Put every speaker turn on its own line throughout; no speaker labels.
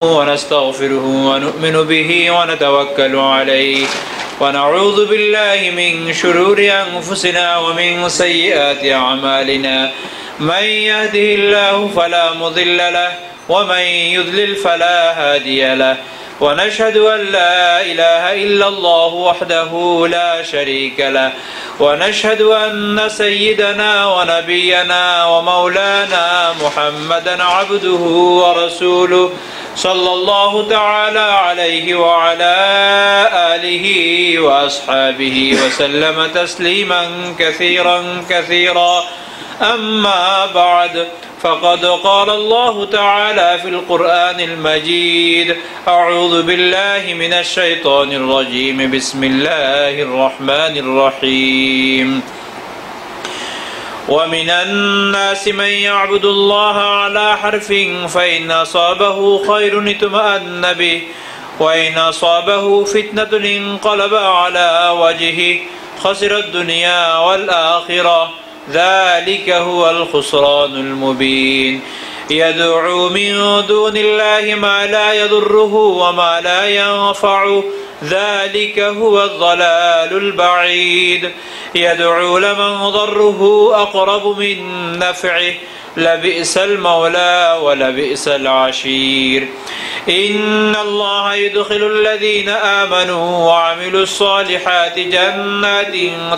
ونستغفره ونؤمن به ونتوكل عليه ونعوذ بالله من شرور أنفسنا ومن سيئات أعمالنا من يهده الله فلا مضل له ومن يضلل فلا هادي له ونشهد أن لا إله إلا الله وحده لا شريك له ونشهد أن سيدنا ونبينا ومولانا محمدا عبده ورسوله صلى الله تعالى عليه وعلى آله وأصحابه وسلم تسليما كثيرا أما بعد فقد قال الله تعالى في القرآن المجيد أعوذ بالله من الشيطان الرجيم بسم الله الرحمن الرحيم ومن الناس من يعبد الله على حرف فإن أصابه خير اطمأن به وإن أصابه فتنة انقلب على وجهه خسر الدنيا والآخرة ذلك هو الخسران المبين يدعو من دون الله ما لا يضره وما لا ينفعه ذلك هو الضلال البعيد يدعو لمن ضره أقرب من نفعه لبئس المولى ولبئس العشير إن الله يدخل الذين آمنوا وعملوا الصالحات جنات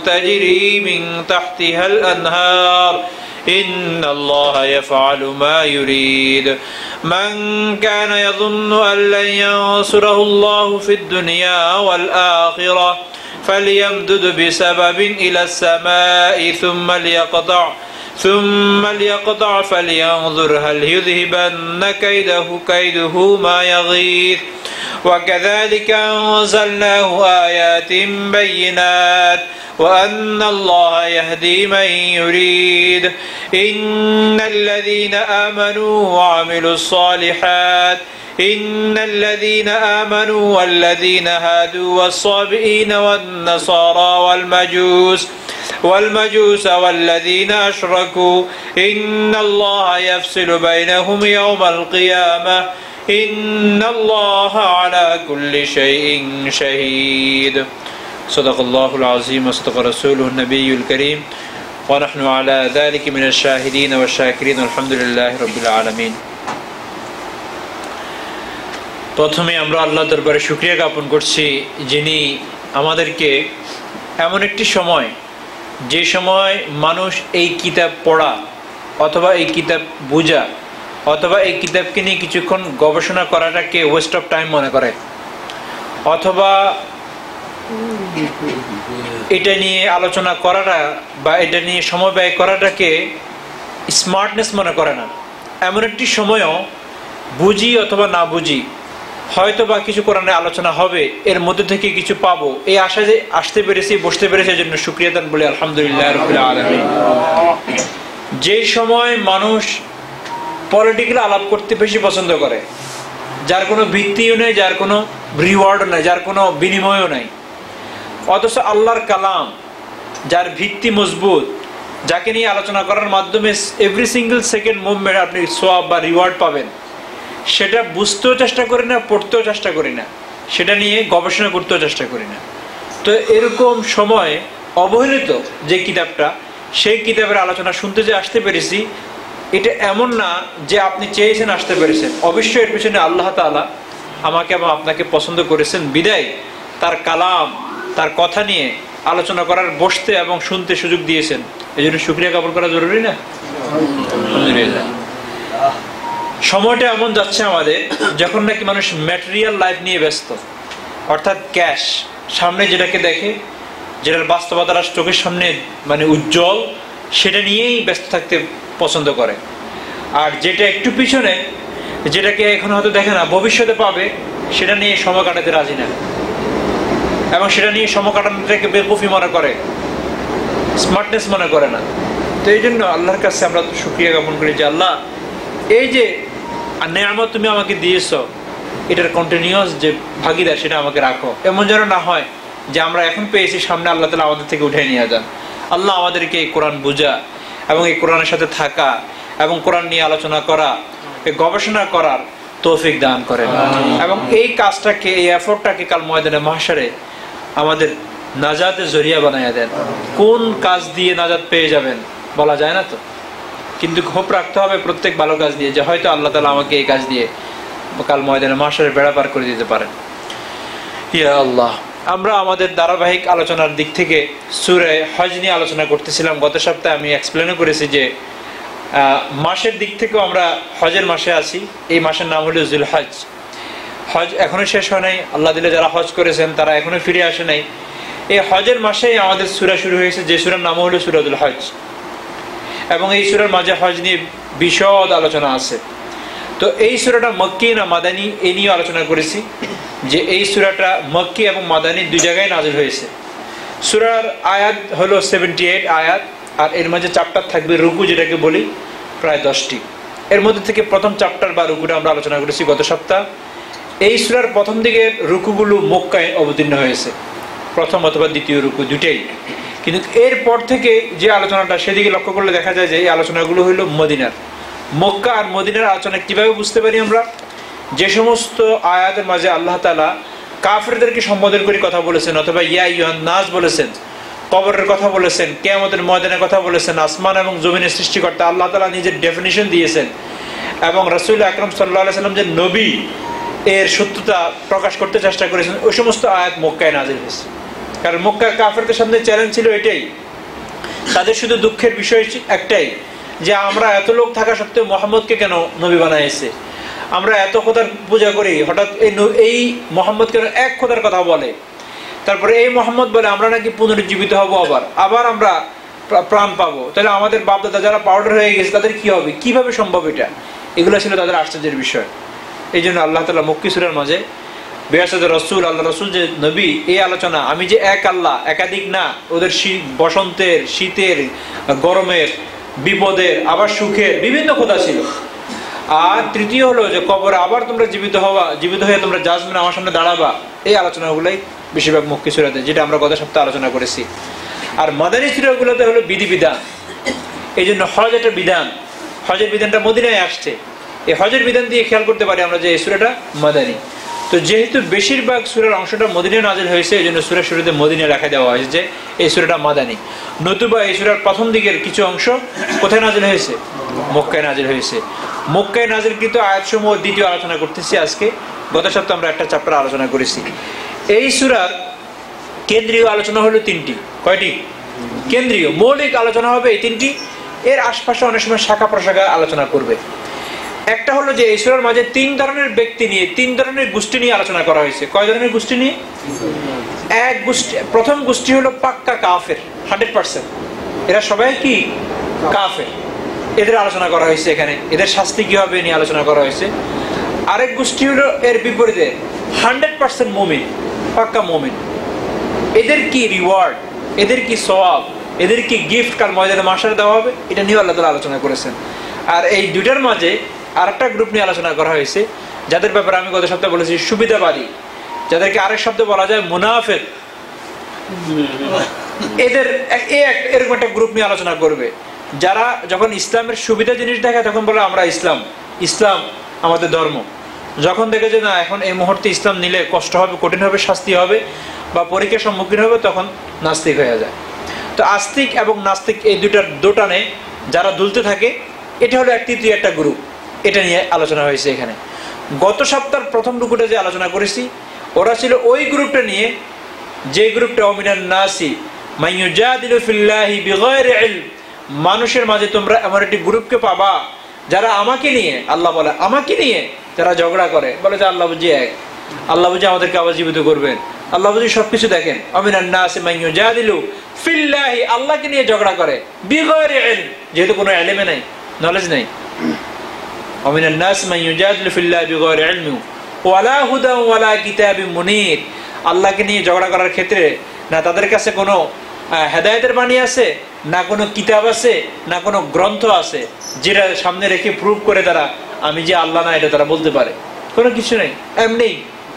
تجري من تحتها الأنهار إن الله يفعل ما يريد من كان يظن أن لن ينصره الله في الدنيا والآخرة فليمدد بسبب إلى السماء ثم ليقطع فلينظر هل يذهبن كيده ما يغيظ وكذلك أنزلناه آيات بينات وأن الله يهدي من يريد إن الذين آمنوا وعملوا الصالحات إن الذين آمنوا والذين هادوا والصابئين والنصارى والمجوس والذين أشركوا إن الله يفصل بينهم يوم القيامة إن الله على كل شيء شهيد صدق الله العظيم وصدق رسوله النبي الكريم ونحن على ذلك من الشاهدين والشاكرين والحمد لله رب العالمين প্রথমে আমরা আল্লাহর দরবারে শুকরিয়া জ্ঞাপন করছি যিনি আমাদেরকে এমন একটি সময় যে সময় মানুষ এই কিতাব পড়া অথবা এই কিতাব বোঝা অথবা এই কিতাবকে নিয়ে কিছুক্ষণ গবেষণা করাটাকে ওয়েস্ট অফ টাইম মনে করে অথবা এটা নিয়ে আলোচনা করাটা বা এটা নিয়ে সময় ব্যয় করাটাকে স্মার্টনেস মনে করে না। এমন একটি সময়ও বুঝি অথবা না বুঝি হয়তো বা কিছু কোরআনে আলোচনা হবে, এর মধ্যে থেকে কিছু পাবো, এই আশা যে আসতে পেরেছি বসতে পেরেছি এর জন্য শুকরিয়া দান বলি আলহামদুলিল্লাহ রাব্বিল আলামিন। যে সময় মানুষ পলিটিক্যাল আলাপ করতে বেশি পছন্দ করে, যার কোনো ভিত্তিও নেই, যার কোনো রিওয়ার্ডও নেই, যার কোনো বিনিময়ও নেই, অথচ আল্লাহর কালাম যার ভিত্তি মজবুত, যাকে নিয়ে আলোচনা করার মাধ্যমে এভরি সিঙ্গেল সেকেন্ড মুভমেন্ট আপনি সোয়াব বা রিওয়ার্ড পাবেন, সেটা বুঝতেও চেষ্টা করি না, পড়তেও চেষ্টা করি না, সেটা নিয়ে গবেষণা করতেও চেষ্টা করি না। তো এরকম সময় অবহেলিত যে কিতাবটা, সেই কিতাবের আলোচনা শুনতে যে আসতে পেরেছি, এটা এমন না যে আপনি চেয়েছেন আসতে পেরেছেন, অবশ্যই এর পিছনে আল্লাহ তাআলা আমাকে এবং আপনাকে পছন্দ করেছেন বিদায় তার কালাম, তার কথা নিয়ে আলোচনা করার, বসতে এবং শুনতে সুযোগ দিয়েছেন। এই জন্য শুকরিয়া জ্ঞাপন করা জরুরি না? আলহামদুলিল্লাহ। সময়টা এমন যাচ্ছে আমাদের যখন নাকি মানুষ ম্যাটেরিয়াল লাইফ নিয়ে ব্যস্ত, অর্থাৎ ক্যাশ, সামনে যেটাকে দেখে, যেটার বাস্তবতার চোখের সামনে মানে উজ্জ্বল, সেটা নিয়েই ব্যস্ত থাকতে পছন্দ করে। আর যেটা একটু পিছনে, যেটাকে এখন হয়তো দেখে না, ভবিষ্যতে পাবে, সেটা নিয়ে সময় কাটাতে রাজি না, এবং সেটা নিয়ে সময় কাটানোটাকে বেকুফি মনে করে, স্মার্টনেস মনে করে না। তো এই জন্য আল্লাহর কাছে আমরা শুকরিয়া জ্ঞাপন করি যে আল্লাহ, এই যে নেয়ামত তুমি আমাকে দিয়েছ, এটার কন্টিনিউয়াস যে ভাগিদার সেটা আমাকে রাখো। এমন যেন না হয় যে আমরা এখন পেয়েছি, সামনে আল্লাহ তাআলা আমাদের থেকে উঠে নিয়ে যান। আল্লাহ আমাদেরকে এই কোরআন বোঝা এবং এই কোরআনের সাথে থাকা এবং কোরআন নিয়ে আলোচনা করা, এই গবেষণা করার তৌফিক দান করেন এবং এই কাজটাকে, এই এফোর্টটাকে কাল ময়দানে মাহশারে আমাদের নাজাতের জরিয়া বানাইয়া দেন। কোন কাজ দিয়ে নাজাত পেয়ে যাবেন বলা যায় না তো, কিন্তু হোপ রাখতে হবে প্রত্যেক ভালো কাজ দিয়ে, যে হয়তো আল্লাহ তাআলা আমাকে এই কাজ দিয়ে কাল ময়দানে মাহশারে বেড়া পার করে দিতে পারেন। ইয়া আল্লাহ, আমরা আমাদের ধারাবাহিক আলোচনার দিক থেকে সূরা হজ নিয়ে আলোচনা করতেছিলাম। গত সপ্তাহে আমি এক্সপ্লেনও করেছি যে মাসের দিক থেকেও আমরা হজের মাসে আছি। এই মাসের নাম হলো যুলহজ। হজ এখনো শেষ হয় নাই, আল্লাহ দিলে যারা হজ করেছেন তারা এখনো ফিরে আসে নাই। এই হজের মাসেই আমাদের সূরা শুরু হয়েছে, যে সূরার নাম হলো সূরাতুল হজ, এবং এই সূরার মাঝে হজ নিয়ে বিশদ আলোচনা আছে। তো এই সূরাটা মক্কি না মাদানী এই নিয়ে আলোচনা করেছি, যে এই সূরাটা মক্কি এবং মাদানী দুই জায়গায় নাযিল হয়েছে। সূরার আয়াত হলো 78 আয়াত, আর এর মাঝে চ্যাপ্টার থাকবে রুকু, যেটাকে বলি প্রায় 10টি। এর মধ্যে থেকে প্রথম চ্যাপ্টার বা রুকুটা আমরা আলোচনা করেছি গত সপ্তাহ। এই সূরার প্রথম দিকের রুকুগুলো মক্কায় অবতীর্ণ হয়েছে, প্রথম অথবা দ্বিতীয় রুকু দুটেই। কিন্তু এরপর থেকে যে আলোচনাটা, সেদিকে লক্ষ্য করলে দেখা যায় যে এই আলোচনাগুলো হইল মদিনার। মক্কা আর মদিনার আলোচনা কিভাবে বুঝতে পারি আমরা? যে সমস্ত আয়াতের মাঝে আল্লাহ তাআলা কাফেরদেরকে সম্বোধন করে কথা বলেছেন, অথবা ইয়া আইয়ুহান নাস বলেছেন, কবরের কথা বলেছেন, কিয়ামতের ময়দানের কথা বলেছেন, আসমান এবং জমিনের সৃষ্টিকর্তা আল্লাহ তাআলা নিজের ডেফিনিশন দিয়েছেন, এবং রাসূল আকরাম সাল্লাল্লাহু আলাইহি সাল্লাম যে নবী এর সত্যতা প্রকাশ করতে চেষ্টা করেছেন, ওই সমস্ত আয়াত মক্কায় নাযিল হয়েছে। কারণ মক্কার কাফেরদের সামনে চ্যালেঞ্জ ছিল এটাই, তাদের শুধু দুঃখের বিষয় একটাই, যে আমরা এত লোক থাকা সত্ত্বেও মুহাম্মদকে কেন নবী বানাইছে, আমরা এত খোদার পূজা করি, হঠাৎ এই মুহাম্মদ কেন এক খোদার কথা বলে, তারপরে এই মুহাম্মদ বলে আমরা নাকি পুনরুজ্জীবিত হব, আবার আমরা প্রাণ পাবো, তাহলে আমাদের বাপদাদা যারা পাউডার হয়ে গেছে তাদের কি হবে, কিভাবে সম্ভব এটা? এগুলো ছিল তাদের আশ্চর্যের বিষয়। এই জন্য আল্লাহ তাআলা মক্কি সূরার মাঝে বিআসাদ রাসূল, আল্লাহ রাসূল যে নবী, এই আলোচনা, আমি যে এক আল্লাহ, একাধিক না, ওদের বসন্তের, শীতের, গরমের, বিপদের, আবার সুখের বিভিন্ন কথা ছিল। আর তৃতীয় হলো যে কবরে আবার তোমরা জীবিত হয়ে তোমরা জাজমেন্ট আমার সামনে দাঁড়াবা। এই আলোচনাগুলোই বেশিরভাগ মক্কি সূরাতে, যেটা আমরা গত সপ্তাহে আলোচনা করেছি। আর মাদানী সূরাগুলোতে হলো বিধিবিধান। এই জন্য হজ একটা বিধান, হজের বিধানটা মদিনায় আসছে। এই হজের বিধান দিয়ে খেয়াল করতে পারি আমরা যে এই সূরাটা মাদানী। তো যেহেতু বেশিরভাগ সূরার অংশটা মদিনায় নাযিল হয়েছে, এই জন্য সূরার শুরুতে মদিনায় লেখা দেওয়া হয়েছে যে এই সূরাটা মাদানী। নতুবা এই সূরার প্রথম দিকের কিছু অংশ কোথায় নাযিল হয়েছে? মক্কায় নাযিল হয়েছে। মক্কায় নাযিলকৃত আয়াতসমূহ দ্বিতীয় আলোচনা করতেছি আজকে। গত সপ্তাহে আমরা একটা চ্যাপ্টার আলোচনা করেছি। এই সূরার কেন্দ্রীয় আলোচনা হলো 3টি। কয়টি? কেন্দ্রীয় মৌলিক আলোচনা হবে এই 3টি। এর আশপাশে অনেক সময় শাখা প্রশাখা আলোচনা করবে। একটা হলো যে এই সূরার মাঝে 3 ধরনের ব্যক্তি নিয়ে, 3 ধরনের গোষ্ঠী নিয়ে আলোচনা করা হয়েছে। কয় ধরনের গোষ্ঠী নিয়ে? এক গোষ্ঠী, প্রথম গোষ্ঠী হলো পাক্কা কাফের, 100%। এরা সবাই কি? কাফের। এদের আলোচনা করা হয়েছে এখানে, এদের শাস্তি কি হবে নিয়ে আলোচনা করা হয়েছে। আরেক গোষ্ঠী হলো এর বিপরীতে 100% মুমিন, পাক্কা মুমিন। এদের কি রিওয়ার্ড, এদের কি সওয়াব, এদের কি গিফট কাল ময়দানে মাহশারে দেওয়া হবে, এটা নিয়ে আল্লাহ তাআলা আলোচনা করেছেন। আর এই দুইটার মাঝে আরেকটা গ্রুপ নিয়ে আলোচনা করা হয়েছে, যাদের ব্যাপারে আমি গত সপ্তাহে বলেছি সুবিধাবাদী, যাদেরকে আরেক শব্দে বলা যায় মুনাফিক। এদের এরকম একটা গ্রুপ নিয়ে আলোচনা করবে, যারা যখন ইসলামের সুবিধা জিনিস দেখে তখন বলে আমরা ইসলাম আমাদের ধর্ম। যখন দেখে যে না, এখন এই মুহূর্তে ইসলাম নিলে কষ্ট হবে, কঠিন হবে, শাস্তি হবে বা পরীক্ষার সম্মুখীন হবে, তখন নাস্তিক হয়ে যায়। তো আস্তিক এবং নাস্তিক এই দুইটার দোটানে যারা দুলতে থাকে, এটা হলো তৃতীয় একটা গ্রুপ। এটা নিয়ে আলোচনা হয়েছে এখানে। গত সপ্তাহের প্রথম রুকুতে যে আলোচনা করেছি, ওরা ছিল ওই গ্রুপটা নিয়ে, যে গ্রুপটা ওমিনান নাসি মান ইউজাদিলু ফিল্লাহি বিগাইরি ইলম। মানুষের মাঝে তোমরা এমন একটি গ্রুপকে পাবা যারা আমাকে নিয়ে, আল্লাহ বলে আমাকে নিয়ে যারা ঝগড়া করে, বলে যে আল্লাহ বুঝি এক, আল্লাহ বুঝি আমাদেরকে আবার জীবিত করবেন, আল্লাহ বুঝি সবকিছু দেখেন। ওমিনান নাসি মান ইউজাদিলু ফিল্লাহি, আল্লাহকে নিয়ে ঝগড়া করে, বিগাইরি ইলম, যেহেতু কোনো ইলমে নাই, নলেজ নাই। ওমিনান নাস মান ইউজাদিলু ফিল্লাহি বিগাইরি ইলম ওয়ালা হুদা ওয়ালা কিতাবিম মুনির। আল্লাহকে নিয়ে ঝগড়া করার ক্ষেত্রে না তাদের কাছে কোনো হেদায়েতের বাণী আছে, না কোনো কিতাব আছে, না কোনো গ্রন্থ আছে যেটা সামনে রেখে প্রুভ করে তারা আমি যে আল্লাহ না এটা তারা বলতে পারে। কোনো কিছু নেই, এমনি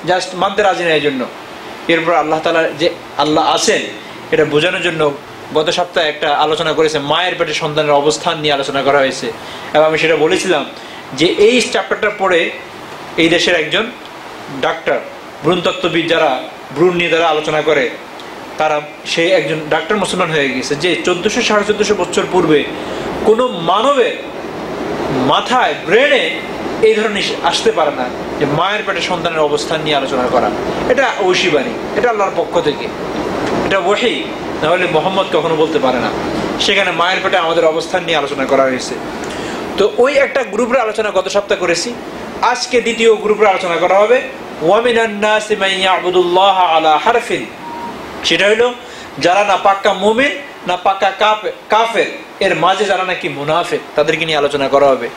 জাস্ট মানতে রাজি না। এই জন্য এরপর আল্লাহ তাআলা যে আল্লাহ আছেন এটা বোঝানোর জন্য গত সপ্তাহে একটা আলোচনা করেছে, মায়ের পেটে সন্তানের অবস্থান নিয়ে আলোচনা করা হয়েছে। এবং আমি সেটা বলেছিলাম যে এই চ্যাপ্টারটা পড়ে এই দেশের একজন ডাক্তার, ভ্রূণতত্ত্ববিদ, যারা ভ্রূণ নিয়ে যারা আলোচনা করে, তারা সেই একজন ডাক্তার মুসলমান হয়ে গেছে যে 1400-1450 বছর পূর্বে কোনো মানবের মাথায়, ব্রেনে এই ধরনের আসতে পারে না যে মায়ের পেটে সন্তানের অবস্থান নিয়ে আলোচনা করা। এটা ঐশীবাণী, এটা আল্লাহর পক্ষ থেকে, এটা ওহী, নাহলে মোহাম্মদ কখনো বলতে পারে না। সেখানে মায়ের পেটে আমাদের অবস্থান নিয়ে আলোচনা করা হয়েছে। তো ওই একটা গ্রুপের আলোচনা গত সপ্তাহ করেছি। আজকে দ্বিতীয় গ্রুপের আলোচনা করা হবে, ওয়ামিনান নাসি মান ইয়াবুদুল্লাহ আলা হারফিন। সেটা হলো যারা না পাক্কা মুমিন না পাক্কা কাফের, এর মাঝে যারা নাকি মুনাফিক, তাদেরকে নিয়ে আলোচনা করা হবে।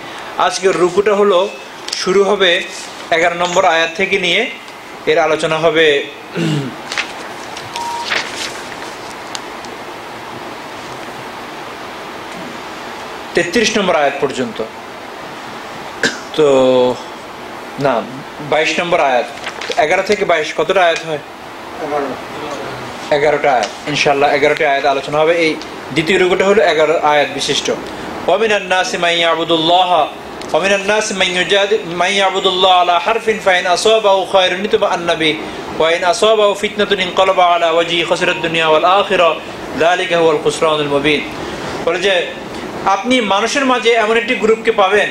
আজকের রুকুটা হলো শুরু হবে 11 নম্বর আয়াত থেকে নিয়ে, এর আলোচনা হবে 33 নম্বর আয়াত পর্যন্ত। তো না, 22 নম্বর আয়াত। 11 থেকে 22 কতটা আয়াত হয়? 11টা আয়াত। ইনশাআল্লাহ 11টা আয়াত আলোচনা হবে। এই দ্বিতীয় রুকুটা হলো 11 আয়াত বিশিষ্ট। ওয়ামিনান নাসি মান ইয়াবুদুল্লাহ ওয়ামিনান নাসি মান ইয়াবুদুল্লাহ আলা হারফিন ফাইন আসাবাহু খায়রুন ইতবাআন্না বিহি ওয়া ইন আসাবাহু ফিতনাতুন ইনকালাবা আলা ওয়াজহি খাসিরাদ দুনিয়া ওয়াল আখিরাহ যালিকা হুয়াল খুসরানুল মুবিন। বলে যে আপনি মানুষের মাঝে এমন একটি গ্রুপকে পাবেন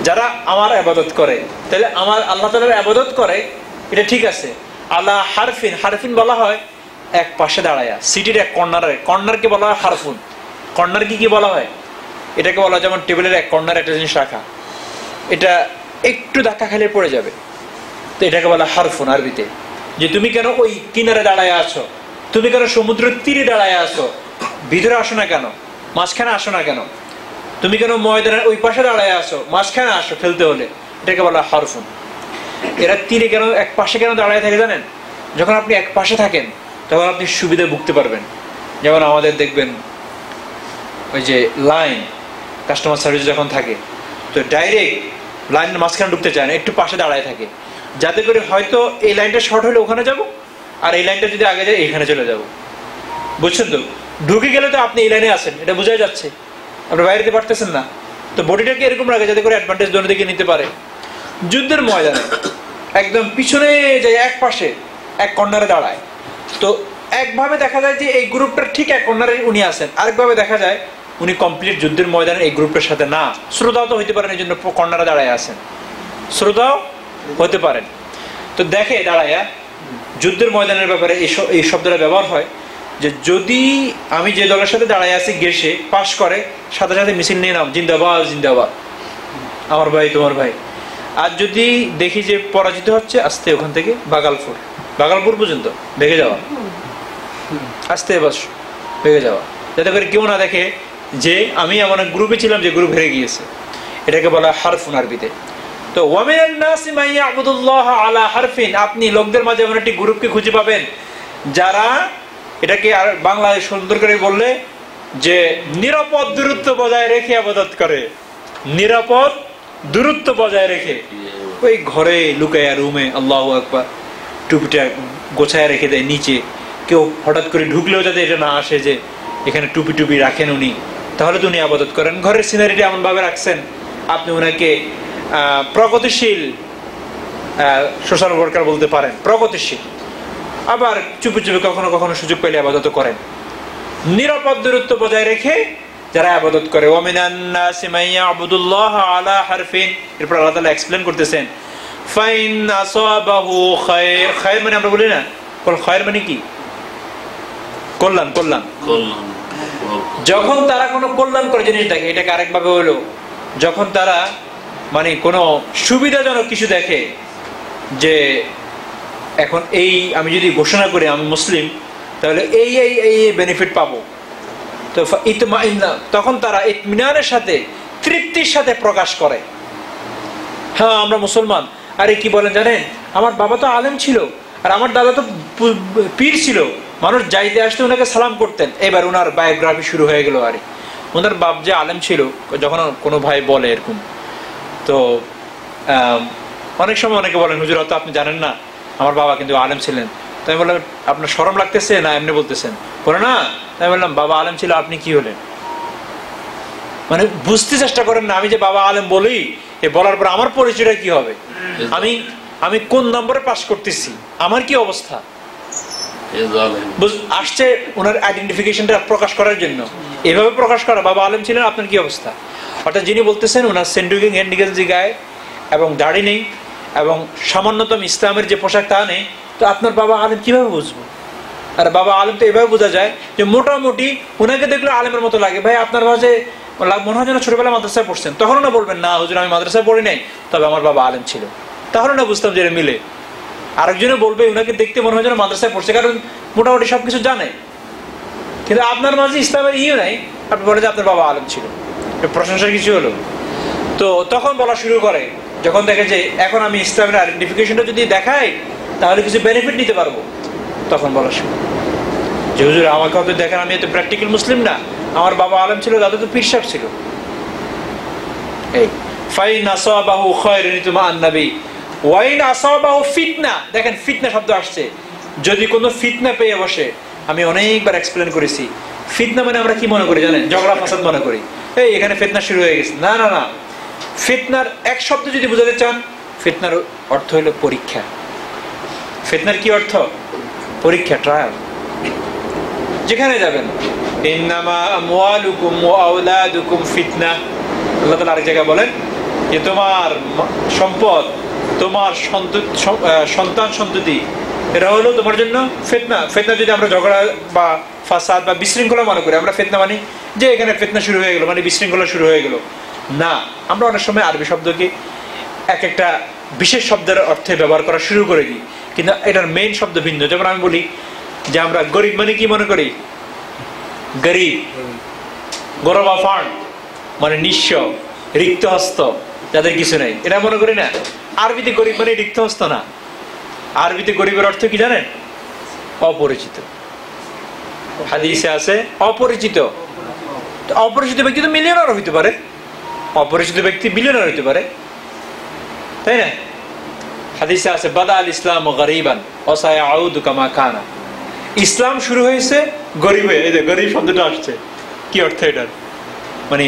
যারা আমার ইবাদত করে। তাহলে আমার আল্লাহ তাআলার ইবাদত করে, এটা ঠিক আছে। আলা হারফিন, হারফিন বলা হয় এক পাশে দাঁড়ায়া, সিটির এক কর্নারে, কর্নারকে বলা হয় হারফুন। কর্নার কি বলা হয়? এটাকে বলা হয় যেমন টেবিলের এক কর্নারে একটা জিনিস রাখা, এটা একটু ধাক্কা খেলে পড়ে যাবে, তো এটাকে বলা হারফুন আরবিতে। যে তুমি কেন ওই কিনারে দাঁড়ায় আছো, তুমি কেন সমুদ্রের তীরে দাঁড়ায় আছো, ভিতরে আসো না কেন, মাঝখানে আসো না কেন, তুমি কেন ময়দানের ওই পাশে দাঁড়ায় আসো, মাঝখানে আসো খেলতে হলে, এটাকে বলা হারফুন। এরা তীরে কেন এক পাশে কেন দাঁড়ায় থাকে জানেন? যখন আপনি এক পাশে থাকেন তখন আপনি সুবিধা ভুগতে পারবেন। যেমন আমাদের দেখবেন ওই যে লাইন কাস্টমার সার্ভিস যখন থাকে, তো ডাইরেক্ট লাইনের মাঝখানে ঢুকতে চায় না, একটু পাশে দাঁড়ায় থাকে, যাতে করে হয়তো এই লাইনটা শর্ট হলে ওখানে যাব, আর এই লাইনটা যদি আগে যায় এখানে চলে যাব। বুঝছেন তো? ঢুকে গেলে তো আপনি এই লাইনে আছেন, এটা বোঝাই যাচ্ছে, আপনি বাইরে যেতে পারতেছেন না। তো বডিটাকে এরকম রাখে যাতে করে অ্যাডভান্টেজ দোনো দিকে নিতে পারে। যুদ্ধের ময়দানে একদম পিছনে যায়, এক পাশে এক কর্নারে দাঁড়ায়, তো একভাবে দেখা যায় যে এই গ্রুপটার ঠিক এক কর্নারে উনি আছেন, আরেকভাবে দেখা যায় উনি কমপ্লিট যুদ্ধের ময়দানে এই গ্রুপের সাথে না। শ্রোতাও তো হইতে পারেন, এই জন্য কর্নারে দাঁড়ায় আছেন, শ্রোতাও হতে পারেন। তো দেখে দাঁড়ায়া যুদ্ধের ময়দানের ব্যাপারে এই শব্দটা ব্যবহার হয় যে যদি আমি যে দলের সাথে দাঁড়ায় আছি গেসে পাশ করে, সাথে সাথে মিছিল নিয়ে নাম, জিন্দাবাদ জিন্দাবাদ, আমার ভাই তোমার ভাই। আর যদি দেখি যে পরাজিত হচ্ছে, আস্তে ওখান থেকে বাগালপুর পর্যন্ত ভেগে যাওয়া, আস্তে বাস ভেগে যাওয়া, যাতে করে কেউ না দেখে যে আমি এমন এক গ্রুপে ছিলাম যে গ্রুপ হেরে গিয়েছে। এটাকে বলা হারফুন আরবিতে। তো ওয়ামিনান নাসি মান ইয়াবুদুল্লাহ আলা হারফিন, আপনি লোকদের মাঝে এমন একটি গ্রুপকে খুঁজে পাবেন যারা, এটাকে আর বাংলায় সুন্দর করে বললে যে নিরাপদ দূরত্ব বজায় রেখে ইবাদত করে। নিরাপদ দূরত্ব বজায় রেখে ওই ঘরে লুকায়া রুমে আল্লাহু আকবার টুপিটা গোছায় রেখে দেয় নিচে, কেউ হঠাৎ করে ঢুকলেও যাতে এটা না আসে যে এখানে টুপি রাখেন উনি, তাহলে তো উনি ইবাদত করেন। ঘরের সিনারিটা এমন ভাবে রাখছেন, আপনি ওনাকে প্রগতিশীল সোশ্যাল ওয়ার্কার বলতে পারেন, প্রগতিশীল। আবার চুপি কখনো কখনো সুযোগ পেলে ইবাদত করেন। নিরাপদ দূরত্ব বজায় রেখে যারা ইবাদত করে। ওয়ামিনান নাসি মান ইয়াবুদুল্লাহ আলা হারফিন, এরপর আল্লাহ তাআলা এক্সপ্লেইন করতেছেন ফাইন আসাবাহু খায়র। খায়র মানে আমরা বলি না, খায়র মানে কি? কল্যাণ। যখন তারা কোনো কল্যাণকর জিনিস দেখে, এটাকে আরেকভাবে হলো যখন তারা মানে কোনো সুবিধাজনক কিছু দেখে, যে এখন এই আমি যদি ঘোষণা করি আমি মুসলিম, তাহলে এই এই এই বেনিফিট পাবো, তো ইতমাইন্না, তখন তারা ইতমিনানের সাথে তৃপ্তির সাথে প্রকাশ করে, হ্যাঁ আমরা মুসলমান। আরে কি বলেন জানেন, আমার বাবা তো আলেম ছিল, আর আমার দাদা তো পীর ছিল, মানুষ যাইতে আসতে ওনাকে সালাম করতেন। এবার ওনার বায়োগ্রাফি শুরু হয়ে গেল। আরে ওনার বাপ যে আলেম ছিল, যখন কোনো ভাই বলে এরকম, তো অনেক সময় অনেকে বলেন হুজুর তো আপনি জানেন না আমার বাবা কিন্তু আলেম ছিলেন। তো আমি বললাম আপনার শরম লাগতেছে না এমনি বলতেছেন? বলে না। আমি বললাম বাবা আলেম ছিল, আপনি কি হলেন? মানে বুঝতে চেষ্টা করেন না, আমি যে বাবা আলেম বলি এ বলার পর আমার পরিচয়টা কি হবে, আমি আমি কোন নম্বরে পাস করতেছি, আমার কি অবস্থা আসছে ওনার আইডেন্টিফিকেশনটা প্রকাশ করার জন্য এভাবে প্রকাশ করা, বাবা আলেম ছিলেন, আপনার কি অবস্থা। অর্থাৎ যিনি বলতেছেন ওনার সেন্টুইং হ্যান্ডিগেলজি গায়ে এবং দাড়ি নেই এবং সামান্যতম ইসলামের যে পোশাক তা নেই, তো আপনার বাবা আলেম কিভাবে বুঝবো? আর বাবা আলেম তো এভাবে বোঝা যায় যে মোটামুটি ওনাকে দেখলে আলেমের মতো লাগে। ভাই আপনার মাঝে মনে হয় যেন ছোটবেলায় মাদ্রাসায় পড়ছেন, তখনও না বলবেন না হুজুর আমি মাদ্রাসায় পড়ি নাই, তবে আমার বাবা আলেম ছিল, তখনও না বুঝতাম যে এটা মিলে। আরেকজনে বলবে ওনাকে দেখতে মনে হয় যেন মাদ্রাসায় পড়ছে, কারণ মোটামুটি সবকিছু জানে, কিন্তু আপনার মাঝে ইসলামের ইয়ে নাই, আপনি বলেন যে আপনার বাবা আলেম ছিল, প্রশংসার কিছু হলো। তো তখন বলা শুরু করে যখন দেখে যে এখন আমি ইসলামের আইডেন্টিফিকেশনটা যদি দেখাই তাহলে কিছু বেনিফিট নিতে পারবো, তখন বলা শুরু যে হুজুর আমাকে হয়তো দেখেন আমি এত প্র্যাকটিক্যাল মুসলিম না, আমার বাবা আলেম ছিল, দাদা তো পীর সাহেব ছিল। এই ফাইন আসাবাহু খায়রুন ইতমাআন নবী ওয়াইন আসাবাহু ফিতনা, দেখেন ফিতনা শব্দ আসছে, যদি কোনো ফিতনা পেয়ে বসে, আমি অনেকবার এক্সপ্লেন করেছি ফিতনা মানে আমরা কি মনে করি জানেন, ঝগড়া ফাসাদ মনে করি, এই এখানে ফিতনা শুরু হয়ে গেছে, না না না। ফিতনার এক শব্দ যদি বোঝাতে চান, ফিতনার অর্থ হলো পরীক্ষা। ফিতনার কি অর্থ? পরীক্ষা, ট্রায়াল। যেখানে যাবেন ইন্নামা আমওয়ালুকুম ওয়া আওলাদুকুম ফিতনা, আল্লাহ তাআলা আরেক জায়গায় বলেন যে তোমার সম্পদ, তোমার সন্তান সন্ততি এরা হলো তোমার জন্য ফিতনা। ফিতনা যদি আমরা ঝগড়া বা ফাসাদ বা বিশৃঙ্খলা মনে করি, আমরা ফিতনা মানি যে এখানে ফিতনা শুরু হয়ে গেল মানে বিশৃঙ্খলা শুরু হয়ে গেল, না। আমরা অনেক সময় আরবি শব্দকে এক একটা বিশেষ শব্দের অর্থে ব্যবহার করা শুরু করে দিই, কিন্তু এটার মেইন শব্দ ভিন্ন। যেমন আমি বলি যে আমরা গরিব মানে কি মনে করি, গরিব, গরবা ফান্ড মানে নিঃস্ব, রিক্ত হস্ত, যাদের কিছু নেই, এটা মনে করি না। আরবিতে গরিব মানে রিক্ত হস্ত না, আরবিতে গরিবের অর্থ কি জানেন? অপরিচিত। হাদিসে আছে অপরিচিত। অপরিচিত ব্যক্তি তো মিলিয়নার হইতে পারে, অপরিচিত ব্যক্তি বিলিয়নার হইতে পারে, তাই না? হাদিসে আছে বাদা আল ইসলাম গরিবান ওয়া সায়াউদু কামা কানা, ইসলাম শুরু হয়েছে গরিব হয়ে। এই যে গরিব শব্দটা আসছে, কি অর্থ এটার? মানে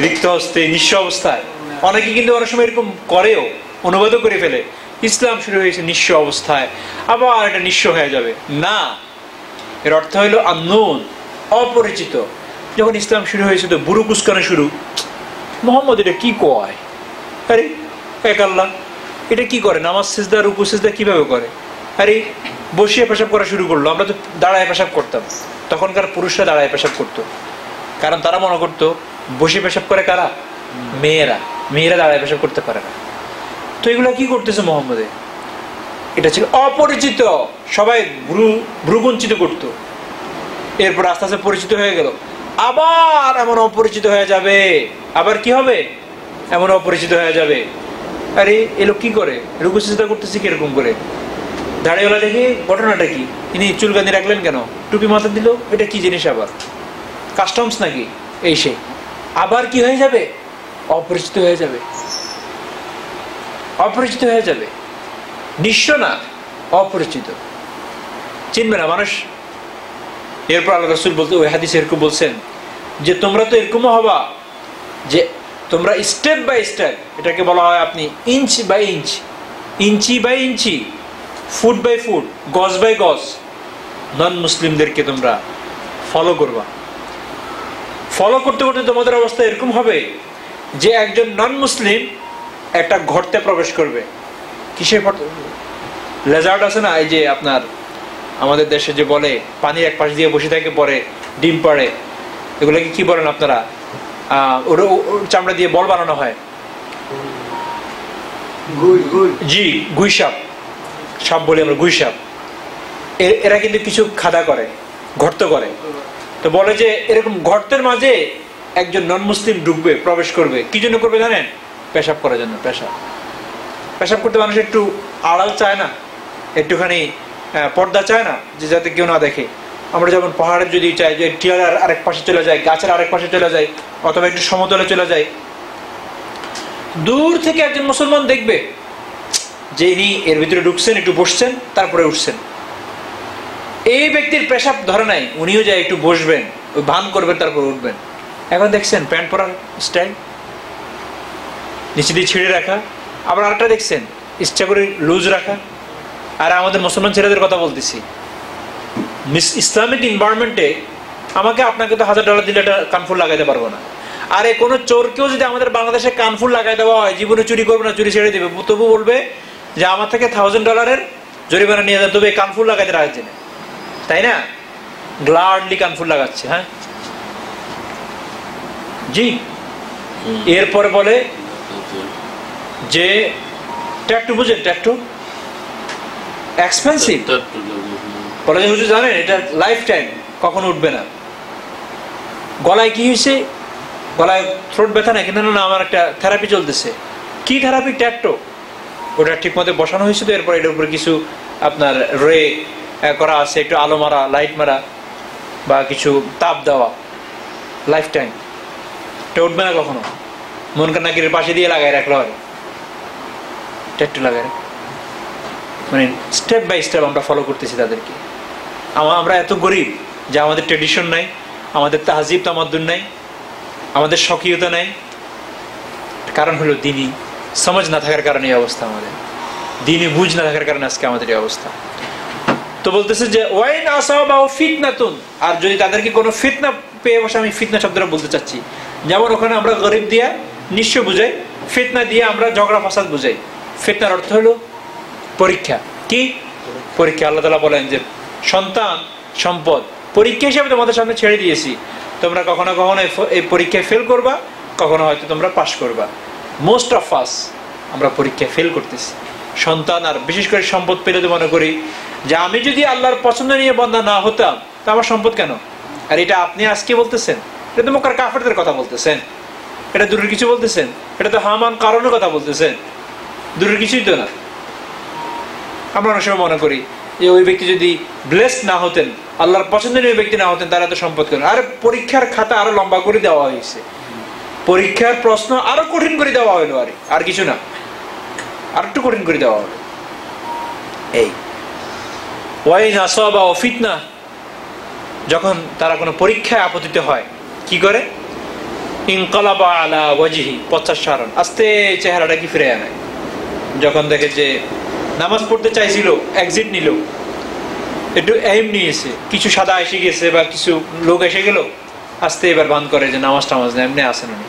রিক্ত হস্তে, নিঃস্ব অবস্থায়। অনেকে কিন্তু অনেক সময় এরকম করেও, অনুবাদও করে ফেলে, ইসলাম শুরু হয়েছে নিঃস্ব অবস্থায়, আবার এটা নিঃস্ব হয়ে যাবে, না। এর অর্থ হলো আননোন, অপরিচিত। যখন ইসলাম শুরু হয়েছে তো বুড়ো কুস্কানো শুরু, মোহাম্মদ এটা কি কয়, আরে এক আল্লাহ এটা কি করে, নামাজ সিজদা রুকু সিজদা কিভাবে করে, আরে বসিয়ে পেশাব করা শুরু করলো, আমরা তো দাঁড়ায় পেশাব করতাম। তখনকার পুরুষরা দাঁড়ায় পেশাব করতো, কারণ তারা মনে করতো বসে পেশাব করে কারা, মেয়েরা, মেয়েরা দাঁড়ায় পেশাব করতে পারে না। তো এগুলো কি করতেছে মোহাম্মদে, এটা ছিল অপরিচিত, সবাই ভ্রুকুঞ্চিত করতো। এরপর আস্তে আস্তে পরিচিত হয়ে গেল, আবার এমন অপরিচিত হয়ে যাবে, আবার কি হবে, এমন অপরিচিত হয়ে যাবে, আরে এ লোক কি করে, রুকু সিজদা করতেছে কিরকম করে, দাঁড়িয়েওয়ালা দেখে ঘটনাটা কি, ইনি চুলকানি রাখলেন কেন, টুপি মাথা দিল, এটা কি জিনিস, আবার কাস্টমস নাকি, এই সেই, আবার কি হয়ে যাবে, অপরিচিত হয়ে যাবে, অপরিচিত হয়ে যাবে, নিঃস্ব না, অপরিচিত, চিনবে না মানুষ। এরপর আল্লাহ রাসূল বলতে, ওই হাদিসে এরকম বলছেন যে তোমরা তো এরকমও হবা যে তোমরা স্টেপ বাই স্টেপ, এটাকে বলা হয় আপনি ইঞ্চ বাই ইঞ্চ, ইঞ্চি বাই ইঞ্চি, ফুট বাই ফুট, গজ বাই গজ নন মুসলিমদেরকে তোমরা ফলো করবা। ফলো করতে করতে তোমাদের অবস্থা এরকম হবে যে একজন নন মুসলিম একটা ঘরতে প্রবেশ করবে, কিসের লেজার্ড আছে না, এই যে আপনার আমাদের দেশে যে বলে পানির এক পাশ দিয়ে বসে থাকে পরে ডিম পাড়ে, এগুলোকে কি বলেন আপনারা, ওর চামড়া দিয়ে বল বানানো হয়, জি গুইসাপ, সাপ বলি আমরা, গুইসাপ। এরা কিন্তু কিছু খাদা করে, গর্ত করে, তো বলে যে এরকম গর্তের মাঝে একজন নন মুসলিম ঢুকবে, প্রবেশ করবে, কি জন্য করবে জানেন? পেশাব করার জন্য। পেশাব করতে মানুষ একটু আড়াল চায় না, একটুখানি পর্দা চায় না, যে যাতে কেউ না দেখে। আমরা যেমন পাহাড়ের যদি চাই যে টিয়ার আরেক পাশে চলে যায়, গাছের আরেক পাশে চলে যায়, অথবা একটু সমতলে চলে যায়, দূর থেকে একজন মুসলমান দেখবে যে ইনি এর ভিতরে ঢুকছেন, একটু বসছেন, তারপরে উঠছেন। এই ব্যক্তির পেশাব ধরে নাই, উনিও যায় একটু বসবেন, ওই ভান করবেন, তারপর উঠবেন। এখন দেখছেন প্যান্ট পরার স্টাইল, নিচে দিয়ে ছিঁড়ে রাখা, আবার আরেকটা দেখছেন ইচ্ছা করে লুজ রাখা। আর আমাদের মুসলমান ছেলেদের কথা বলতেছি, ইসলামিক এনভায়রনমেন্টে আমাকে আপনাকে তো $1000 দিলে একটা কানফুল লাগাইতে পারবো না। আরে কোনো চোরকেও যদি আমাদের বাংলাদেশে কানফুল লাগাই দেওয়া হয়, জীবনে চুরি করবে না, চুরি ছেড়ে দেবে, তবু বলবে যে আমার থেকে $1000 জরিমানা নিয়ে যায়, তবে কানফুল লাগাইতে রাখছে না, তাই না? গ্লাডলি কানফুল লাগাচ্ছে। হ্যাঁ জি। এরপরে বলে যে ট্যাটু, বুঝেন ট্যাটু এক্সপেন্সিভ। বলে যে হুজুর জানেন এটা লাইফ টাইম, কখনো উঠবে না। গলায় কি হয়েছে, গলায় থ্রোট ব্যথা না, কিন্তু না আমার একটা থেরাপি চলতেছে। কি থেরাপি? ট্যাটু। ওটা ঠিক মতো বসানো হয়েছে, তো এরপর এটার উপরে কিছু আপনার রে করা আছে, একটু আলো মারা, লাইট মারা বা কিছু তাপ দেওয়া, লাইফ টাইম। এটা উঠবে না কখনো। মন কান্নাকির পাশে দিয়ে লাগাই রাখলো হয় ট্যাটু লাগাই, মানে স্টেপ বাই স্টেপ আমরা ফলো করতেছি তাদেরকে। আমরা এত গরিব যে আমাদের ট্রেডিশন নাই, আমাদের তাহজিব তামাদ্দুন নাই, আমাদের স্বকীয়তা নাই। কারণ হলো দিনই সমাজ না থাকার কারণে এই অবস্থা, আমাদের দিনই বুঝ না থাকার কারণে আজকে আমাদের এই অবস্থা। তো বলতেছে যে ওয়াইন আসাবাহু ফিতনাতুন, আর যদি তাদেরকে কোনো ফিতনা পেয়ে বসে, আমি ফিতনা শব্দটা বলতে চাচ্ছি, যেমন ওখানে আমরা গরিব দিয়া নিঃস্ব বুঝাই, ফিতনা দিয়ে আমরা ঝগড়া ফাসাদ বুঝাই। ফিতনার অর্থ হলো পরীক্ষা। কি পরীক্ষা? আল্লাহ তাআলা বলেন যে সন্তান সম্পদ পরীক্ষা হিসেবে তোমাদের সামনে ছেড়ে দিয়েছি, তোমরা কখনো কখনো এই পরীক্ষায় ফেল করবা, কখনো হয়তো তোমরা পাস করবা। মোস্ট অফ আস আমরা পরীক্ষায় ফেল করতেছি। সন্তান আর বিশেষ করে সম্পদ পেলে তো মনে করি যে আমি যদি আল্লাহর পছন্দ নিয়ে বান্দা না হতাম তা আমার সম্পদ কেন? আর এটা আপনি আজকে বলতেছেন, এটা তো মক্কার কাফেরদের কথা বলতেছেন, এটা দূরের কিছু বলতেছেন, এটা তো হামান কারণের কথা বলতেছেন, দূরের কিছুই তো না। আমরা অনেক সময় মনে করি যে ওই ব্যক্তি যদি ব্লেসড না হতেন, আল্লাহর পছন্দের ওই ব্যক্তি না হতেন, তারা তো সম্পদ কেন? আর পরীক্ষার খাতা আরো লম্বা করে দেওয়া হয়েছে, পরীক্ষার প্রশ্ন আরো কঠিন করে দেওয়া হলো, আর কিছু না, আর একটু কঠিন করে দেওয়া হলো। এই ওয়াইন আসাবাহু ফিতনা, যখন তারা কোনো পরীক্ষায় আপতিত হয় কি করে? ইনকালাবা আলা ওয়াজহি, পশ্চাৎসারণ, আস্তে চেহারাটা কি ফিরে আনে। যখন দেখে যে নামাজ পড়তে চাইছিল, এক্সিট নিল, একটু এম নিয়েছে, কিছু সাদা এসে গেছে বা কিছু লোক এসে গেল, আস্তে এবার বান করে যে নামাজ টামাজ না, এমনি আসেন উনি।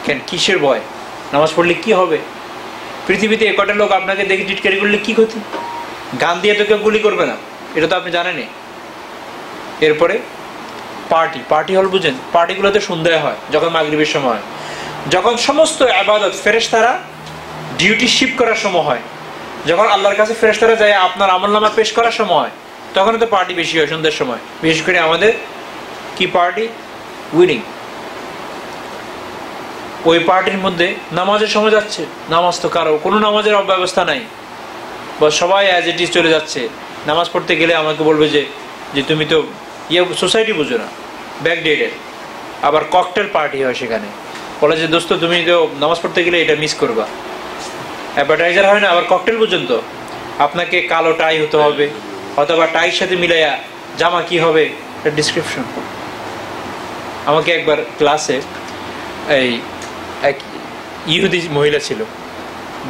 কেন? কিসের ভয়? নামাজ পড়লে কি হবে? পৃথিবীতে এ কটা লোক আপনাকে দেখে টিটকারি করলে কি ক্ষতি? গান দিয়ে তো কেউ গুলি করবে না, এটা তো আপনি জানেনই। এরপরে পার্টি হল, বুঝেন? পার্টিগুলোতে সন্ধ্যা হয় যখন মাগরিবের সময় হয়, যখন সমস্ত ইবাদত ফেরেশতারা ডিউটি শিফট করার সময় হয়, যখন আল্লাহর কাছে ফেরেশতারা যায় আপনার আমলনামা পেশ করার সময়, তখন তো পার্টি বেশি হয় সন্ধ্যার সময়। বিশেষ করে আমাদের কি পার্টি? উইডিং। ওই পার্টির মধ্যে নামাজের সময় যাচ্ছে, নামাজ তো কারো কোনো নামাজের অব্যবস্থা নাই, বা সবাই অ্যাজ ইট ইজ চলে যাচ্ছে। নামাজ পড়তে গেলে আমাকে বলবে যে তুমি তো সোসাইটি বুঝো না, ব্যাকডেটেড। আবার ককটেল পার্টি হয় সেখানে, বলে যে দোস্ত তুমি তো নামাজ পড়তে গেলে এটা মিস করবা। অ্যাডভার্টাইজার হয় না, আবার ককটেল পর্যন্ত। আপনাকে কালো টাই হতে হবে, অথবা টাইয়ের সাথে মিলাইয়া জামা কি হবে, এটা ডিসক্রিপশন। আমাকে একবার ক্লাসে এই এক ইহুদি মহিলা ছিল,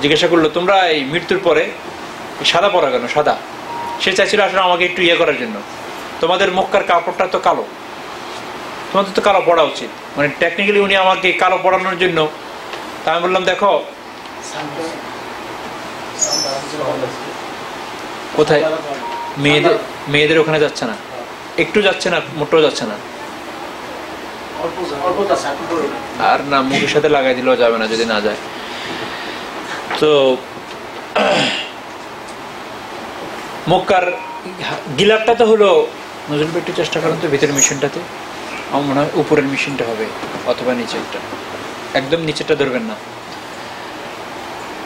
জিজ্ঞাসা করলো তোমরা এই মৃত্যুর পরে সাদা পরা কেন? সাদা। সে চাইছিল আসলে আমাকে একটু ইয়ে করার জন্য, তোমাদের মক্কার কাপড়টা তো কালো, তোমাদের তো কালো পড়া উচিত, মানে টেকনিক্যালি উনি আমাকে কালো পড়ানোর জন্য। তা আমি বললাম দেখো কোথায় মেয়েদের ওখানে যাচ্ছে না, একটু যাচ্ছে না, মোটেও যাচ্ছে না। আর না, মুখের সাথে লাগাই দিলেও যাবে না যদি না যায়। তো মক্কার গিলাপটা তো হলো, নজরুল একটু চেষ্টা করেন তো ভিতরের মেশিনটাতে, আমার মনে হয় উপরের মেশিনটা হবে অথবা নিচেরটা, একদম নিচেরটা ধরবেন না।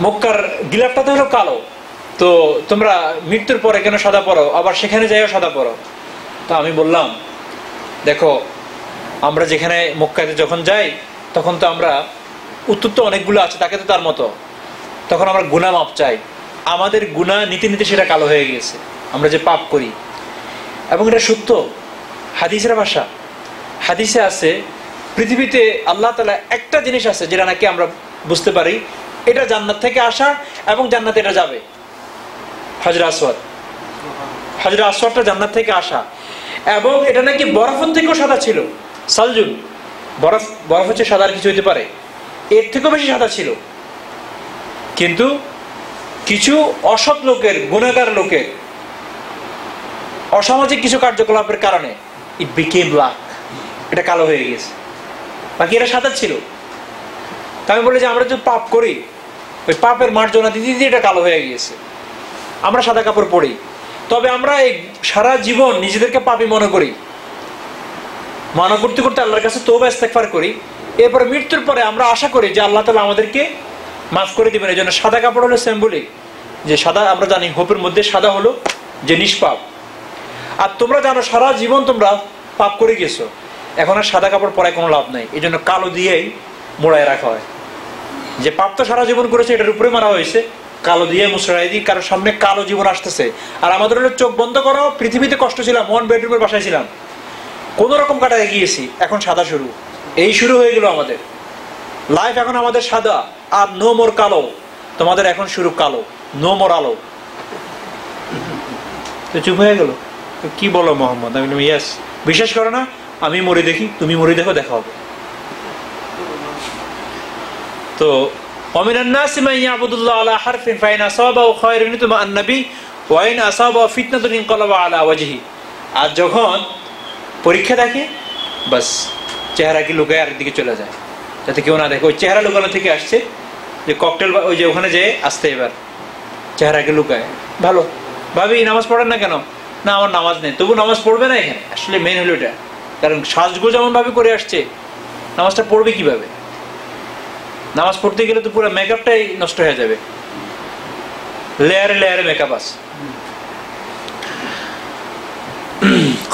মক্কার গিলাপটা তো হলো কালো, তো তোমরা মৃত্যুর পরে কেন সাদা পরো, আবার সেখানে যাইও সাদা পরো। তো আমি বললাম দেখো আমরা যেখানে মক্কাতে যখন যাই তখন তো আমরা উত্তর তো অনেকগুলো আছে, তাকে তো তার মতো, তখন আমরা গুনাহ মাপ চাই। আমাদের গুনাহ নিতে নিতে সেটা কালো হয়ে গেছে, আমরা যে পাপ করি। এবং এটা সত্য, হাদিসের ভাষা। হাদিসে আছে পৃথিবীতে আল্লাহ তাআলা একটা জিনিস আছে যেটা নাকি আমরা বুঝতে পারি এটা জান্নাত থেকে আসা এবং জান্নাতে এটা যাবে। হাজরে আসওয়াদ, হাজরে আসওয়াদটা জান্নাত থেকে আসা, এবং এটা নাকি বরফের থেকেও সাদা ছিল। সালজুন, বরফ হচ্ছে সাদা, আর কিছু হইতে পারে, এর থেকেও বেশি সাদা ছিল। কিন্তু কিছু অসৎ লোকের, গুনাহগার লোকের অসামাজিক কিছু কার্যকলাপের কারণে ইট বিকেম ব্ল্যাক, এটা কালো হয়ে গেছে। বাকি এটা সাদা ছিল। তা আমি বলি যে আমরা যদি পাপ করি, ওই পাপের মার্জনা দিতে দিতে এটা কালো হয়ে গিয়েছে। আমরা সাদা কাপড় পরি, তবে আমরা এই সারা জীবন নিজেদেরকে পাপী মনে করি, মনে করতে করতে আল্লাহর কাছে তওবা ইস্তেগফার করি। এরপরে মৃত্যুর পরে আমরা আশা করি যে আল্লাহ তাআলা আমাদেরকে মাফ করে দিবেন। এই জন্য সাদা কাপড় হলো সিম্বলিক, যে সাদা, আমরা জানি হোপের মধ্যে সাদা হলো যে নিষ্পাপ। আর তোমরা জানো সারা জীবন তোমরা পাপ করে গেছো, এখন আর সাদা কাপড় পরায় কোনো লাভ নাই। এই জন্য কালো দিয়েই মোড়ায় রাখা হয়। যে পাপ তো সারা জীবন করেছে এটার উপরে মারা হয়েছে, কালো দিয়ে মুছড়াই দিই, কারণ সামনে কালো জীবন আসতেছে। আর আমাদের হলো চোখ বন্ধ করো, পৃথিবীতে কষ্ট ছিলাম, 1 বেডরুমের বাসায় ছিলাম, কোন রকম কাটায় গিয়েছি, এখন সাদা শুরু, এই শুরু হয়ে গেল আমাদের লাইফ। এখন আমাদের সাদা, আর নো মোর কালো, তোমাদের এখন শুরু কালো, নো মোর আলো। তো চুপ হয়ে গেল, কি বলো মোহাম্মদ? আমি বললাম ইয়েস, বিশ্বাস করো না? আমি মরে দেখি, তুমি মরে দেখো, দেখা হবে। তো ওমিনান নাসি মান ইয়াবুদুল্লাহ আলা হারফিন ফাইন আসাবাহু খায়রুন ইতমাআন্না বিহি ওয়া ইন আসাবাহু ফিতনাতুন ইনকালাবা আলা ওয়াজহি। আর যখন পরীক্ষা দেখে, বাস চেহারা কি লুকায় আর দিকে চলে যায়, যাতে কেউ না দেখে। ওই চেহারা লুকানো থেকে আসছে, যে ককটেল, ওই যে ওখানে যে আসতে এবার চেহারাকে লুকায়। ভালো ভাবি নামাজ পড়েন না কেন? না আমার নামাজ নেই। তবু নামাজ পড়বে না এখানে? আসলে মেন হলো এটা, কারণ সাজগোজ এমন ভাবে করে আসছে, নামাজটা পড়বে কিভাবে? নামাজ পড়তে গেলে তো পুরো মেকআপটাই নষ্ট হয়ে যাবে, লেয়ারে লেয়ারে মেকআপ আছে।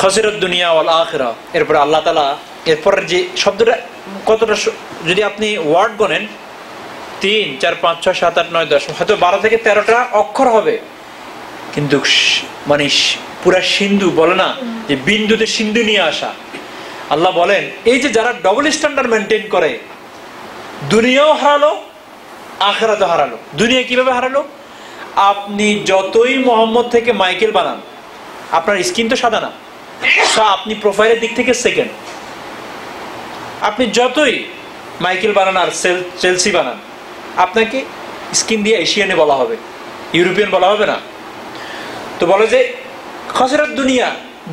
খাসিরাত দুনিয়া ওয়াল আখিরা। এরপর আল্লাহ তাআলা এরপর যে শব্দটা কতটা, যদি আপনি ওয়ার্ড গণেন 3, 4, 5, 6, 7, 8, 9, 10, হয়তো 12 থেকে 13টা অক্ষর হবে, কিন্তু মানে পুরা সিন্ধু বলে না যে বিন্দুতে সিন্ধু নিয়ে আসা। আল্লাহ বলেন এই যে যারা ডবল স্ট্যান্ডার্ড মেনটেন করে, দুনিয়াও হারালো, আখিরাতও হারালো। দুনিয়া কিভাবে হারালো? আপনি যতই মোহাম্মদ থেকে মাইকেল বানান, আপনার স্কিন তো সাদা না, আপনি প্রোফাইলের দিক থেকে সেকেন্ড। আপনি যতই মাইকেল বানান আর চেলসি বানান, আপনাকে স্কিন দিয়ে এশিয়ানে বলা হবে, ইউরোপিয়ান বলা হবে না। তো বলে যে খাসিরাত দুনিয়া,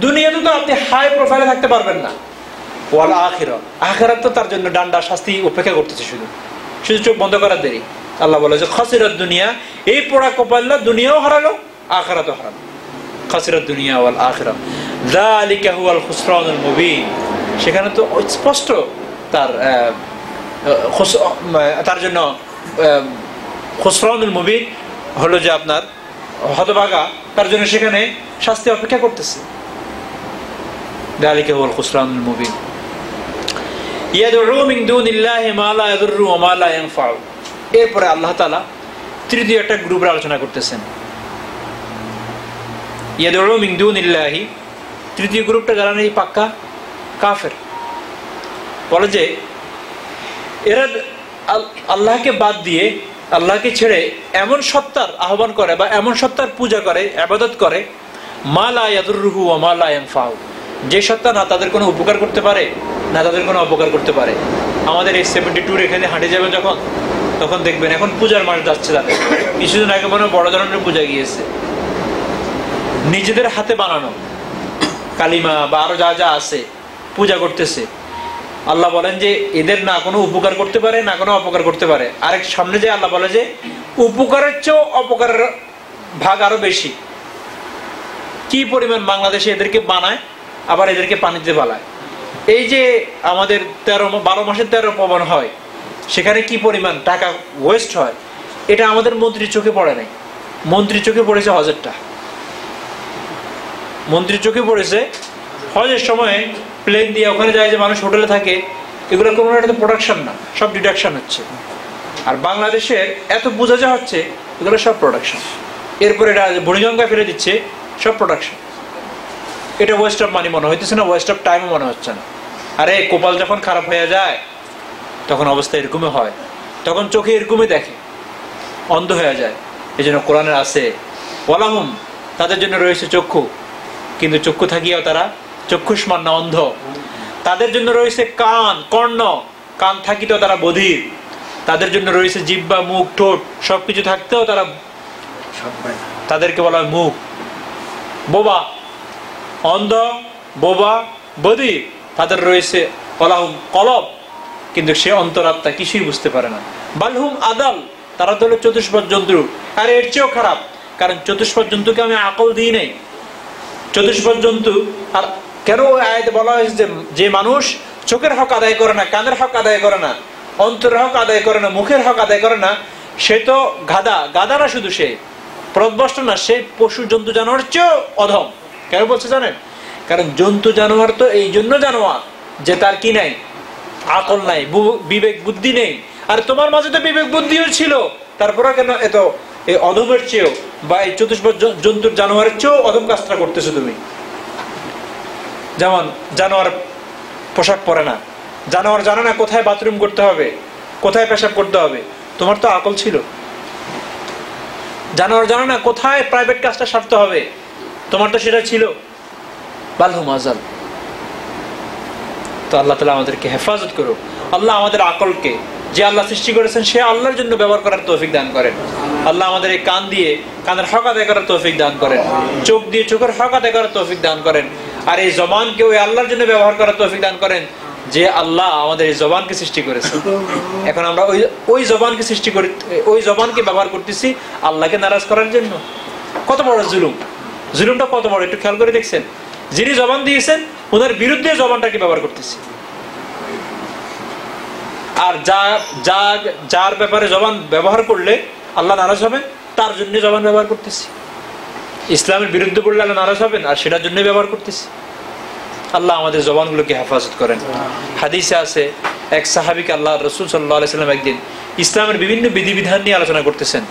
দুনিয়াতে তো আপনি হাই প্রোফাইলে থাকতে পারবেন না। ওয়াল আখিরা, আখিরাত তো তার জন্য ডান্ডা শাস্তি অপেক্ষা করতেছে, শুধু শুধু চোখ বন্ধ করার দেরি। আল্লাহ বলে যে খাসিরাত দুনিয়া, এই পোড়া কপাল্লা, দুনিয়াও হারালো, আখিরাতও হারালো। খাসিরাত দুনিয়া ওয়াল আখিরা যালিকা হুয়াল খুসরানুল মুবিন। সেখানে তো স্পষ্ট তার জন্য খুসরানুল মুবিন হলো যে আপনার হতভাগা, তার জন্য সেখানে শাস্তি অপেক্ষা করতেছে। যালিকা হুয়াল খুসরানুল মুবিন। ইয়াদউ মিন দুনিল্লাহি মা লা ইয়াদুররু ওয়া মা লা ইয়ানফাউ। এরপরে আল্লাহ তাআলা তৃতীয় একটা গ্রুপের আলোচনা করতেছেন। ইয়াদউ মিন দুনিল্লাহি, তৃতীয় গ্রুপটা যারা নেই পাক্কা কাফের। বলে যে এরা আল্লাহকে বাদ দিয়ে, আল্লাহকে ছেড়ে এমন সত্তার আহ্বান করে বা এমন সত্তার পূজা করে, ইবাদত করে, মা লা ইয়াদুররুহু ওয়া মা লা ইয়ানফাউ, যে সত্তা না তাদের কোনো উপকার করতে পারে না তাদের কোনো অপকার করতে পারে। আমাদের এই 72 এখানে হাঁটে যাবেন যখন, তখন দেখবেন এখন পূজার মাস যাচ্ছে তাদের। কিছুদিন আগে মনে বড় ধরনের পূজা গিয়েছে, নিজেদের হাতে বানানো কালিমা বা আরো যা যা আছে পূজা করতেছে। আল্লাহ বলেন যে এদের না কোনো উপকার করতে পারে না কোনো অপকার করতে পারে। আরেক সামনে যে আল্লাহ বলে যে উপকারের চেয়েও অপকারের ভাগ আরো বেশি। কি পরিমাণ বাংলাদেশে এদেরকে বানায়, আবার এদেরকে পানিতে বালায়। এই যে আমাদের 12 মাসে 13 পবন হয়, সেখানে কি পরিমাণ টাকা ওয়েস্ট হয়, এটা আমাদের মন্ত্রীর চোখে পড়ে নাই। মন্ত্রীর চোখে পড়েছে হজেরটা, মন্ত্রীর চোখে পড়েছে হজের সময় প্লেন দিয়ে ওখানে যায় যে মানুষ হোটেলে থাকে, এগুলো কোনো একটা প্রোডাকশন না, সব ডিডাকশন হচ্ছে। আর বাংলাদেশের এত বোঝা যা হচ্ছে, এগুলো সব প্রোডাকশন। এরপরে এটা বুড়িগঙ্গা ফেলে দিচ্ছে, সব প্রোডাকশন। এটা ওয়েস্ট অফ মানি মনে হইতেছে না, ওয়েস্ট অফ টাইমও মনে হচ্ছে না। আরে কপাল যখন খারাপ হয়ে যায় তখন অবস্থা এরকমই হয়। তখন চোখে এরকমই দেখে, অন্ধ হয়ে যায়। এই জন্য কোরআনের আছে ওয়ালাহুম, তাদের জন্য রয়েছে চক্ষু, কিন্তু চক্ষু থাকিয়াও তারা চক্ষুষ্মান না, অন্ধ। তাদের জন্য রয়েছে কান, কর্ণ, কান থাকিতেও তারা বধির। তাদের জন্য রয়েছে জিহ্বা, মুখ, ঠোঁট, সবকিছু থাকতেও তারা, তাদেরকে বলা হয় মুখ। বোবা, অন্ধ, বোবা, বধির। তাদের রয়েছে ওয়ালাহুম কলব, কিন্তু সে অন্তরাত্মা কিছুই বুঝতে পারে না। বালহুম আদাল, তারা তো হলো চতুষ্পদ জন্তু। আর এর চেয়েও খারাপ, কারণ চতুষ্পদ জন্তুকে আমি আকল দিই নাই। চতুষ্পদ জন্তু, আর কেন আয়াতে বলা হয়েছে যে মানুষ চোখের হক আদায় করে না, কানের হক আদায় করে না, অন্তরের হক আদায় করে না, মুখের হক আদায় করে না, সে তো গাধা। গাধা না শুধু সে প্রদবষ্ট না, সে পশু জন্তু জানোয়ার চেয়েও অধম। কেন বলছে জানেন? কারণ জন্তু জানোয়ার তো এই জন্য জানোয়ার যে তার কি নাই, আকল নাই, বিবেক বুদ্ধি নেই। আর তোমার মাঝে তো বিবেক বুদ্ধিও ছিল, তারপরে কেন এত এই অধমের চেয়েও বা এই চতুষ্পদ জন্তুর জানোয়ারের চেয়েও অধম কাজটা করতেছো তুমি? যেমন জানোয়ার পোশাক পরে না, জানোয়ার জানে না কোথায় বাথরুম করতে হবে, কোথায় পেশাব করতে হবে। তোমার তো আকল ছিল। জানোয়ার জানে না কোথায় প্রাইভেট কাজটা সারতে হবে, তোমার তো সেটা ছিল। বালহুম আজাল। তো আল্লাহ তাআলা আমাদেরকে হেফাজত করো। আল্লাহ আমাদের আকলকে, যে আল্লাহ সৃষ্টি করেছেন সে আল্লাহর জন্য ব্যবহার করার তৌফিক দান করেন। আল্লাহ আমাদের এই কান দিয়ে কানের হক আদায় করার তৌফিক দান করেন, চোখ দিয়ে চোখের হক আদায় করার তৌফিক দান করেন। আর এই জবানকে ওই আল্লাহর জন্য ব্যবহার করার তৌফিক দান করেন যে আল্লাহ আমাদের এই জবানকে সৃষ্টি করেছে। এখন আমরা ওই জবানকে সৃষ্টি করি, ওই জবানকে ব্যবহার করতেছি আল্লাহকে নারাজ করার জন্য। কত বড় জুলুম! জুলুমটা কত বড় একটু খেয়াল করে দেখছেন? যিনি জবান দিয়েছেন ওনার বিরুদ্ধে জবানটাকে ব্যবহার করতেছি। আর যার ব্যাপারে জবান ব্যবহার করলে আল্লাহ নারাজ হবেন তার জন্য জবান ব্যবহার করতেছি। ইসলামের বিরুদ্ধে বললে আল্লাহ নারাজ হবেন আর সেটার জন্য ব্যবহার করতেছি। আল্লাহ আমাদের জবানগুলোকে হেফাজত করেন। হাদিসে আছে এক সাহাবীকে আল্লাহ রাসূল সাল্লাল্লাহু আলাইহি সাল্লাম একদিন ইসলামের বিভিন্ন বিধিবিধান নিয়ে আলোচনা করতেছেন।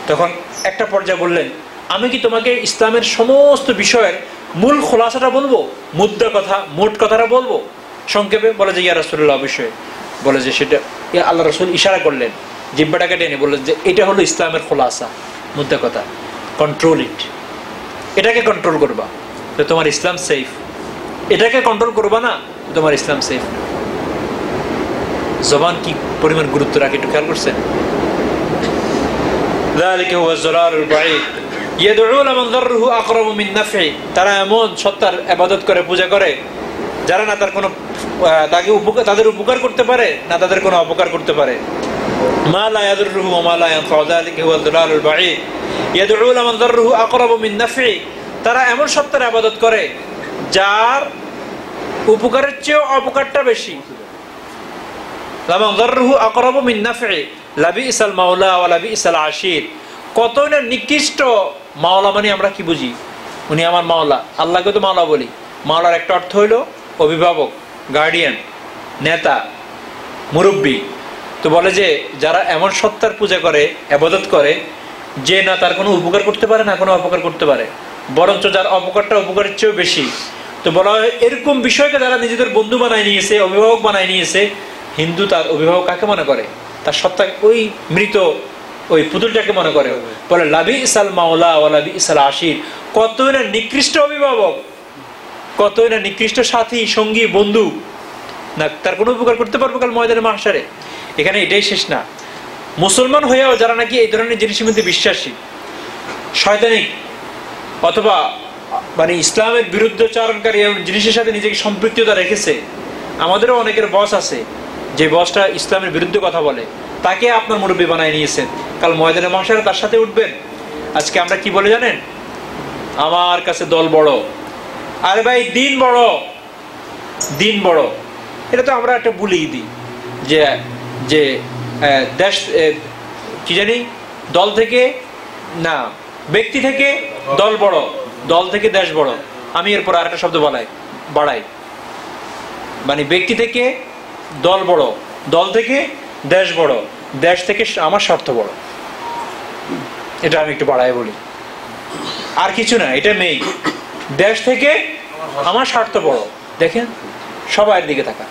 তখন একটা পর্যায়ে বললেন, আমি কি তোমাকে ইসলামের সমস্ত বিষয়ের মূল খোলাসাটা বলবো, মুদ্রা কথা, মোট কথাটা বলবো সংক্ষেপে? বলে যে ইয়া রাসূলুল্লাহ, অবশ্যই। বলে যে সেটা, আল্লাহ রাসূল ইশারা করলেন, জিহ্বাটাকে টেনে বললেন যে এটা হলো ইসলামের খোলাসা, মুদ্রা কথা। কন্ট্রোল ইট, এটাকে কন্ট্রোল করবা তো তোমার ইসলাম সেফ। এটাকে কন্ট্রোল করবা না, তোমার ইসলাম সেফ। জবান কি পরিমাণ গুরুত্ব রাখে একটু খেয়াল করছেন? তারা এমন সত্তার ইবাদত করে, পূজা করে যারা না তার কোনো তাদের উপকার করতে পারে না তাদের কোনো অপকার করতে পারে। মা লা ইয়াদুররুহু ওয়া মা লা ইয়ানফাউ, যালিকা হুয়া আয-যালালুল বাঈদ। ইয়াদউ লিমান যাররুহু আকরাবু মিন নাফঈ, তারা এমন সত্তার ইবাদত করে যার উপকারের চেয়ে অপকারটা বেশি। লামান যাররুহু আকরাবু মিন নাফঈ লাবিসাল মাওলা ওয়া লাবিসাল আশীর। কত না নিকৃষ্ট মাওলা। মানে আমরা কি বুঝি? উনি আমার মাওলা, আল্লাহকে তো মাওলা বলি। মাওলার একটা অর্থ হইলো অভিভাবক, গার্ডিয়ান, নেতা, মুরব্বী। তো বলে যে যারা এমন সত্তার পূজা করে, ইবাদত করে যে না তার কোনো উপকার করতে পারে না কোনো অপকার করতে পারে, বরঞ্চ যার অপকারটা উপকারের চেয়েও বেশি। তো বলা হয় এরকম বিষয়কে যারা নিজেদের বন্ধু বানায় নিয়েছে, অভিভাবক বানায় নিয়েছে। হিন্দু তার অভিভাবক কাকে মনে করে? তার সত্তা ওই মৃত ওই পুতুলটাকে মনে করে। বলে লাবিসাল মাওলা ওয়া লাবিসাল আশীর। কতই না নিকৃষ্ট অভিভাবক, কতই না নিকৃষ্ট সাথী, সঙ্গী, বন্ধু, না তার কোনো উপকার করতে পারবো কাল ময়দানে মাহশারে। এখানে এটাই শেষ না, মুসলমান হয়েও যারা নাকি এই ধরনের জিনিসের মধ্যে বিশ্বাসী, শয়তানিক অথবা মানে ইসলামের বিরুদ্ধচারণকারী জিনিসের সাথে নিজেকে সম্পৃক্ততা রেখেছে। আমাদেরও অনেকের বস আছে যে বসটা ইসলামের বিরুদ্ধে কথা বলে, তাকে আপনার মুরব্বী বানায় নিয়েছেন, কাল ময়দানে মাহশারে তার সাথে উঠবেন। আজকে আমরা কি বলে জানেন? আমার কাছে দল বড়। আরে ভাই, দিন বড়, দিন বড়। এটা তো আমরা একটা বলেই দিই যে যে দেশ কি জানি, দল থেকে না, ব্যক্তি থেকে দল বড়, দল থেকে দেশ বড়। আমি এরপর আরেকটা শব্দ বাড়াই, মানে ব্যক্তি থেকে দল বড়, দল থেকে দেশ বড়, দেশ থেকে আমার স্বার্থ বড়। এটা আমি একটু বাড়াই বলি, আর কিছু না, এটা মেইন। দেশ থেকে আমার স্বার্থ বড়। দেখেন সবার দিকে থাকা,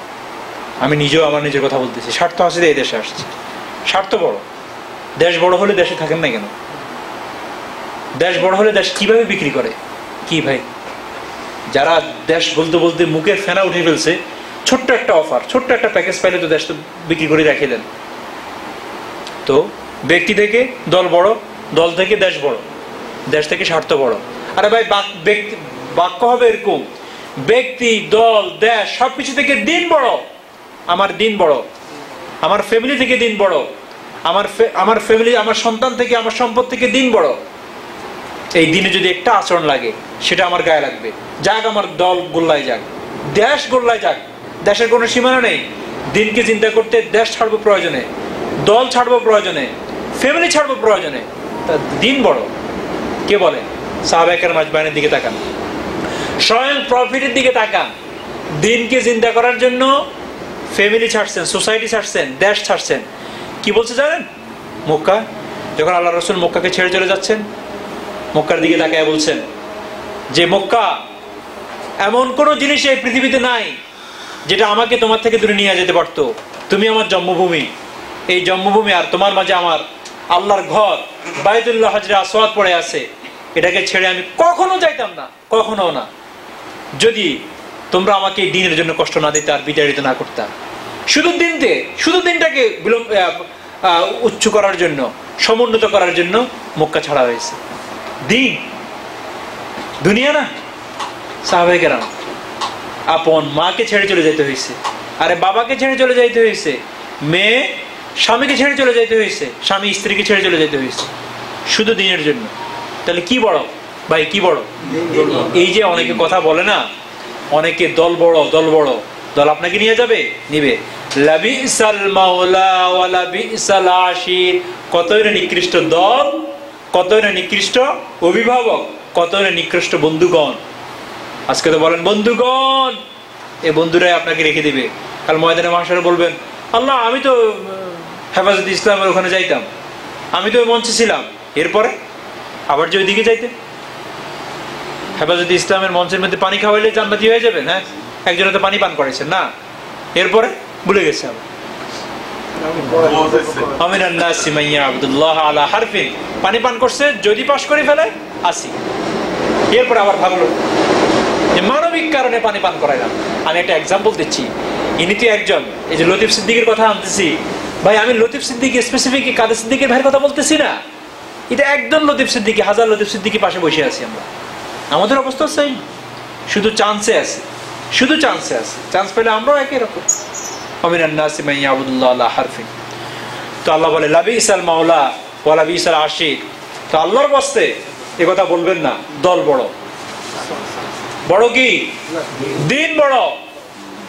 আমি নিজেও আমার নিজের কথা বলতেছি, স্বার্থ আছে এই দেশে আসছে, স্বার্থ বড়। দেশ বড় হলে দেশে থাকেন না কেন? দেশ বড় হলে দেশ কিভাবে বিক্রি করে? কি ভাই, যারা দেশ বলতে বলতে মুখের ফেনা উঠে ফেলছে, ছোট্ট একটা অফার, ছোট্ট একটা প্যাকেজ পাইলে তো দেশ তো বিক্রি করে রেখে দেন। তো ব্যক্তি থেকে দল বড়, দল থেকে দেশ বড়, দেশ থেকে স্বার্থ বড়। আরে ভাই বাক্য হবে এরকম, ব্যক্তি, দল, দেশ সবকিছু থেকে দিন বড়। আমার দিন বড়, আমার ফ্যামিলি থেকে দিন বড়, আমার ফ্যামিলি, আমার সন্তান থেকে, আমার সম্পদ থেকে দিন বড়। এই দিনে যদি একটা আচরণ লাগে সেটা আমার গায়ে লাগবে। যাক আমার দল গোল্লায় যাক, দেশ গোল্লায় যাক, দেশের কোনো সীমানা নেই। দিনকে চিন্তা করতে দেশ ছাড়বো প্রয়োজনে, দল ছাড়বো প্রয়োজনে, ফ্যামিলি ছাড়বো প্রয়োজনে, তা দিন বড়। কে বলে? সাহাবায়ে কেরাম আজমাইনের দিকে তাকান, স্বয়ং প্রফিটের দিকে তাকান। দিনকে চিন্তা করার জন্য ফ্যামিলি ছাড়ছেন, সোসাইটি ছাড়ছেন, দেশ ছাড়ছেন। কি বলছে জানেন? মক্কা, যখন আল্লাহ রসুল মক্কাকে ছেড়ে চলে যাচ্ছেন, মক্কার দিকে তাকায় বলছেন যে মক্কা, এমন কোন জিনিস এই পৃথিবীতে নাই যেটা আমাকে তোমার থেকে দূরে নিয়ে যেতে পারতো। তুমি আমার জন্মভূমি, এই জন্মভূমি আর তোমার মাঝে আমার আল্লাহর ঘর বাইতুল্লাহ হজরে আসওয়াদ পড়ে আছে, এটাকে ছেড়ে আমি কখনো যাইতাম না, কখনো না, যদি তোমরা আমাকে এই দিনের জন্য কষ্ট না দিতে আর বিতাড়িত না করতে। শুধু দিনটাকে উচ্চ করার জন্য, সমুন্নত করার জন্য মক্কা ছাড়া হয়েছে। দিন, দুনিয়া না। সাহাবায়ে কেরাম আপন মাকে ছেড়ে চলে যেতে হয়েছে, আরে বাবাকে ছেড়ে চলে যাইতে হয়েছে, মেয়ে স্বামীকে ছেড়ে চলে যেতে হয়েছে, স্বামী স্ত্রীকে ছেড়ে চলে যেতে হয়েছে, শুধু দিনের জন্য। তাহলে কি বড় ভাই, কি বড়? এই যে অনেকে কথা বলে না, অনেকে দল বড়, দল বড়, দল আপনাকে নিয়ে যাবে, নিবে। লাবিসাল মাওলা ওয়া লাবিসাল আশির, কতই না নিকৃষ্ট দল, কতই না নিকৃষ্ট অভিভাবক, কতই না নিকৃষ্ট বন্ধুগণ। আজকে তো বলেন বন্ধুগণ, এই বন্ধুরাই আপনাকে রেখে দিবে। কাল ময়দানে মাহশারে বলবেন, আল্লাহ আমি তো হেফাজতে ইসলামের ওখানে যাইতাম, আমি তো ওই মঞ্চে ছিলাম, এরপরে আবার যে ওইদিকে যাইতে, হেফাজতে ইসলামের মঞ্চের মধ্যে পানি খাওয়াইলে জান্নাতি হয়ে যাবেন? হ্যাঁ, একজনে তো পানি পান করাইছেন না, এরপরে ভুলে গেছে আবার। পানি পান করছে, যদি পাশ করে ফেলে 80, এরপরে আবার ভাবলো যে মানবিক কারণে পানি পান করাইলাম। আমি একটা এক্সাম্পল দিচ্ছি, ইনি তো একজন, এই যে লতিফ সিদ্দিকের কথা আনতেছি ভাই, আমি লতিফ সিদ্দিকি স্পেসিফিক কাদের সিদ্দিকের ভাইয়ের কথা বলতেছি না, এটা একদম লতিফ সিদ্দিকি, হাজার লতিফ সিদ্দিকি পাশে বসে আছি আমরা। আমাদের অবস্থা সেই, শুধু চান্সে আছে, শুধু চান্সে আছে, চান্স পেলে আমরাও একই রকম। তো আল্লাহ বলে লাবিসাল মাওলা ওয়া লাবিসাল আশির। তো আল্লাহর বস্তে এ কথা বলবেন না, দল বড়, বড় কি দিন বড়।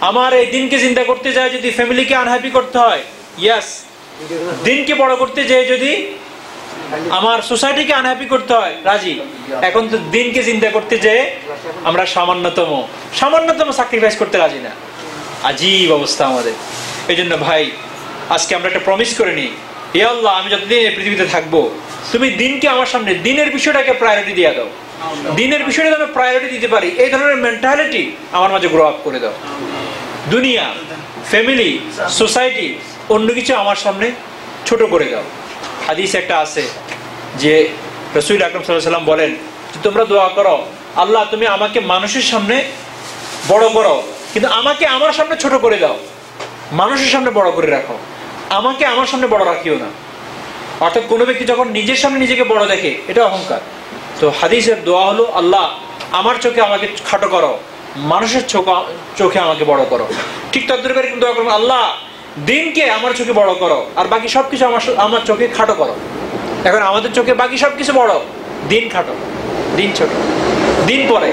আমার এই দিনকে চিন্তা করতে যায় যদি ফ্যামিলিকে আনহ্যাপি করতে হয়, ইয়েস। দিনকে বড় করতে যায় যদি আমার সোসাইটিকে আনহ্যাপি করতে হয়, রাজি। এখন তো দিনকে চিন্তা করতে যেয়ে আমরা সামান্যতম স্যাক্রিফাইস করতে রাজি না। আজীব অবস্থা আমাদের। এই জন্য ভাই আজকে আমরা একটা প্রমিস করে নিই, হে আল্লাহ আমি যতদিন এই পৃথিবীতে থাকবো, তুমি দিনকে আমার সামনে, দিনের বিষয়টাকে প্রায়োরিটি দিয়ে দাও, দিনের বিষয়টা আমি প্রায়োরিটি দিতে পারি, এই ধরনের মেন্টালিটি আমার মাঝে গ্রো আপ করে দাও। দুনিয়া, ফ্যামিলি, সোসাইটি, অন্য কিছু আমার সামনে ছোট করে দাও। হাদিস একটা আছে যে রাসূল আকরাম সাল্লাল্লাহু আলাইহি ওয়াসাল্লাম বলেন, তোমরা দোয়া করো, আল্লাহ তুমি আমাকে মানুষের সামনে বড় করো, কিন্তু আমাকে আমার সামনে ছোট করে দাও। মানুষের সামনে বড় করে রাখো, আমাকে আমার সামনে বড় রাখিও না। অর্থাৎ কোনো ব্যক্তি যখন নিজের সামনে নিজেকে বড় দেখে, এটা অহংকার। তো হাদিসের দোয়া হলো, আল্লাহ আমার চোখে আমাকে খাটো করো, মানুষের চোখে আমাকে বড় করো। ঠিক তদ্রুপ এরকম দোয়া করো, আল্লাহ দিনকে আমার চোখে বড় করো, আর বাকি সবকিছু আমার চোখে খাটো করো। এখন আমাদের চোখে বাকি সবকিছু বড়, দিন খাটো, দিন ছোট, দিন পরে,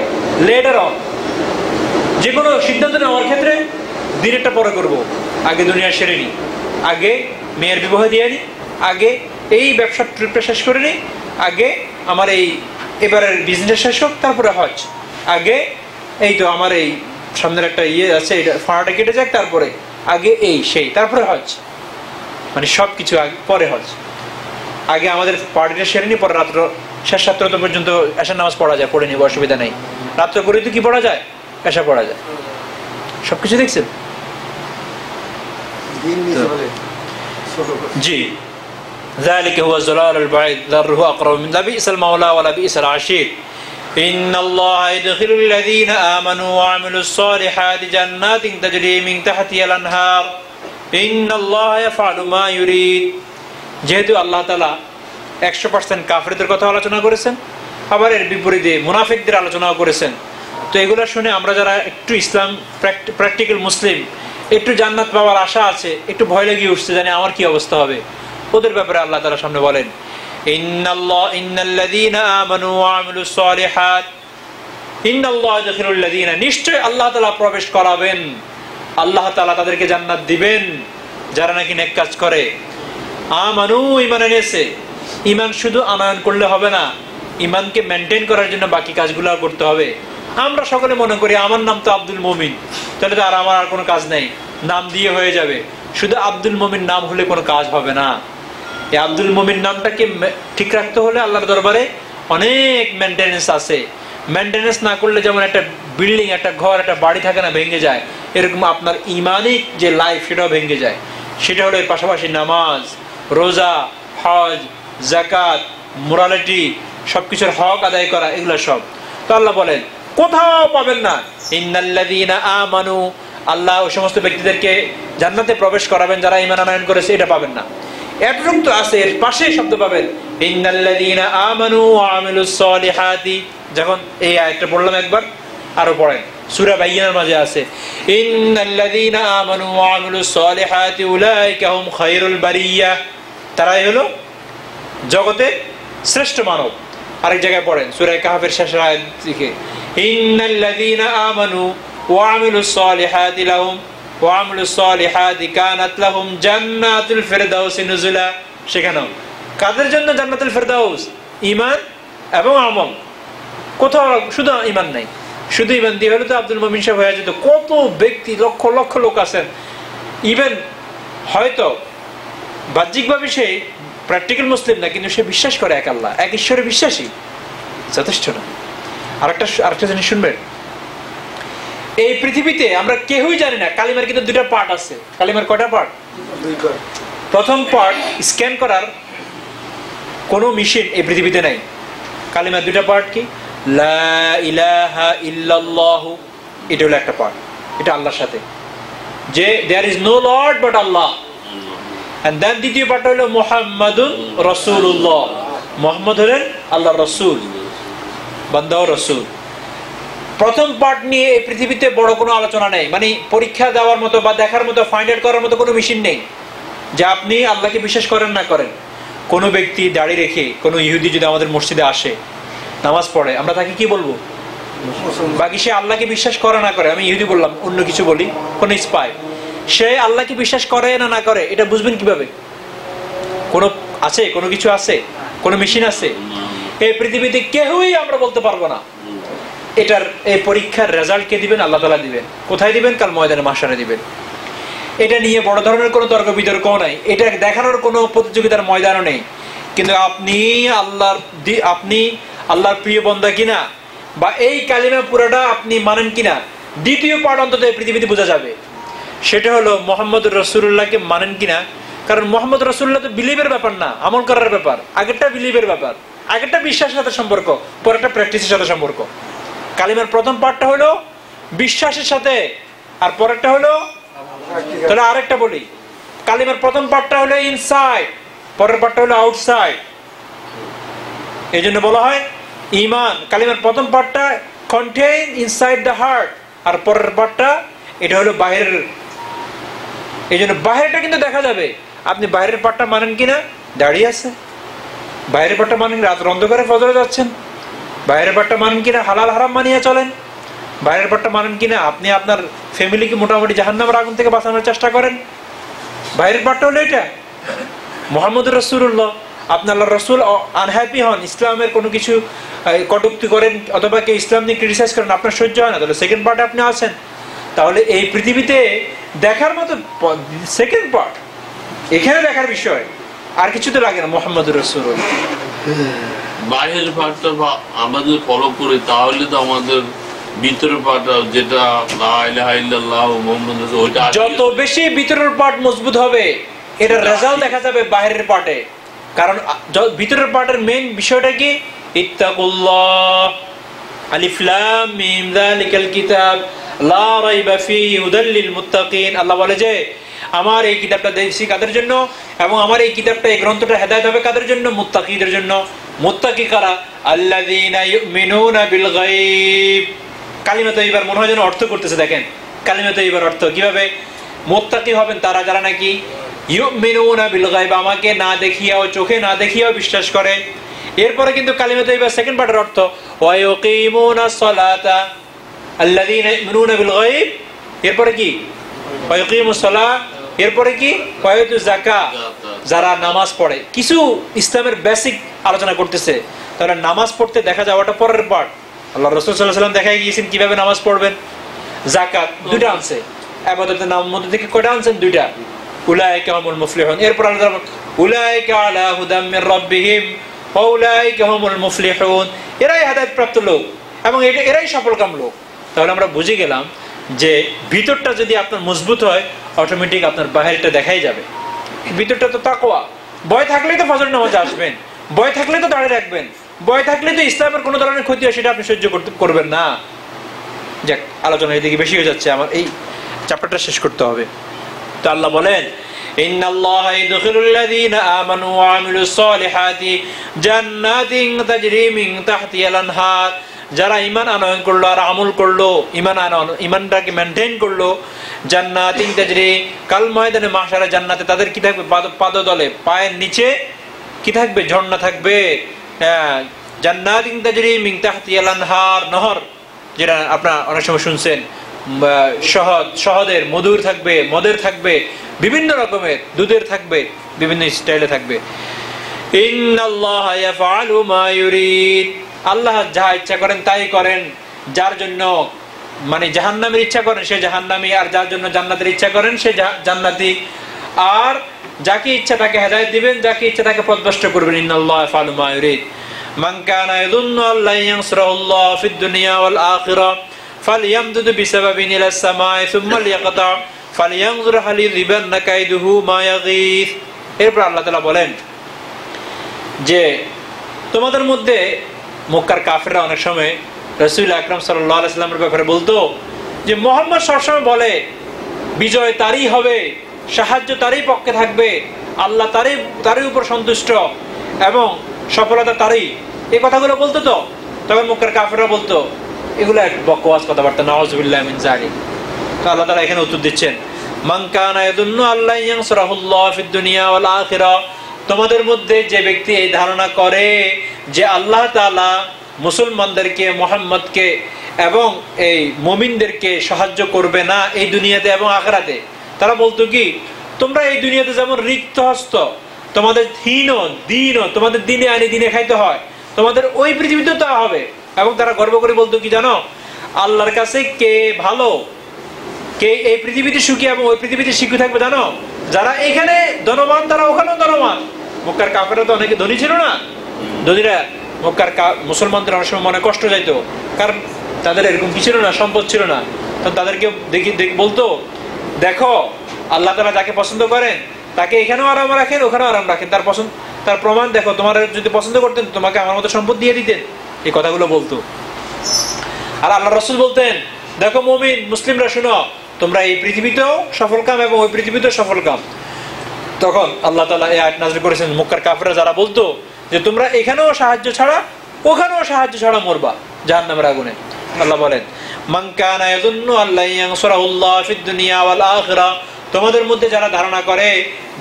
লেটার অন। যে কোনো সিদ্ধান্ত নেওয়ার ক্ষেত্রে দিনেরটা পরে করবো, আগে দুনিয়া সেরে নি, আগে মেয়ের বিবাহ দিয়ে নি, আগে এই ব্যবসার ট্রিপটা শেষ করে নি, আগে আমার এই এবারের বিজনেস শেষ হোক, তারপরে হজ, আগে এই তো আমার এই সামনের একটা ইয়ে আছে, এটা ফাঁড়াটা কেটে যাক, তারপরে আগে এই সেই, তারপরে হজ। মানে সব কিছু আগে পরে হজ। আগে আমাদের পার্টিটা সেরে নি, পরে রাত্র শেষ রাত্র পর্যন্ত এশার নামাজ পড়া যায়, পড়ে নিব, অসুবিধা নেই। রাত্র করে তো কি পড়া যায়, এশা পড়া যায়, সবকিছু দেখছেন। জি, ذلك هو الضلال البعيد ذره أقرب من لبئس المولى ولبئس العشير إن الله يدخل الذين آمنوا وعملوا الصالحات جنات تجري من تحتها الأنهار إن الله يفعل ما يريد। যেহেতু আল্লাহ তাআলা 100% কাফিরদের কথা আলোচনা করেছেন, আবার এর বিপরীতে মুনাফিকদের আলোচনাও করেছেন, তো এগুলো শুনে আমরা যারা একটু ইসলাম প্র্যাকটিক্যাল মুসলিম, একটু জান্নাত পাওয়ার আশা আছে, একটু ভয় লেগে উঠছে, জানি আমার কি অবস্থা হবে, ওদের ব্যাপারে আল্লাহ তাআলা সামনে বলেন ইন্নাল্লাযীনা আমানু ওয়া আমিলুস সালিহাত ইন্নাল্লাহা ইয়াদখিলুল লাযীনা, নিশ্চয় আল্লাহ তাআলা প্রবেশ করাবেন, আল্লাহ তাআলা তাদেরকে জান্নাত দিবেন যারা নাকি নেক কাজ করে। আমানু, ঈমান এনেছে। ঈমান শুধু আনয়ন করলে হবে না, ঈমানকে মেইনটেইন করার জন্য বাকি কাজগুলো করতে হবে। আমরা সকলে মনে করি আমার নাম তো আব্দুল মুমিন, তাহলে তো আমার আর কোনো কাজ নেই, নাম দিয়ে হয়ে যাবে। শুধু আব্দুল মুমিন নাম হলে কোনো কাজ হবে না। এই আব্দুল মুমিন নামটাকে ঠিক রাখতে হলে আল্লাহর দরবারে অনেক মেইনটেনেন্স আছে। মেইনটেনেন্স না করলে যেমন একটা বিল্ডিং, একটা ঘর, একটা বাড়ি থাকে না, ভেঙে যায়, এরকম আপনার ইমানিক যে লাইফ সেটাও ভেঙে যায়। সেটা হলো এর পাশাপাশি নামাজ, রোজা, হজ, যাকাত, মোরালিটি, সবকিছুর হক আদায় করা, এগুলো সব। তো আল্লাহ বলেন কোথাও পাবেন না ইন্নাল্লাযীনা আমানু, আল্লাহ ওই সমস্ত ব্যক্তিদেরকে জান্নাতে প্রবেশ করাবেন যারা ঈমান আনয়ন করেছে, এটা পাবেন না। এরকম তো আছে, এর পাশে শব্দ পাবেন ইন্নাল্লাযীনা আমানু ওয়া আমিলুস সালিহাতি। যখন এই আয়াতটা পড়লাম একবার, আরো পড়েন, সূরা বাইয়িনার মাঝে আছে ইন্নাল্লাযীনা আমানু ওয়া আমিলুস সালিহাতি উলাইকা হুম খায়রুল বারিয়া, তারাই হলো জগতে শ্রেষ্ঠ মানব। আরেক জায়গায় পড়েন সূরা কাহফের শেষের আয়াত থেকে ইন্নাল্লাযীনা আমানু ওয়া আমিলুস সালিহাতি লাহুম ওয়া আমিলুস সালিহাতি কানাত লাহুম জান্নাতুল ফিরদাউস নুজুলা। সেখানেও কাদের জন্য জান্নাতুল ফিরদাউস? ঈমান এবং আমল। কোথাও শুধু ঈমান নাই, শুধু ঈমান দিয়ে হলে তো আব্দুল মুমিন সাহেব হয়ে যেত। কত ব্যক্তি, লক্ষ লক্ষ লোক আছেন, ইভেন হয়তো বাহ্যিকভাবে সে প্র্যাকটিক্যাল মুসলিম না, কিন্তু সে বিশ্বাস করে এক আল্লাহ, এক ঈশ্বরে বিশ্বাসী, যথেষ্ট না। আরেকটা জিনিস শুনবেন, এই পৃথিবীতে আমরা কেউই জানি না কালিমার কিন্তু দুইটা পার্ট আছে। কালিমার কয়টা পার্ট? প্রথম পার্ট স্ক্যান করার কোনো মেশিন এই পৃথিবীতে নাই। কালিমার দুইটা পার্ট কি? লা ইলাহা ইল্লাল্লাহু, এটা হলো একটা পার্ট, এটা আল্লাহর সাথে, যে there is no lord but Allah. And then দ্বিতীয় পার্ট হলো মুহাম্মাদুর রাসূলুল্লাহ, মুহাম্মদ হলেন আল্লাহর রাসূল, বান্দা ও রাসূল। প্রথম পার্ট নিয়ে এই পৃথিবীতে বড় কোনো আলোচনা নেই, মানে পরীক্ষা দেওয়ার মতো বা দেখার মতো, ফাইন্ড আউট করার মতো কোনো মেশিন নেই যে আপনি আল্লাহকে বিশ্বাস করেন না করেন। কোনো ব্যক্তি দাড়ি রেখে, কোনো ইহুদি যদি আমাদের মসজিদে আসে, নামাজ পড়ে, আমরা তাকে কি বলবো? বাকি সে আল্লাহকে বিশ্বাস করে না করে, আমি ইহুদি বললাম, অন্য কিছু বলি, কোন স্পাই, সে আল্লাহকে বিশ্বাস করে না না করে এটা বুঝবেন কিভাবে? কোনো আছে, কোনো কিছু আছে, কোনো মেশিন আছে? এই পৃথিবীতে কেউই আমরা বলতে পারবো না। এটার এই পরীক্ষার রেজাল্ট কে দিবেন? আল্লাহ তাআলা দিবেন। কোথায় দিবেন? কাল ময়দানে মাহশারে দিবেন। এটা নিয়ে বড় ধরনের কোনো তর্ক বিতর্কও নাই, এটা দেখানোর কোনো প্রতিযোগিতার ময়দানও নেই। কিন্তু আপনি আল্লাহর প্রিয় বান্দা কিনা, বা এই কালিমা পুরোটা আপনি মানেন কিনা, দ্বিতীয় পার্ট অন্তত এই পৃথিবীতে বোঝা যাবে। সেটা হলো মুহাম্মদুর রাসূলুল্লাহকে মানেন কিনা। কারণ মুহাম্মদ রাসূলুল্লাহ তো বিলিভের ব্যাপার না, আমল করার ব্যাপার। আগেরটা বিলিভের ব্যাপার, আগেরটা বিশ্বাসের সাথে সম্পর্ক, পরেরটা প্র্যাকটিসের সাথে সম্পর্ক। কালিমার প্রথম পার্টটা হলো বিশ্বাসের সাথে, আর পরেরটা হলো, তাহলে আরেকটা বলি, কালিমার প্রথম পার্টটা হলো ইনসাইড, পরের পার্টটা হলো আউটসাইড। এই জন্য বলা হয় ঈমান, কালিমার প্রথম পার্টটা কন্টেইন ইনসাইড দ্য হার্ট, আর পরের পার্টটা এটা হলো বাহিরের। এই জন্য বাহিরটা কিন্তু দেখা যাবে, আপনি বাইরের পার্টটা মানেন কিনা, দাঁড়িয়ে আছে, বাইরের পার্টটা মানেন রাত অন্ধকারে ফজরে যাচ্ছেন, বাইরের পার্টটা মানেন কিনা হালাল হারাম মানিয়ে চলেন, বাইরের পার্টটা মানেন কিনা আপনি আপনার ফ্যামিলিকে মোটামুটি জাহান্নামের আগুন থেকে বাঁচানোর চেষ্টা করেন। বাইরের পার্টটা হলো এটা মুহাম্মদুর রাসূলুল্লাহ, আপনি আল্লাহর রাসূল আনহ্যাপি হন, ইসলামের কোনো কিছু কটূক্তি করেন অথবা কেউ ইসলাম নিয়ে ক্রিটিসাইজ করেন, আপনার সহ্য হয় না, তাহলে সেকেন্ড পার্টে আপনি আছেন। তাহলে এই পৃথিবীতে দেখার মতো সেকেন্ড পার্ট, এখানে দেখার বিষয় আর কিছু তো লাগে না, মুহাম্মদুর রাসূলুল্লাহ।
বাইরের পার্টটা আমাদের ফলো করি, তাহলে তো আমাদের ভিতরের পার্ট যেটা লা ইলাহা ইল্লাল্লাহ মুহাম্মাদুর রাসূল, ওইটা
যত বেশি ভিতরের পার্ট মজবুত হবে, এটার রেজাল্ট দেখা যাবে বাইরের পার্টে। কারণ ভিতরের পার্টের মেইন বিষয়টা কি? ইত্তাকুল্লাহ, আলিফ লাম মিম যালিকাল কিতাব লা রাইবা ফীহি হুদাল লিল মুত্তাকিন। আল্লাহ বলে যে আমার এই কিতাবটা দিয়েছি কাদের জন্য, এবং আমার এই কিতাবটা, এই গ্রন্থটা হেদায়েত হবে কাদের জন্য? মুত্তাকিদের জন্য। মুত্তাকি কারা? আল্লাযীনা ইউমিনুনা বিল গায়ব। কালিমা তাইয়্যিবার মনে হয় যেন অর্থ করতেছে। দেখেন কালিমা তাইয়্যিবার অর্থ কিভাবে? মুত্তাকি হবেন তারা যারা নাকি ইউমিনুনা বিল গায়ব, আমাকে না দেখিয়াও, চোখে না দেখিয়াও বিশ্বাস করে। এরপরে কিন্তু কালিমা তাইয়্যিবার সেকেন্ড পার্টের অর্থ ওয়া ইউকিমুনাস সালাতা আল্লাযীনা ইউমিনুনা বিল গায়ব। এরপরে কি? ওয়া ইউকিমুস সালাহ। এরপরে কি? ওয়া ইউতুজ যাকাত, যারা নামাজ পড়ে। কিছু ইসলামের বেসিক আলোচনা করতেছে। তাহলে নামাজ পড়তে দেখা যাওয়াটা পরের পার্ট। আল্লাহ রাসূল সাল্লাল্লাহু আলাইহি ওয়াসাল্লাম দেখাই গিয়েছেন কিভাবে নামাজ পড়বেন। যাকাত দুইটা আনছে, ইবাদতের নাম মধ্যে থেকে কয়টা আনছেন? দুইটা। উলাইকা হুমুল মুফলিহুন। এরপর আল্লাহ উলাইকা আলা হুদাম মির রাব্বিহিম ওয়া উলাইকা হুমুল মুফলিহুন। এরাই হেদায়েত প্রাপ্ত লোক এবং এরাই সফলকাম লোক। তাহলে আমরা বুঝে গেলাম যে ভিতরটা যদি আপনার মজবুত হয়, অটোমেটিক আপনার বাহিরটা দেখাই যাবে। ভিতরটা তো তাকওয়া। ভয় থাকলেই তো ফজর নামাজে আসবেন, ভয় থাকলে তো দাঁড়িয়ে রাখবেন, ভয় থাকলে তো ইসলামের কোনো ধরনের ক্ষতি হয় সেটা আপনি সহ্য করবেন না। যাক, আলোচনা এদিকে বেশি হয়ে যাচ্ছে, আমার এই চ্যাপ্টারটা শেষ করতে হবে। তো আল্লাহ বলেন ইন্নাল্লাহা ইদখিলুল্লাযীনা আমানু ওয়া আমিলুস সালিহাতি জান্নাতিন তাজরি মিন তাহতিহাল আনহার। যারা ঈমান আনয়ন করলো আর আমল করলো, ঈমানটাকে মেইনটেইন করলো, জান্নাতিন তাজরি, কাল ময়দানে মাহশারে জান্নাতে তাদের কি থাকবে? পাদতলে, পায়ের নিচে কি থাকবে? ঝর্ণা থাকবে। জান্নাতিন তাজরি মিন তাহতিহাল আনহার, নহর, যেটা আপনারা অনেক সময় শুনছেন, শহদের মধুর থাকবে, মদের থাকবে, বিভিন্ন রকমের দুধের থাকবে, বিভিন্ন স্টাইলে থাকবে। ইন্নাল্লাহা ইয়াফআলু মা ইউরিদ। আল্লাহ যা ইচ্ছা করেন তাই করেন। যার জন্য মানে জাহান্নামের ইচ্ছা করেন সে জাহান্নামী, আর যার জন্য জান্নাতের ইচ্ছা করেন সে জান্নাতি। আর যাকে ইচ্ছা তাকে হেদায়েত দিবেন, যাকে ইচ্ছা তাকে পথভ্রষ্ট করবেন। ইন্নাল্লাহা ইয়াফআলু মা ইউরিদ। মান কানা ইয়াযুন্নু আল্লা ইয়ানসুরাহুল্লাহু ফিদ দুনিয়া ওয়াল আখিরাহ ফালইয়ামদুদ বিসাবাবিন ইলাস সামাই সুম্মা লিয়াকতা ফালইয়ানজুর হাল ইযিবান্না কাইদুহু মা ইয়াগীস। এরপর আল্লাহ তাআলা বলেন যে তোমাদের মধ্যে মক্কার কাফেররা অনেক সময় রাসূল আকরাম সাল্লাল্লাহু আলাইহি ওয়াসাল্লামের ব্যাপারে বলতো যে মুহাম্মদ সবসময় বলে বিজয় তারই হবে, সাহায্য তারই পক্ষে থাকবে, আল্লাহ তারই উপর সন্তুষ্ট এবং সফলতা তারই। এই কথাগুলো বলতো। তো তখন মক্কার কাফেররা বলতো এগুলো এক বকওয়াস কথাবার্তা, নাউযুবিল্লাহি মিন যালিক। তো আল্লাহ তাআলা এখানে উত্তর দিচ্ছেন মান কানা ইয়াযুন্নু আল্লা ইয়ানসুরাহুল্লাহু ফিদ দুনিয়া ওয়াল আখিরাহ। তোমাদের মধ্যে যে ব্যক্তি এই ধারণা করে যে আল্লাহ তাআলা মুসলমানদেরকে, মুহাম্মদকে এবং এই মুমিনদেরকে সাহায্য করবে না এই দুনিয়াতে এবং আখিরাতে, তারা বলতো কি তোমরা এই দুনিয়াতে যেমন রিক্ত হস্ত, তোমাদের দিনও তোমাদের দিনে আনি দিনে খাইতে হয়, তোমাদের ওই পৃথিবীতেও তা হবে। এবং তারা গর্ব করে বলতো কি জানো? আল্লাহর কাছে কে ভালো, কে এই পৃথিবীতে সুখী এবং ওই পৃথিবীতে সুখী থাকবে জানো? যারা এখানে ধনবান তারা ওখানেও ধনবান। মক্কার কাফেররা তো অনেকে ধনী ছিল না। ধনীরা মক্কার মুসলমানদের অনেক সময় মনে কষ্ট যাইতো, কারণ তাদের এরকম কি ছিল না, সম্পদ ছিল না। তো তাদেরকে দেখি বলতো দেখো আল্লাহ তাআলা যাকে পছন্দ করেন তাকে এখানেও আরাম রাখেন, ওখানেও আরাম রাখেন, তার প্রমাণ দেখো, তোমার যদি পছন্দ করতেন তোমাকে আমার মতো সম্পদ দিয়ে দিতেন। এই কথাগুলো বলতো। আর আল্লাহ রাসূল বলতেন দেখো মুমিন মুসলিমরা শুনো, তোমরা এই পৃথিবীতেও সফলকাম এবং ওই পৃথিবীতেও সফলকাম। তখন আল্লাহ তাআলা এই আয়াত নাযিল করেছেন মক্কার কাফেররা যারা বলতো যে তোমরা এখানেও সাহায্য ছাড়া ওখানেও সাহায্য ছাড়া মরবা জাহান্নামের আগুনে। আল্লাহ বলেন মান কানা ইয়াযুন্নু আল্লা ইয়ানসুরাহুল্লাহু ফিদ দুনিয়া ওয়াল আখিরাহ। তোমাদের মধ্যে যারা ধারণা করে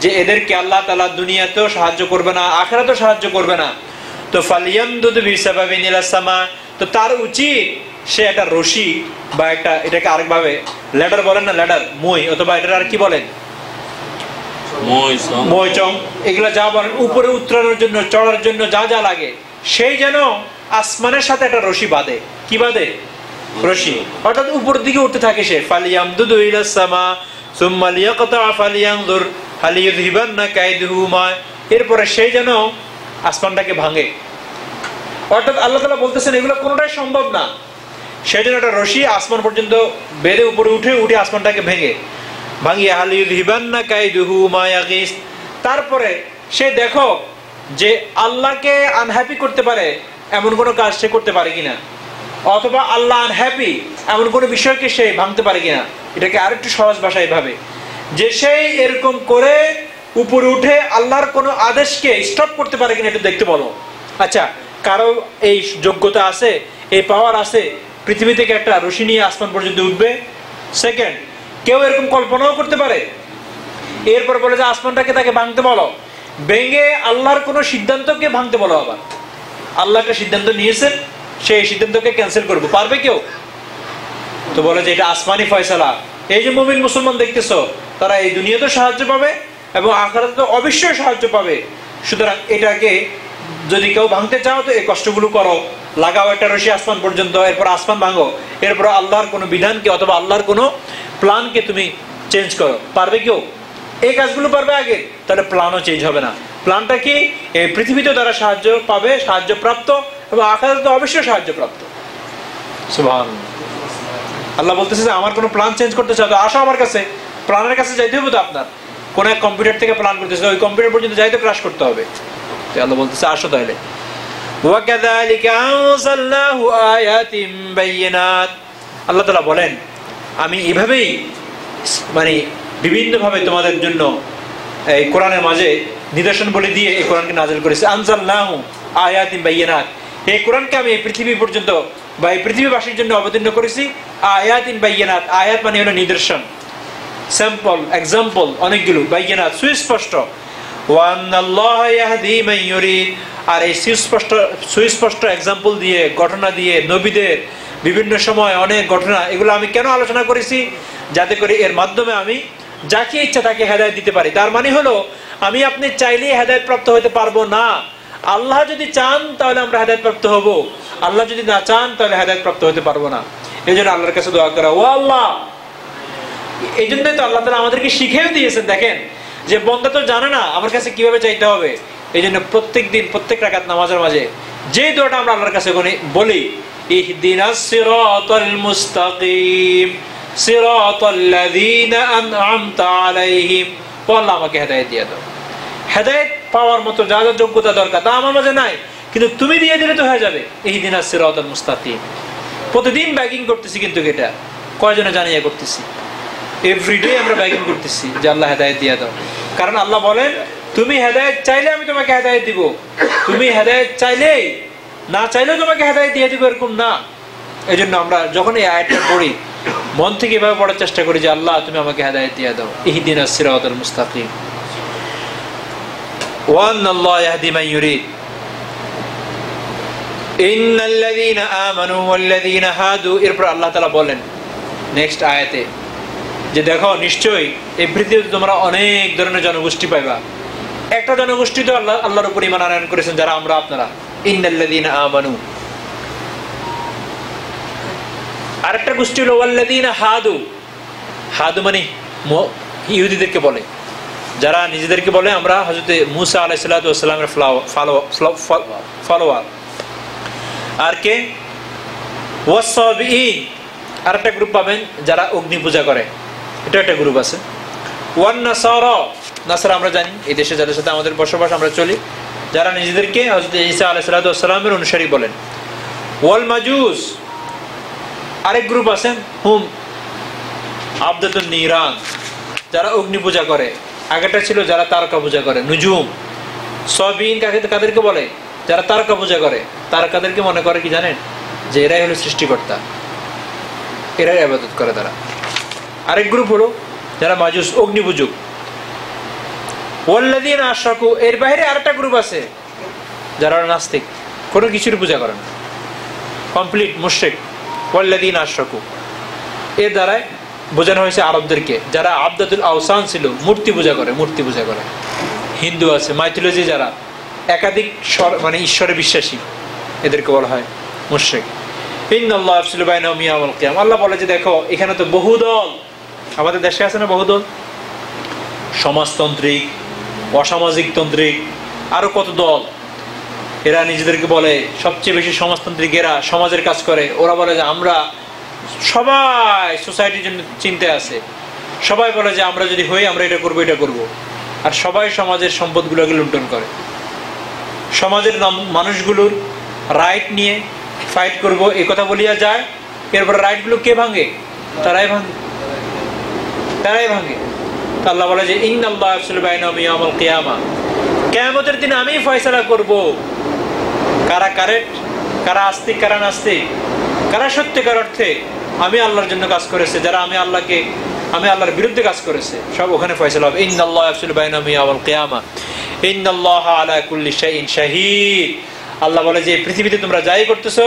যে এদেরকে আল্লাহ তাআলা দুনিয়াতেও সাহায্য করবে না, আখিরাতেও সাহায্য করবে না, তো ফালইয়ামদুদ বিসাবাবিন ইলাস সামা, তো তার উচিত সে একটা রশি বা এটাকে আরেকভাবে ল্যাডার বলেন না, ল্যাডার মই, অথবা এটা আর কি বলেন মই চং, এগুলা যা বলেন উপরে উত্তরানোর জন্য, চড়ার জন্য যা যা লাগে, সেই যেন আসমানের সাথে একটা রশি বাঁধে। কি বাঁধে? রশি, অর্থাৎ উপর দিকে উঠতে থাকে সে। ফালইয়ামদুদ ইলাস সামা সুম্মা লিয়াকতা ফালইয়ানজুর হাল ইযিবান্না কাইদুহু মা। এরপরে সেই যেন আসমানটাকে ভাঙে। অর্থাৎ আল্লাহ তাআলা বলতেছেন এগুলো কোনোটাই সম্ভব না। সেই জন্য একটা রশি আসমান পর্যন্ত বেঁধে উপরে উঠে আসমানটাকে ভেঙে। ভাঙিয়ে হাল ইউযহিবান্না কাইদুহু মা ইয়াগিস। তারপরে সে দেখো যে আল্লাহকে আনহ্যাপি করতে পারে এমন কোনো কাজ সে করতে পারে কিনা, অথবা আল্লাহ আনহ্যাপি এমন কোনো বিষয়কে সে ভাঙতে পারে কিনা। এটাকে আরেকটু সহজ ভাষায় ভাবে যে সে এরকম করে উপরে উঠে আল্লাহর কোনো আদেশকে স্টপ করতে পারে কিনা, একটু দেখতে বলো। আচ্ছা, কারো এই যোগ্যতা আছে, এই পাওয়ার আছে পৃথিবী থেকে একটা রশি নিয়ে আসমান পর্যন্ত উঠবে? সেকেন্ড, কেউ এরকম কল্পনাও করতে পারে? এরপর বলে যে আসমানটাকে তাকে ভাঙতে বলো, ভেঙে আল্লাহর কোনো সিদ্ধান্তকে ভাঙতে বলো। আবার আল্লাহ একটা সিদ্ধান্ত নিয়েছেন, সেই সিদ্ধান্তকে ক্যান্সেল করবো, পারবে কেউ? তো বলে যে এটা আসমানি ফয়সালা। এই যে মুমিন মুসলমান দেখতেছো, তারা এই দুনিয়াতেও সাহায্য পাবে এবং আখিরাতে অবশ্যই সাহায্য পাবে। সুতরাং এটাকে যদি কেউ ভাঙতে চাও তো এই কষ্টগুলো করো, লাগাও একটা রশি আসমান পর্যন্ত, এরপর আসমান ভাঙো, এরপর আল্লাহর কোনো বিধানকে অথবা আল্লাহর কোনো প্ল্যানকে তুমি চেঞ্জ করো। পারবে কেউ? এই কাজগুলো পারবে আগে, তাহলে প্ল্যানও চেঞ্জ হবে না। প্ল্যানটা কি? এই পৃথিবীতে তারা সাহায্য পাবে, সাহায্য প্রাপ্ত, এবং আখিরাতে অবশ্যই সাহায্য প্রাপ্ত। সুবহানাল্লাহ। আল্লাহ বলতেছে যে আমার কোনো প্ল্যান চেঞ্জ করতে চাও তো আসো আমার কাছে। প্ল্যানের কাছে যাইতে হবে তো, আপনার কোন এক কম্পিউটার থেকে প্ল্যান করতেছে, ওই কম্পিউটার পর্যন্ত যাইতে ক্রাশ করতে হবে। তো আল্লাহ বলতেছে আসো তাহলে। ওয়াকাযালিকা আনজালনাহু আয়াতিন বাইয়িনাত। আল্লাহ তাআলা বলেন আমি এভাবেই মানে বিভিন্নভাবে তোমাদের জন্য এই কোরআনের মাঝে নিদর্শন বলে দিয়ে এই কোরআনকে নাযিল করেছি। আনজালনাহু আয়াতিন বাইয়িনাত, এই কোরআনকে আমি এই পৃথিবী পর্যন্ত বা এই পৃথিবীবাসীর জন্য অবতীর্ণ করেছি। আয়াতিন বাইয়িনাত, আয়াত মানে হলো নিদর্শন, স্যাম্পল, এক্সাম্পল অনেকগুলো, বাইয়িনাত সুস্পষ্ট। ওয়ান্নাল্লাহা ইয়াহদি মান ইউরিদ, আর এই সুস্পষ্ট এক্সাম্পল দিয়ে, ঘটনা দিয়ে, নবীদের বিভিন্ন সময় অনেক ঘটনা, এগুলো আমি কেন আলোচনা করেছি? যাতে করে এর মাধ্যমে আমি যাকে ইচ্ছা তাকে হেদায়েত দিতে পারি। তার মানে হলো আমি আপনি চাইলেই হেদায়েত প্রাপ্ত হতে পারবো না। আল্লাহ যদি চান তাহলে আমরা হেদায়েত প্রাপ্ত হব, আল্লাহ যদি না চান তাহলে হেদায়েত প্রাপ্ত হতে পারবো না। এই জন্য আল্লাহর কাছে দোয়া করা। ও আল্লাহ, এই জন্যই তো আল্লাহ তাআলা আমাদেরকে শিখিয়ে দিয়েছেন। দেখেন যে বান্দা তো জানে না আমার কাছে কিভাবে চাইতে হবে, এই জন্য প্রত্যেক দিন প্রত্যেক রাকাত নামাজের মাঝে যে দোয়াটা আমরা আল্লাহর কাছে বলি, ইহদিনাস সিরাতাল মুস্তাকিম সিরাতাল লাযিনা আন'আমতা আলাইহিম, আল্লাহ আমাকে হেদায়েত দিয়ে দাও। হেদায়েত পাওয়ার মতো যা যা যোগ্যতা দরকার তা আমার মাঝে নাই, কিন্তু তুমি দিয়ে দিলে তো হয়ে যাবে। ইহদিনাস সিরাতাল মুস্তাকিম, প্রতিদিন ব্যাগিং করতেছি, কিন্তু এটা কয়জনে জানিয়ে করতেছি? এভরিডে আমরা ব্যাগিং করতেছি যে আল্লাহ হেদায়েত দিয়ে দাও। কারণ আল্লাহ বলেন তুমি হেদায়েত চাইলে আমি তোমাকে হেদায়েত দিব, তুমি হেদায়েত চাইলেই, না চাইলেও তোমাকে হেদায়েত দিয়ে দিব, এরকম না। এই জন্য আমরা যখন এই আয়াতটা পড়ি মন থেকে এভাবে পড়ার চেষ্টা করি যে আল্লাহ তুমি আমাকে হেদায়েত দিয়ে দাও। ইহদিনাস সিরাতাল মুস্তাকিম ওয়ান্নাল্লাহা ইয়াহদি মান ইউরিদ ইন্নাল্লাযীনা আমানু ওয়াল্লাযীনা হাদু। এরপর আল্লাহ তাআলা বলেন নেক্সট আয়াতে যে দেখো নিশ্চয়ই এই পৃথিবীতে তোমরা অনেক ধরনের জনগোষ্ঠী পাইবা। একটা জনগোষ্ঠী তো আল্লাহর উপর ঈমান আনয়ন করেছেন, যারা আমরা আপনারা। ইন্নাল্লাযীনা আমানু। আরেকটা গোষ্ঠী হলো ওয়াল্লাযীনা হাদু। হাদু মানে ইহুদিদেরকে বলে, যারা নিজেদেরকে বলে আমরা হযরত মূসা আলাইহিস সালাতু ওয়াস সালামের ফলোয়ার। আর কে? ওয়াসসাবিঈন, আরেকটা গ্রুপ পাবেন যারা অগ্নি পূজা করে, এটা একটা গ্রুপ আছে। ওয়ান নাসারা, নাসারা আমরা জানি এই দেশে যাদের সাথে আমাদের বসবাস, আমরা চলি, যারা নিজেদেরকে হযরত ঈসা আলাইহিস সালাতু ওয়াস সালামের অনুসারী বলেন। ওয়াল মাজুস, আরেক গ্রুপ আছেন হুম আবদাতুন নিরান, যারা অগ্নি পূজা করে। আগেটা ছিল যারা তারকা পূজা করে, নুজুম। সাবিন কাদেরকে বলে? যারা তারকা পূজা করে। তারকাদেরকে মনে করে কি জানেন? যে এরাই হলো সৃষ্টিকর্তা, এরাই ইবাদত করে তারা। আরেক গ্রুপ হলো যারা মাজুস, অগ্নি পূজক। ওয়াল্লাযীনা আশরাকু, এর বাইরে আরেকটা গ্রুপ আছে যারা নাস্তিক, কোনো কিছুর পূজা করে না, কমপ্লিট মুশরিক। ওয়াল্লাযীনা আশরাকু, এর দ্বারাই বোঝানো হয়েছে আরবদেরকে, যারা আবদাতুল আওসান ছিল, মূর্তি পূজা করে, মূর্তি পূজা করে। হিন্দু আছে, মাইথোলজি, যারা একাধিক মানে ঈশ্বরে বিশ্বাসী, এদেরকে বলা হয় মুশরিক। ইন্নাল্লাহা ইয়াফসিলু বাইনাহুম ইয়াওমাল কিয়ামা। আল্লাহ বলে যে দেখো এখানে তো বহুদল, আমাদের দেশে আছে না বহুদল, সমাজতান্ত্রিক, অসামাজিক তান্ত্রিক, আরো কত দল। এরা নিজেদেরকে বলে সবচেয়ে বেশি সমাজতান্ত্রিক, এরা সমাজের কাজ করে। ওরা বলে যে আমরা সবাই সোসাইটির জন্য চিন্তায় আছে, সবাই বলে যে আমরা যদি হই আমরা এটা করবো এটা করবো, আর সবাই সমাজের সম্পদগুলোকে লুণ্ঠন করে। সমাজের মানুষগুলোর রাইট নিয়ে ফাইট করব এই কথা বলিয়া যায়, এরপর রাইটগুলো কে ভাঙে? তারাই ভাঙে। আল্লাহ বলে যে ইন্নাল্লাহু ইয়াফসুলু বাইনাহুম ইয়াওমাল কিয়ামা, কিয়ামতের দিন আমি ফয়সালা করব কারা কারেক্ট, কারা আস্তিক, কারা নাস্তিক, কারা সত্যিকার অর্থে আমি আল্লাহর জন্য কাজ করেছে, যারা আমি আল্লাহর বিরুদ্ধে কাজ করেছে, সব ওখানে ফয়সালা হবে। ইন্নাল্লাহু ইয়াফসুলু বাইনাহুম ইয়াওমাল কিয়ামা ইন্নাল্লাহা আলা কুল্লি শাইইন শাহীদ। আল্লাহ বলে যে পৃথিবীতে তোমরা যাই করতেছো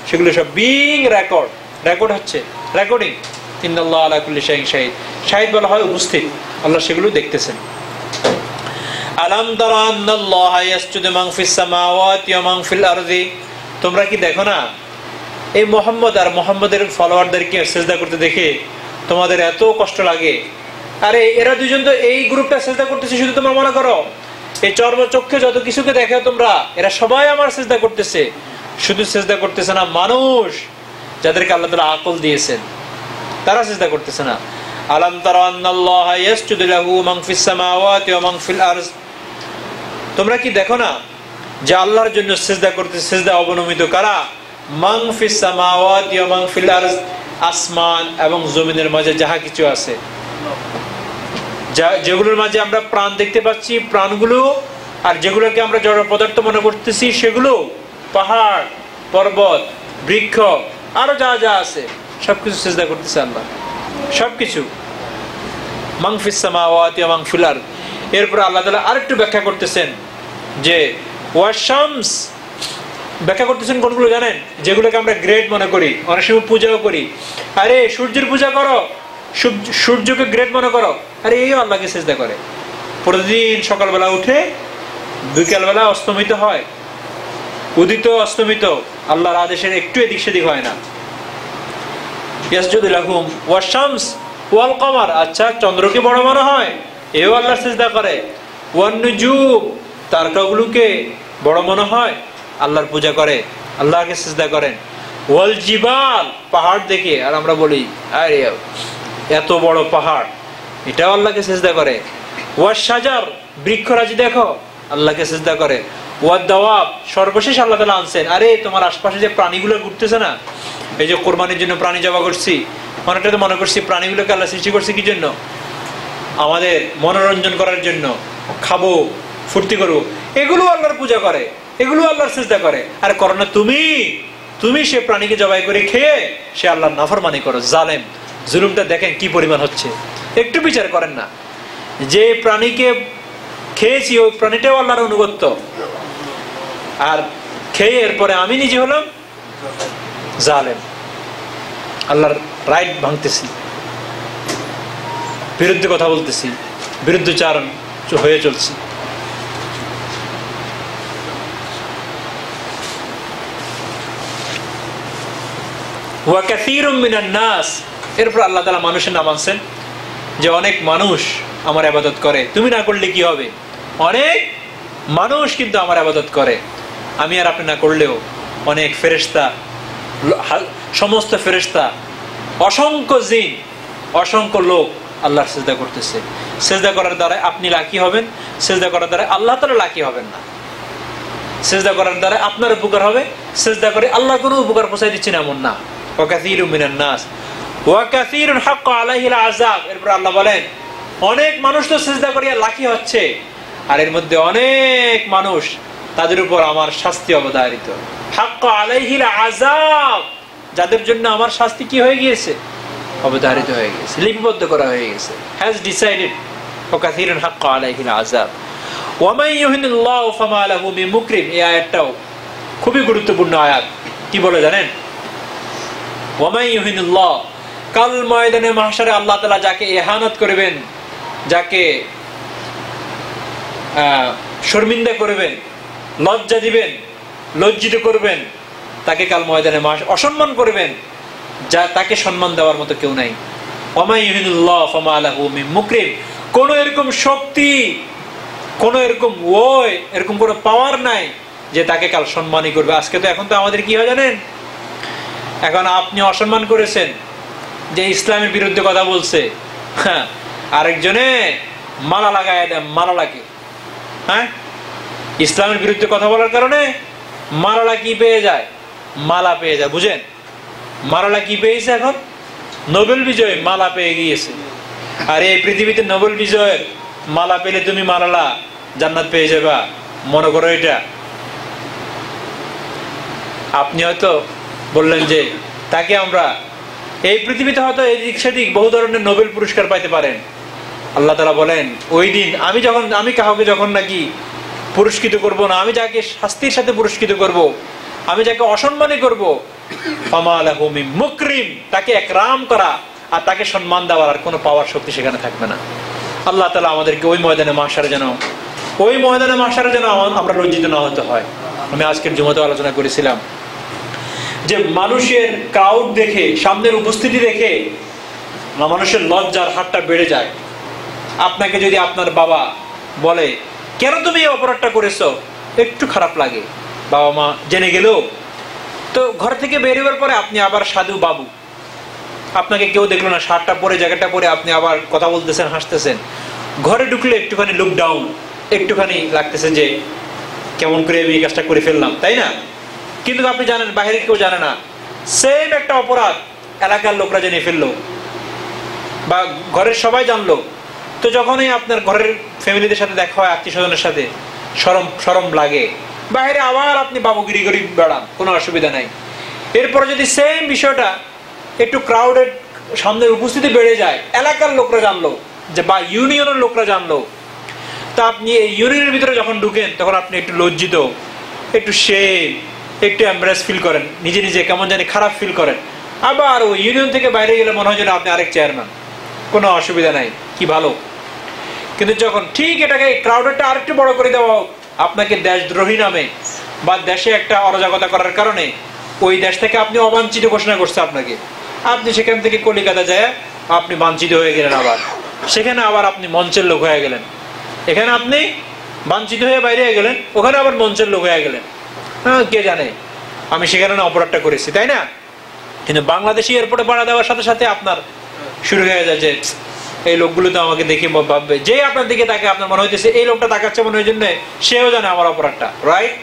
সেগুলো সব বিং রেকর্ড হচ্ছে, রেকর্ডিং। ইন্নাল্লাহা আলা কুল্লি শাইইন শাহীদ, শাহীদ বলা হয় উপস্থিত, আল্লাহ সেগুলো দেখতেছেন। আলাম তারা আন্নাল্লাহা ইয়াসজুদু মান ফিস সামাওয়াতি ওয়া মান ফিল আরদি, তোমরা কি দেখো না এই মুহাম্মদ আর মুহাম্মদের ফলোয়ারদেরকে সিজদা করতে দেখে তোমাদের এত কষ্ট লাগে? আরে এরা দুইজন তো এই গ্রুপটা সিজদা করতেছে, শুধু তোমরা মনে করো এই চর্মচক্ষে যত কিছুকে দেখো তোমরা, এরা সবাই আমার সিজদা করতেছে। শুধু সিজদা করতেছে না মানুষ যাদেরকে আল্লাহ তাআলা আকল দিয়েছেন, তারা সিজদা করতেছে না। আলাম তারা আন্নাল্লাহা ইয়াসজুদু লাহু মান ফিস সামাওয়াতি ওয়া মান ফিল আরদ, তোমরা কি দেখো না যে আল্লাহর জন্য সিজদা করতেছে, সিজদা অবনমিত কারা? মান ফিস সামাওয়াতি ওয়া মান ফিল আরদ, আসমান এবং জমিনের মাঝে যাহা কিছু আছে, যেগুলোর মাঝে আমরা প্রাণ দেখতে পাচ্ছি প্রাণগুলো, আর যেগুলোকে আমরা জড় পদার্থ মনে করতেছি সেগুলো, পাহাড়, পর্বত, বৃক্ষ, আরো যা যা আছে সবকিছু সিজদা করতেছে আল্লাহ, সবকিছু। মান ফিস সামাওয়াতি ওয়া মান ফিল আরদ। এরপর আল্লাহ তাআলা আরেকটু ব্যাখ্যা করতেছেন যে ওয়াশ-শামস, ব্যাখ্যা করতেছেন কোনগুলো জানেন? যেগুলোকে আমরা গ্রেট মনে করি, অনেক সময় পূজাও করি। আরে সূর্যের পূজা করো, সূর্যকে গ্রেট মনে করো, আরে এই আল্লাহকে সিজদা করে। প্রতিদিন সকালবেলা উঠে বিকালবেলা অস্তমিত হয়, উদিত অস্তমিত আল্লাহর আদেশের একটু এদিক সেদিক হয় না। ইয়াসজুদু লাহুম ওয়াশ-শামস ওয়াল কমার, আচ্ছা চন্দ্রকে বড় মনে হয়, এও আল্লাহর সিজদা করে। ওয়ান নুজুম, তারকাগুলোকে বড় মনে হয়, আল্লাহর পূজা করে, আল্লাহকে সিজদা করেন। ওয়াল জিবাল, পাহাড় দেখে আর আমরা বলি আরে এত বড় পাহাড়, এটাও আল্লাহকে সিজদা করে। ওয়াশ শাজার, বৃক্ষরাজি দেখো, আল্লাহকে সিজদা করে। ওয়াদ দাওয়াব, সর্বশেষ আল্লাহ তাআলা আনছেন, আরে তোমার আশপাশে যে প্রাণীগুলো ঘুরতেছে না, এই যে কোরবানির জন্য প্রাণী জবাই করছি, অনেকটা তো মনে করছি প্রাণীগুলোকে আল্লাহ সৃষ্টি করছে কি জন্য? আমাদের মনোরঞ্জন করার জন্য, খাবো, ফুর্তি করবো, এগুলো আল্লাহর পূজা করে, এগুলো আল্লাহর সিজদা করে। আর করো না তুমি সে প্রাণীকে জবাই করে খেয়ে সে আল্লাহর নাফরমানি করো, জালেম। জুলুমটা দেখেন কি পরিমাণ হচ্ছে, একটু বিচার করেন না। যে প্রাণীকে খেয়েছি ওই প্রাণীটাও আল্লাহর অনুগত্য, আর খেয়ে এরপরে আমি নিজে হলাম জালেম, আল্লাহর রাইট ভাঙতেছি, বিরুদ্ধে কথা বলতেছি, বিরুদ্ধচারণ হয়ে চলছি। ওয়া কাসীরুম মিনান নাস, এরপর আল্লাহ তাআলা মানুষের নাম আনছেন যে অনেক মানুষ আমার ইবাদত করে, তুমি না করলে কি হবে? অনেক মানুষ কিন্তু আমার ইবাদত করে, আমি আর আপনি না করলেও অনেক ফেরেশতা, সমস্ত ফেরেশতা, অসংখ্য জিন, অসংখ্য লোক আল্লাহর সিজদা করতেছে। সিজদা করার দ্বারা আপনি লাকি হবেন, সিজদা করার দ্বারা আল্লাহ তাআলা লাকি হবেন না। সিজদা করার দ্বারা আপনার উপকার হবে, সিজদা করে আল্লাহ কোনো উপকার পৌঁছায় দিচ্ছেন এমন না। ওয়া কাসীরুম মিনান নাস ওয়া কাসীরুন হাক্কা আলাইহিল আযাব, এরপর আল্লাহ বলেন অনেক মানুষ তো সিজদা করিয়া লাকি হচ্ছে, আর এর মধ্যে অনেক মানুষ তাদের উপর আমার শাস্তি অবধারিত। হাক্কা আলাইহিল আযাব, যাদের জন্য আমার শাস্তি কি হয়ে গিয়েছে? অবধারিত হয়ে গেছে, লিপিবদ্ধ করা হয়ে গেছে, হ্যাজ ডিসাইডেড। ওয়া কাসীরুন হাক্কা আলাইহিল আযাব ওয়া মান ইউহিনিল্লাহু ফামা লাহু মিন মুকরিম। এই আয়াতটাও খুবই গুরুত্বপূর্ণ আয়াত। কি বলে জানেন? ওয়া মান ইউহিনিল্লাহ, কাল ময়দানে মাহশারে আল্লাহ তাআলা যাকে ইহানাত করবেন, যাকে শর্মিন্দা করবেন, লজ্জা দিবেন, লজ্জিত করবেন, তাকে কাল ময়দানে অসম্মান করবেন, যা তাকে সম্মান দেওয়ার মতো কেউ নাই। ওয়া মান ইউহিনিল্লাহ ফামা লাহু মিন মুকরিম, কোন এরকম শক্তি, কোন এরকম এরকম কোন পাওয়ার নাই যে তাকে কাল সম্মানই করবে। আজকে তো এখন তো আমাদের কি হয় জানেন? এখন আপনি অসম্মান করেছেন, যে ইসলামের বিরুদ্ধে কথা বলছে, হ্যাঁ, আরেকজনে মালা লাগায় দেয় মালালাকে। হ্যাঁ, ইসলামের বিরুদ্ধে কথা বলার কারণে মালালা কি পেয়ে যায়? মালা পেয়ে যায়। বুঝেন, মালালা কি পেয়েছে? এখন নোবেল বিজয় মালা পেয়ে গিয়েছে। আর এই পৃথিবীতে নোবেল বিজয়ের মালা পেলে তুমি মালালা জান্নাত পেয়ে যাবা, মনে করো এটা। আপনি হয়তো বললেন যে তাকে আমরা এই পৃথিবীতে হয়তো এদিক সেদিক বহু ধরনের নোবেল পুরস্কার পাইতে পারেন। আল্লাহ তাআলা বলেন ওই দিন আমি কাউকে যখন নাকি পুরস্কৃত করব না, আমি যাকে শাস্তির সাথে পুরস্কৃত করব, আমি যাকে অসম্মানই করব, ফামা লাহু মিন মুকরিম, তাকে একরাম করা আর তাকে সম্মান দেওয়ার আর কোনো পাওয়ার শক্তি সেখানে থাকবে না। আল্লাহ তাআলা আমাদেরকে ওই ময়দানে মাহশারে যেন আমরা লজ্জিত না হতে হয়। আমি আজকের জুমাতে আলোচনা করেছিলাম যে মানুষের ক্রাউড দেখে, সামনের উপস্থিতি দেখে মানুষের লজ্জার হাতটা বেড়ে যায়। আপনাকে যদি আপনার বাবা বলে কেন তুমি এই অপরাধটা করেছো, একটু খারাপ লাগে। বাবা মা জেনে গেলেও তো ঘর থেকে বের হওয়ার পরে আপনি আবার সাধু বাবু, আপনাকে কেউ দেখলো না, শার্টটা পরে জ্যাকেটটা পরে আপনি আবার কথা বলতেছেন, হাসতেছেন। ঘরে ঢুকলে একটুখানি লুক ডাউন, একটুখানি লাগতেছে যে কেমন করে আমি এই কাজটা করে ফেললাম, তাই না? কিন্তু আপনি জানেন বাইরে কেউ জানে না, সেম একটা অপরাধ এলাকার লোকরা জেনে ফেললো বা ঘরের সবাই জানলো, তো যখনই আপনার ঘরের ফ্যামিলিদের সাথে দেখা হয়, আত্মীয় স্বজনের সাথে, শরম লাগে। বাইরে আবার আপনি বাবুগিরি করে বেড়ান, কোনো অসুবিধা নাই। এরপরে যদি সেম বিষয়টা একটু ক্রাউডেড, সামনের উপস্থিতি বেড়ে যায়, এলাকার লোকরা জানলো যে বা ইউনিয়নের লোকরা জানলো, তা আপনি এই ইউনিয়নের ভিতরে যখন ঢুকেন তখন আপনি একটু লজ্জিত, একটু শেম, একটু এমব্রেস ফিল করেন, নিজে নিজে কেমন জানি খারাপ ফিল করেন। আবার ওই ইউনিয়ন থেকে বাইরে গেলে মনে হয় যেন আপনি আরেক চেয়ারম্যান, কোনো অসুবিধা নাই, কি ভালো। কিন্তু যখন ঠিক এটাকে ক্রাউডেডটা আরেকটু বড় করে দেওয়া হোক, আপনাকে দেশদ্রোহী নামে বা দেশে একটা অরাজকতা করার কারণে ওই দেশ থেকে আপনি অবাঞ্ছিত ঘোষণা করছে আপনাকে, আপনি সেখান থেকে কলিকাতা যায় আপনি বাঞ্ছিত হয়ে গেলেন, আবার সেখানে আবার আপনি মঞ্চের লোক হয়ে গেলেন। এখানে আপনি বাঞ্ছিত হয়ে বাইরে গেলেন, ওখানে আবার মঞ্চের লোক হয়ে গেলেন। হ্যাঁ, কে জানে আমি সেখানে না অপরাধটা করেছি, তাই না? কিন্তু বাংলাদেশি এয়ারপোর্টে পাড়া দেওয়ার সাথে সাথে আপনার শুরু হয়ে যায় যে এই লোকগুলো তো আমাকে দেখে ভাববে, যে আপনার দিকে তাকে আপনার মনে হইতেছে এই লোকটা তাকাচ্ছে মনে হয় জন্য সেও জানে আমার অপরাধটা, রাইট?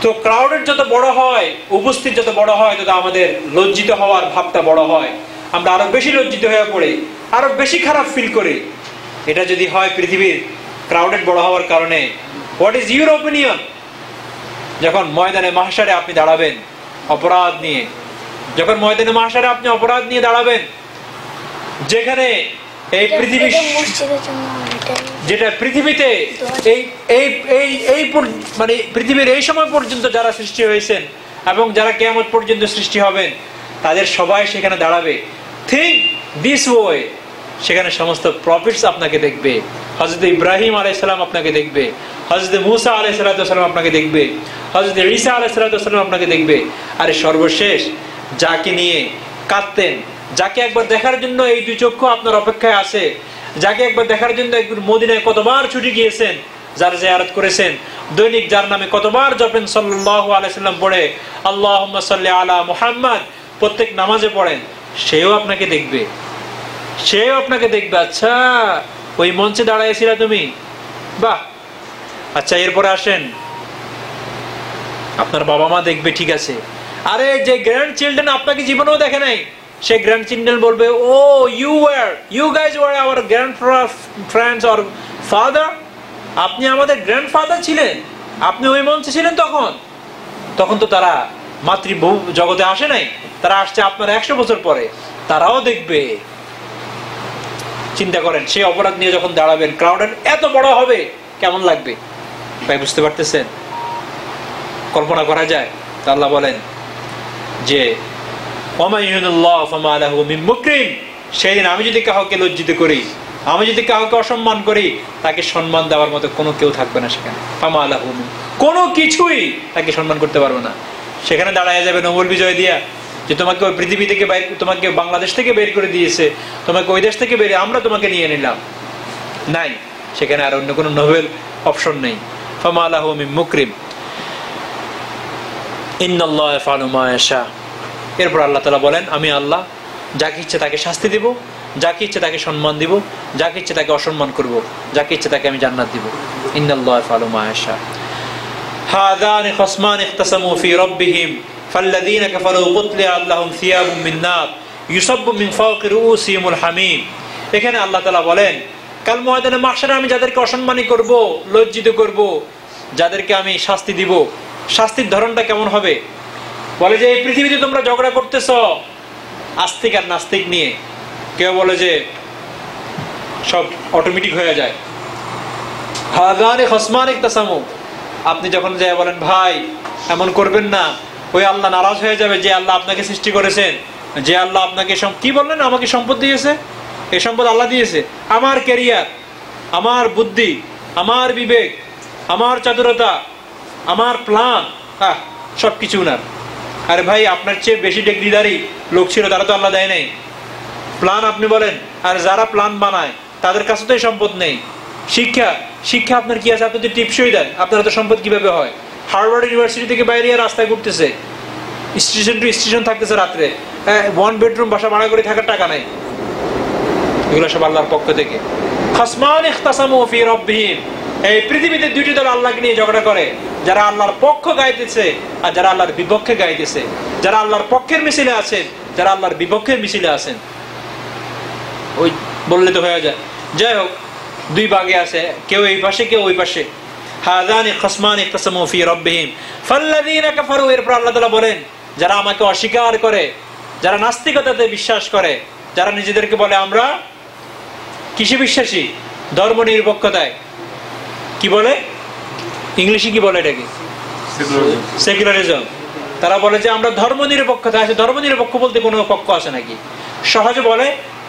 তো ক্রাউডের যত বড় হয়, উপস্থিত যত বড় হয়, তত আমাদের লজ্জিত হওয়ার ভাবটা বড় হয়। আমরা আরো বেশি লজ্জিত হয়ে পড়ে, আরো বেশি খারাপ ফিল করি। এটা যদি হয় পৃথিবীর ক্রাউডেড বড় হওয়ার কারণে, হোয়াট ইজ ইউর ওপিনিয়ন? যখন ময়দানে মাহশারে আপনি দাঁড়াবেন অপরাধ নিয়ে, যখন ময়দানে মাহশারে আপনি অপরাধ নিয়ে দাঁড়াবেন, যেখানে এই পৃথিবী, যেটা পৃথিবীতে এই মানে পৃথিবীর এই সময় পর্যন্ত যারা সৃষ্টি হয়েছেন এবং যারা কিয়ামত পর্যন্ত সৃষ্টি হবেন, তাদের সবাই সেখানে দাঁড়াবে। থিংক দিস ওয়ে, সেখানে সমস্ত প্রফিটস আপনাকে দেখবে। হযরত ইব্রাহিম আলাইহিস সালাম আপনাকে দেখবে, হযরত মুসা আলাইহিস সালাম আপনাকে দেখবে, হযরত ঈসা আলাইহিস সালাম আপনাকে দেখবে। আর সর্বশেষ যাকে নিয়ে কাঁদতেন, যাকে একবার দেখার জন্য এই দুই চক্ষু আপনার অপেক্ষায় আছে, যাকে একবার দেখার জন্য একবার মদিনায় কতবার ছুটে গিয়েছেন, যার জিয়ারত করেছেন, দৈনিক যার নামে কতবার জপেন সাল্লাল্লাহু আলাইহি সাল্লাম পড়ে, আল্লাহুম্মা সাল্লি আলা মুহাম্মদ প্রত্যেক নামাজে পড়েন, সেও আপনাকে দেখবে, সেও আপনাকে দেখবে। আচ্ছা, ওই মঞ্চে দাঁড়াইছিলা তুমি, বাহ। আচ্ছা, এরপরে আসেন, আপনার বাবা মা দেখবে, ঠিক আছে। আরে যে গ্র্যান্ড চিলড্রেন আপনাকে জীবনেও দেখে নাই, সে গ্র্যান্ড চিলড্রেন বলবে, oh you guys were our grandfriends or father, আপনি আমাদের গ্র্যান্ডফাদার ছিলেন, আপনি ওই মঞ্চে ছিলেন। তখন তো তারা মাতৃভূ জগতে আসে নাই, তারা আসছে আপনার 100 বছর পরে, তারাও দেখবে। চিন্তা করেন, সেই অপরাধ নিয়ে যখন দাঁড়াবেন, ক্রাউডের এত বড় হবে, কেমন লাগবে ভাই? বুঝতে পারতেছেন? কল্পনা করা যায়? আল্লাহ বলেন যে সেদিন আমি যদি কাউকে লজ্জিত করি, আমি যদি কাউকে অসম্মান করি, তাকে সম্মান দেওয়ার মতো কোনো কেউ থাকবে না সেখানে। কোনো কিছুই তাকে সম্মান করতে পারবে না। সেখানে দাঁড়ায় যাবে নোবেল বিজয় দিয়া, যে তোমাকে ওই পৃথিবী থেকে তোমাকে বাংলাদেশ থেকে বের করে দিয়েছে, তোমাকে ওই দেশ থেকে বের, আমরা তোমাকে নিয়ে নিলাম, নাই। সেখানে আর অন্য কোনো নোবেল অপশন নেই। ফামা লাহু মিন মুকরিম, ইন্নাল্লাহা ইয়াফআলু মা ইয়াশা। এরপর আল্লাহ তাআলা বলেন, আমি আল্লাহ যাকে ইচ্ছে তাকে শাস্তি দিব, যাকে ইচ্ছে তাকে সম্মান দিব, যাকে ইচ্ছে তাকে অসম্মান করব, যাকে ইচ্ছে তাকে আমি জান্নাত দিব। ইন্নাল্লাহা ইয়াফআলু মা ইয়াশা। হাযানি খাসমানি ইখতাসামু ফি রাব্বিহিম ফাল্লাযীনা কাফারু কুতলিআত লাহুম সিয়াবুম মিন নার ইউসাব্বু মিন ফাওকি রুউসিহিমুল হামীম। এখানে আল্লাহ তাআলা বলেন কাল ময়দানে মাহশারে আমি যাদেরকে অসম্মানী করব, লজ্জিত করব, যাদেরকে আমি শাস্তি দিব, শাস্তির ধরনটা কেমন হবে? বলে যে এই পৃথিবীতে তোমরা ঝগড়া করতেছ আস্তিক আর নাস্তিক নিয়ে। কেউ বলে যে সব অটোমেটিক হয়ে যায়। হাযানি খাসমানি ইখতাসামু, আপনি যখন যায় বলেন ভাই এমন করবেন না, ওই আল্লাহ নারাজ হয়ে যাবে যে আল্লাহ আপনাকে সৃষ্টি করেছেন, যে আল্লাহ আপনাকে কি বললেন, আমাকে সম্পদ দিয়েছে, এই সম্পদ আল্লাহ দিয়েছে, আমার ক্যারিয়ার, আমার বুদ্ধি, আমার বিবেক, আমার চাতুরতা, আমার প্ল্যান, সবকিছু না। আরে ভাই আপনার চেয়ে বেশি ডিগ্রিধারী লোক ছিল, তারা তো আল্লাহ দেয় নাই প্ল্যান আপনি বলেন। আর যারা প্ল্যান বানায় তাদের কাছে তো এই সম্পদ নেই। শিক্ষা, শিক্ষা আপনার কি আছে? আপনি তো টিপসই দেন, আপনার তো সম্পদ কিভাবে হয়? হার্ভার্ড ইউনিভার্সিটি থেকে বাইরে রাস্তায় ঘুরতেছে, স্টেশন টু স্টেশন থাকতেছে রাত্রে, 1 বেডরুম বাসা ভাড়া করে থাকার টাকা নাই। এগুলো সব আল্লাহর পক্ষ থেকে। খাসমানি ইখতাসামু ফি রাব্বিহিম, এই পৃথিবীতে দুইটি দল আল্লাহকে নিয়ে ঝগড়া করে, যারা আল্লাহর পক্ষ গাইতেছে আর যারা আল্লাহর বিপক্ষে গাইতেছে, যারা আল্লাহর পক্ষের মিছিলে আছেন, যারা আল্লাহর বিপক্ষের মিছিলে আছেন। ওই বললে তো হয়ে যায়। যাই হোক, দুই ভাগে আছে, কেউ এই পাশে কেউ ওই পাশে। হাযানি খাসমানি ইখতাসামু ফি রাব্বিহিম ফাল্লাযীনা কাফারু, এরপর আল্লাহ তাআলা বলেন যারা আমাকে অস্বীকার করে, যারা নাস্তিকতাতে বিশ্বাস করে, যারা নিজেদেরকে বলে আমরা কিসে বিশ্বাসী? ধর্ম নিরপেক্ষতায়। কি বলে ইংলিশে, কি বলে এটাকে? সেকুলারিজম। তারা বলে যে আমরা ধর্ম নিরপেক্ষতা আছে। ধর্ম নিরপেক্ষ বলতে কোনো পক্ষ আছে নাকি? সহজে বলে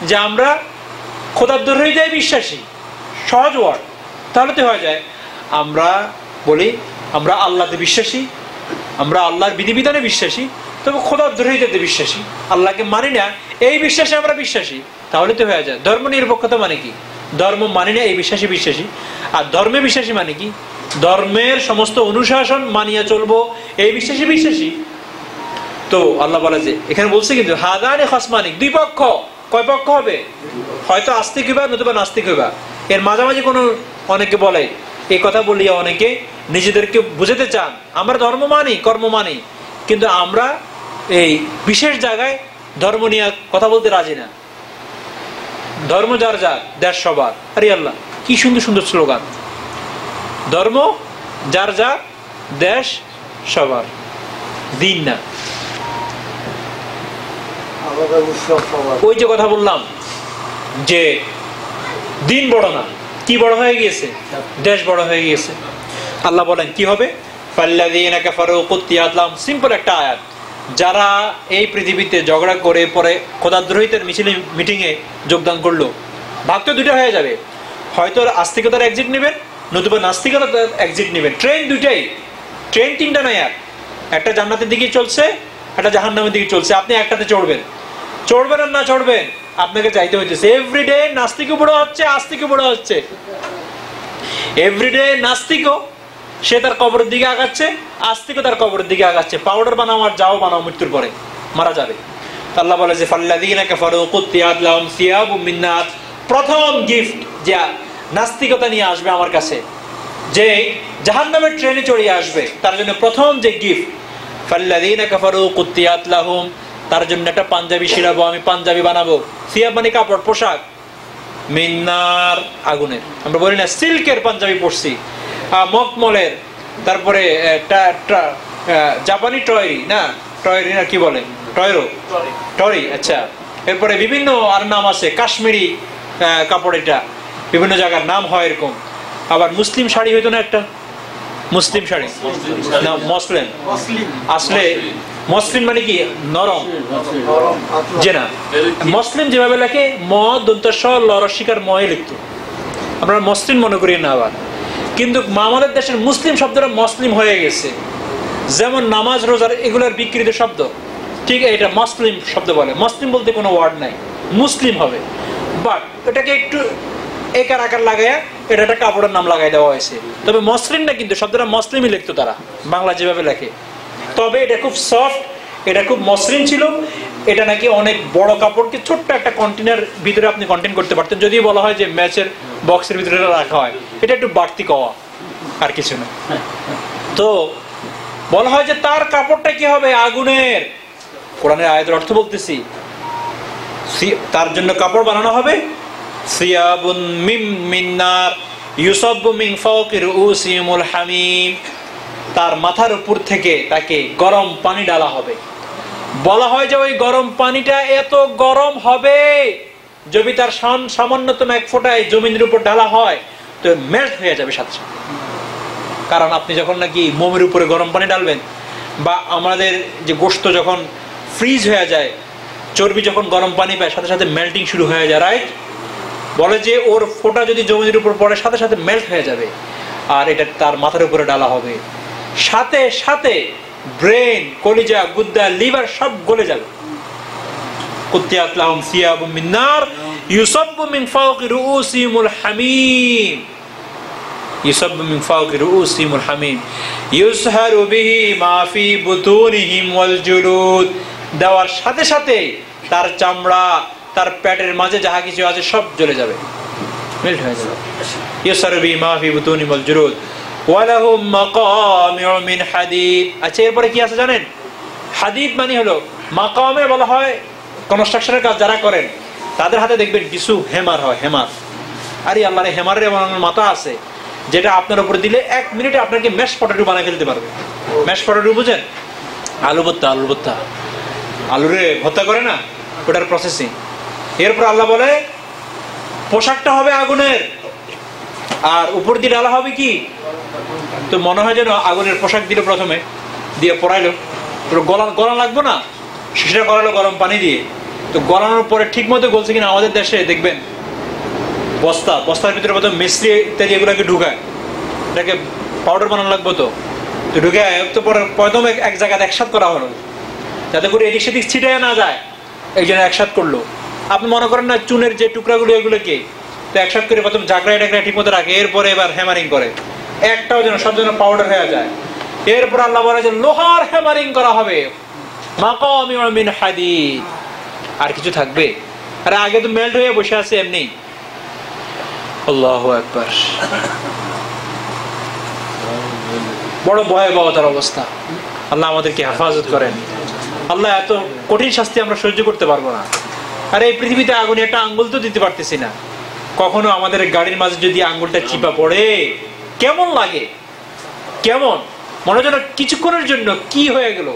যে আমরা খোদার দরহিদায় বিশ্বাসী, সহজ ওয়ার্ড, তাহলে তো হয়ে যায়। আমরা বলি আমরা আল্লাহতে বিশ্বাসী, আমরা আল্লাহর বিধিবিধানে বিশ্বাসী, তবে খোদার দরহিদাতে বিশ্বাসী, আল্লাহকে মানি না, এই বিশ্বাসে আমরা বিশ্বাসী, তাহলে তো হয়ে যায়। ধর্ম নিরপেক্ষতা মানে কি? ধর্ম মানি না এই বিশ্বাসী বিশ্বাসী। আর ধর্মে বিশ্বাসী মানে কি? ধর্মের সমস্ত অনুশাসন মানিয়া চলবো, এই বিশ্বাসী বিশ্বাসী। তো আল্লাহ বলে যে এখানে বলছে কিন্তু হাযানি খাসমানি, দুই পক্ষ। কয় পক্ষ হবে? হয়তো আস্তিক হইবা নতুবা নাস্তিক হইবা। এর মাঝামাঝি কোনো অনেকে বলে, এই কথা বলিয়া অনেকে নিজেদেরকে বুঝাতে চান আমরা ধর্ম মানি, কর্ম মানি, কিন্তু আমরা এই বিশেষ জায়গায় ধর্ম নিয়ে কথা বলতে রাজি না। ধর্ম যার যার, দেশ সবার। আরে আল্লাহ, কি সুন্দর সুন্দর স্লোগান। ধর্ম যার যার, দেশ সবার, দিন না। ওই যে কথা বললাম যে দিন বড় না, কি বড় হয়ে গিয়েছে? দেশ বড় হয়ে গিয়েছে। আল্লাহ বলেন কি হবে? ফাল্লাযীনা কাফারু কুত্তিয়াত লাহুম, সিম্পল একটা আয়াত। যারা এই পৃথিবীতে ঝগড়া করে পরে খোদাদ্রোহিতের মিটিংয়ে যোগদান করলো, ভাগ তো দুটো হয়ে যাবে, হয়তো আস্তিকতার এক্সিট নেবেন নতুবা নাস্তিকতার এক্সিট নেবেন। ট্রেন দুটাই, ট্রেন তিনটা নয়, একটা জান্নাতের দিকে চলছে, একটা জাহান্নামের দিকে চলছে। আপনি একটাতে চড়বেন, চড়বেন আর না চড়বেন আপনাকে যাইতে হইতেছে। এভরিডে নাস্তিকও বড় হচ্ছে, আস্তিকও বড় হচ্ছে। এভরিডে নাস্তিকও সে তার কবরের দিকে আগাচ্ছে, আস্তিকও তার কবরের দিকে আগাচ্ছে। পাউডার বানাও আর যাও বানাও, মৃত্যুর পরে মারা যাবে। আল্লাহ বলে যে ফাল্লাযীনা কাফারু কুত্তিয়াত লাহুম সিয়াবুম মিন নার, প্রথম গিফট যে নাস্তিকতা নিয়ে আসবে আমার কাছে, যে জাহান্নামের ট্রেনে চড়িয়ে আসবে, তার জন্য প্রথম যে গিফট ফাল্লাযীনা কাফারু কুত্তিয়াত লাহুম, তার জন্য একটা পাঞ্জাবি শিরাবো, আমি পাঞ্জাবি বানাবো। সিয়াব মানে কাপড়, পোশাক। মিন নার, আগুনের। আমরা বলি না সিল্কের পাঞ্জাবি পরছি, মকমলের, তারপরে জাপানি টয়রি না, টয়রি না কি বলে, টয়রো, টরি, আচ্ছা। এরপরে বিভিন্ন আর নাম আছে, কাশ্মীরি কাপড়, এটা বিভিন্ন জায়গার নাম হয় এরকম। আবার মুসলিম শাড়ি হইতো না একটা, মুসলিম শাড়ি না, মসলিম। আসলে মসলিম মানে কি? নরম, যে না মসলিম যেভাবে লেখে ম দন্তস্ব লরস্বীকার ময়ে লিখতো, আমরা মসলিম মনে করি না। আবার কিন্তু আমাদের দেশের মুসলিম শব্দটা মসলিম হয়ে গেছে। যেমন নামাজ রোজার এগুলোর বিকৃত শব্দ, ঠিক এটা মুসলিম শব্দ বলে। মুসলিম বলতে কোনো ওয়ার্ড নাই, মুসলিম হবে। বাট এটাকে একটু একার আকার লাগাইয়া এটা একটা কাপড়ের নাম লাগাই দেওয়া হয়েছে। তবে মসলিম না, কিন্তু শব্দটা মসলিমই লিখতো তারা, বাংলা যেভাবে লেখে। তবে এটা খুব সফট এটা খুব মসৃণ ছিল, এটা নাকি অনেক বড় কাপড়কে ছোট্ট একটা কন্টেনার ভিতরে আপনি কন্টেন করতে পারতেন, যদিও বলা হয় যে ম্যাচের বক্সের ভিতরে রাখা হয়, এটা একটু বাড়তি কওয়া আর কিছু না। তো বলা হয় যে তার কাপড়টা কি হবে? আগুনের। কোরআনের আয়াতের অর্থ বলতেছি, তার জন্য কাপড় বানানো হবে সিয়াবুন মিন নার ইউসাব্বু মিন ফাওকি রুউসিহিমুল হামিম, তার মাথার উপর থেকে তাকে গরম পানি ডালা হবে। বলা হয় যে ওই গরম পানিটা এত গরম হবে, যদি তার সামান্যতম এক ফোঁটায় জমিনের উপর ঢালা হয় তো মেল্ট হয়ে যাবে সাথে সাথে। কারণ আপনি যখন নাকি মোমের উপরে গরম পানি ডালবেন, বা আমাদের যে গোশত যখন ফ্রিজ হয়ে যায়, চর্বি যখন গরম পানি পায় সাথে সাথে মেল্টিং শুরু হয়ে যায়, রাইট? বলে যে ওর ফোঁটা যদি জমিনের উপর পড়ে সাথে সাথে মেল্ট হয়ে যাবে, আর এটা তার মাথার উপরে ডালা হবে, সাথে সাথে ব্রেন, কলিজা, গুদ্দা, লিভার সব গলে যাবে। কুত্তিয়াত লাহুম সিয়াবুম মিন নার ইউসাব্বু মিন ফাওকি রুউসিহিমুল হামিম, ইউসাব্বু মিন ফাওকি রুউসিহিমুল হামিম ইউসহারু বিহি মা ফি বুতুনিহিম ওয়াল জুলুদ, দেওয়ার সাথে সাথে তার চামড়া, তার পেটের মাঝে যাহা কিছু আছে সব জ্বলে যাবে, মেল্ট হয়ে যাবে। ইউসহারু বিহি মা ফি বুতুনিহিম ওয়াল জুলুদ ওয়ালাহুম মাকামিউ মিন হাদিদ। আচ্ছা, এরপরে কি আছে জানেন? হাদিদ মানে হলো মাকামে বলা হয় কনস্ট্রাকশনের কাজ যারা করেন তাদের হাতে দেখবেন কিছু হেমার হয়, হেমার। আরে আল্লাহর হেমারের বানানোর মাথা আছে, যেটা আপনার উপরে দিলে 1 মিনিটে আপনাকে ম্যাশ পটেটো বানিয়ে ফেলতে পারবে। ম্যাশ পটেটো বুঝেন? আলু ভর্তা, আলুরে ভর্তা করে না, ওটার প্রসেসিং। এরপর আল্লাহ বলে পোশাকটা হবে আগুনের, আর উপর দিয়ে ডালা হবে কি? তো মনে হয় যেন আগুনের পোশাক দিল, প্রথমে দিয়ে পরাইলো, গলা লাগবো না, সেটা করালো গরম পানি দিয়ে। তো গলানোর পরে ঠিক মতো গলছে কিনা, আমাদের দেশে দেখবেন বস্তার ভিতরে প্রথম মিস্ত্রি ইত্যাদি এগুলোকে ঢুকায়, এটাকে পাউডার বানানো লাগবো, তো ঢুকায় তো পরে প্রথম এক জায়গায় একসাথ করা হলো, যাতে করে এদিক সেদিক ছিটে না যায়, একজন একসাথ করলো। আপনি মনে করেন না চুনের যে টুকরাগুলো এগুলোকে তো একসাথ করে প্রথম জাগড়ায় টাগড়ায় ঠিক মতো রাখে, এরপরে এবার হ্যামারিং করে, একটাও যেন সব যেন পাউডার হয়ে যায়। এরপর আল্লাহ বলে যে লোহার হ্যামারিং করা হবে, মাকামিউ মিন হাদিদ। আর কিছু থাকবে? আরে আগে তো মেল্ট হয়ে বসে আছে এমনি। আল্লাহু আকবার, বড় ভয়াবহতার অবস্থা। আল্লাহ আমাদেরকে হেফাজত করেন। আল্লাহ, এত কঠিন শাস্তি আমরা সহ্য করতে পারবো না। আর এই পৃথিবীতে আগুনে একটা আঙ্গুল তো দিতে পারতেছি না। কখনো আমাদের গাড়ির মাঝে যদি আঙ্গুলটা চিপা পড়ে কেমন লাগে, কেমন মনে যেন কিছুক্ষণের জন্য কি হয়ে গেল।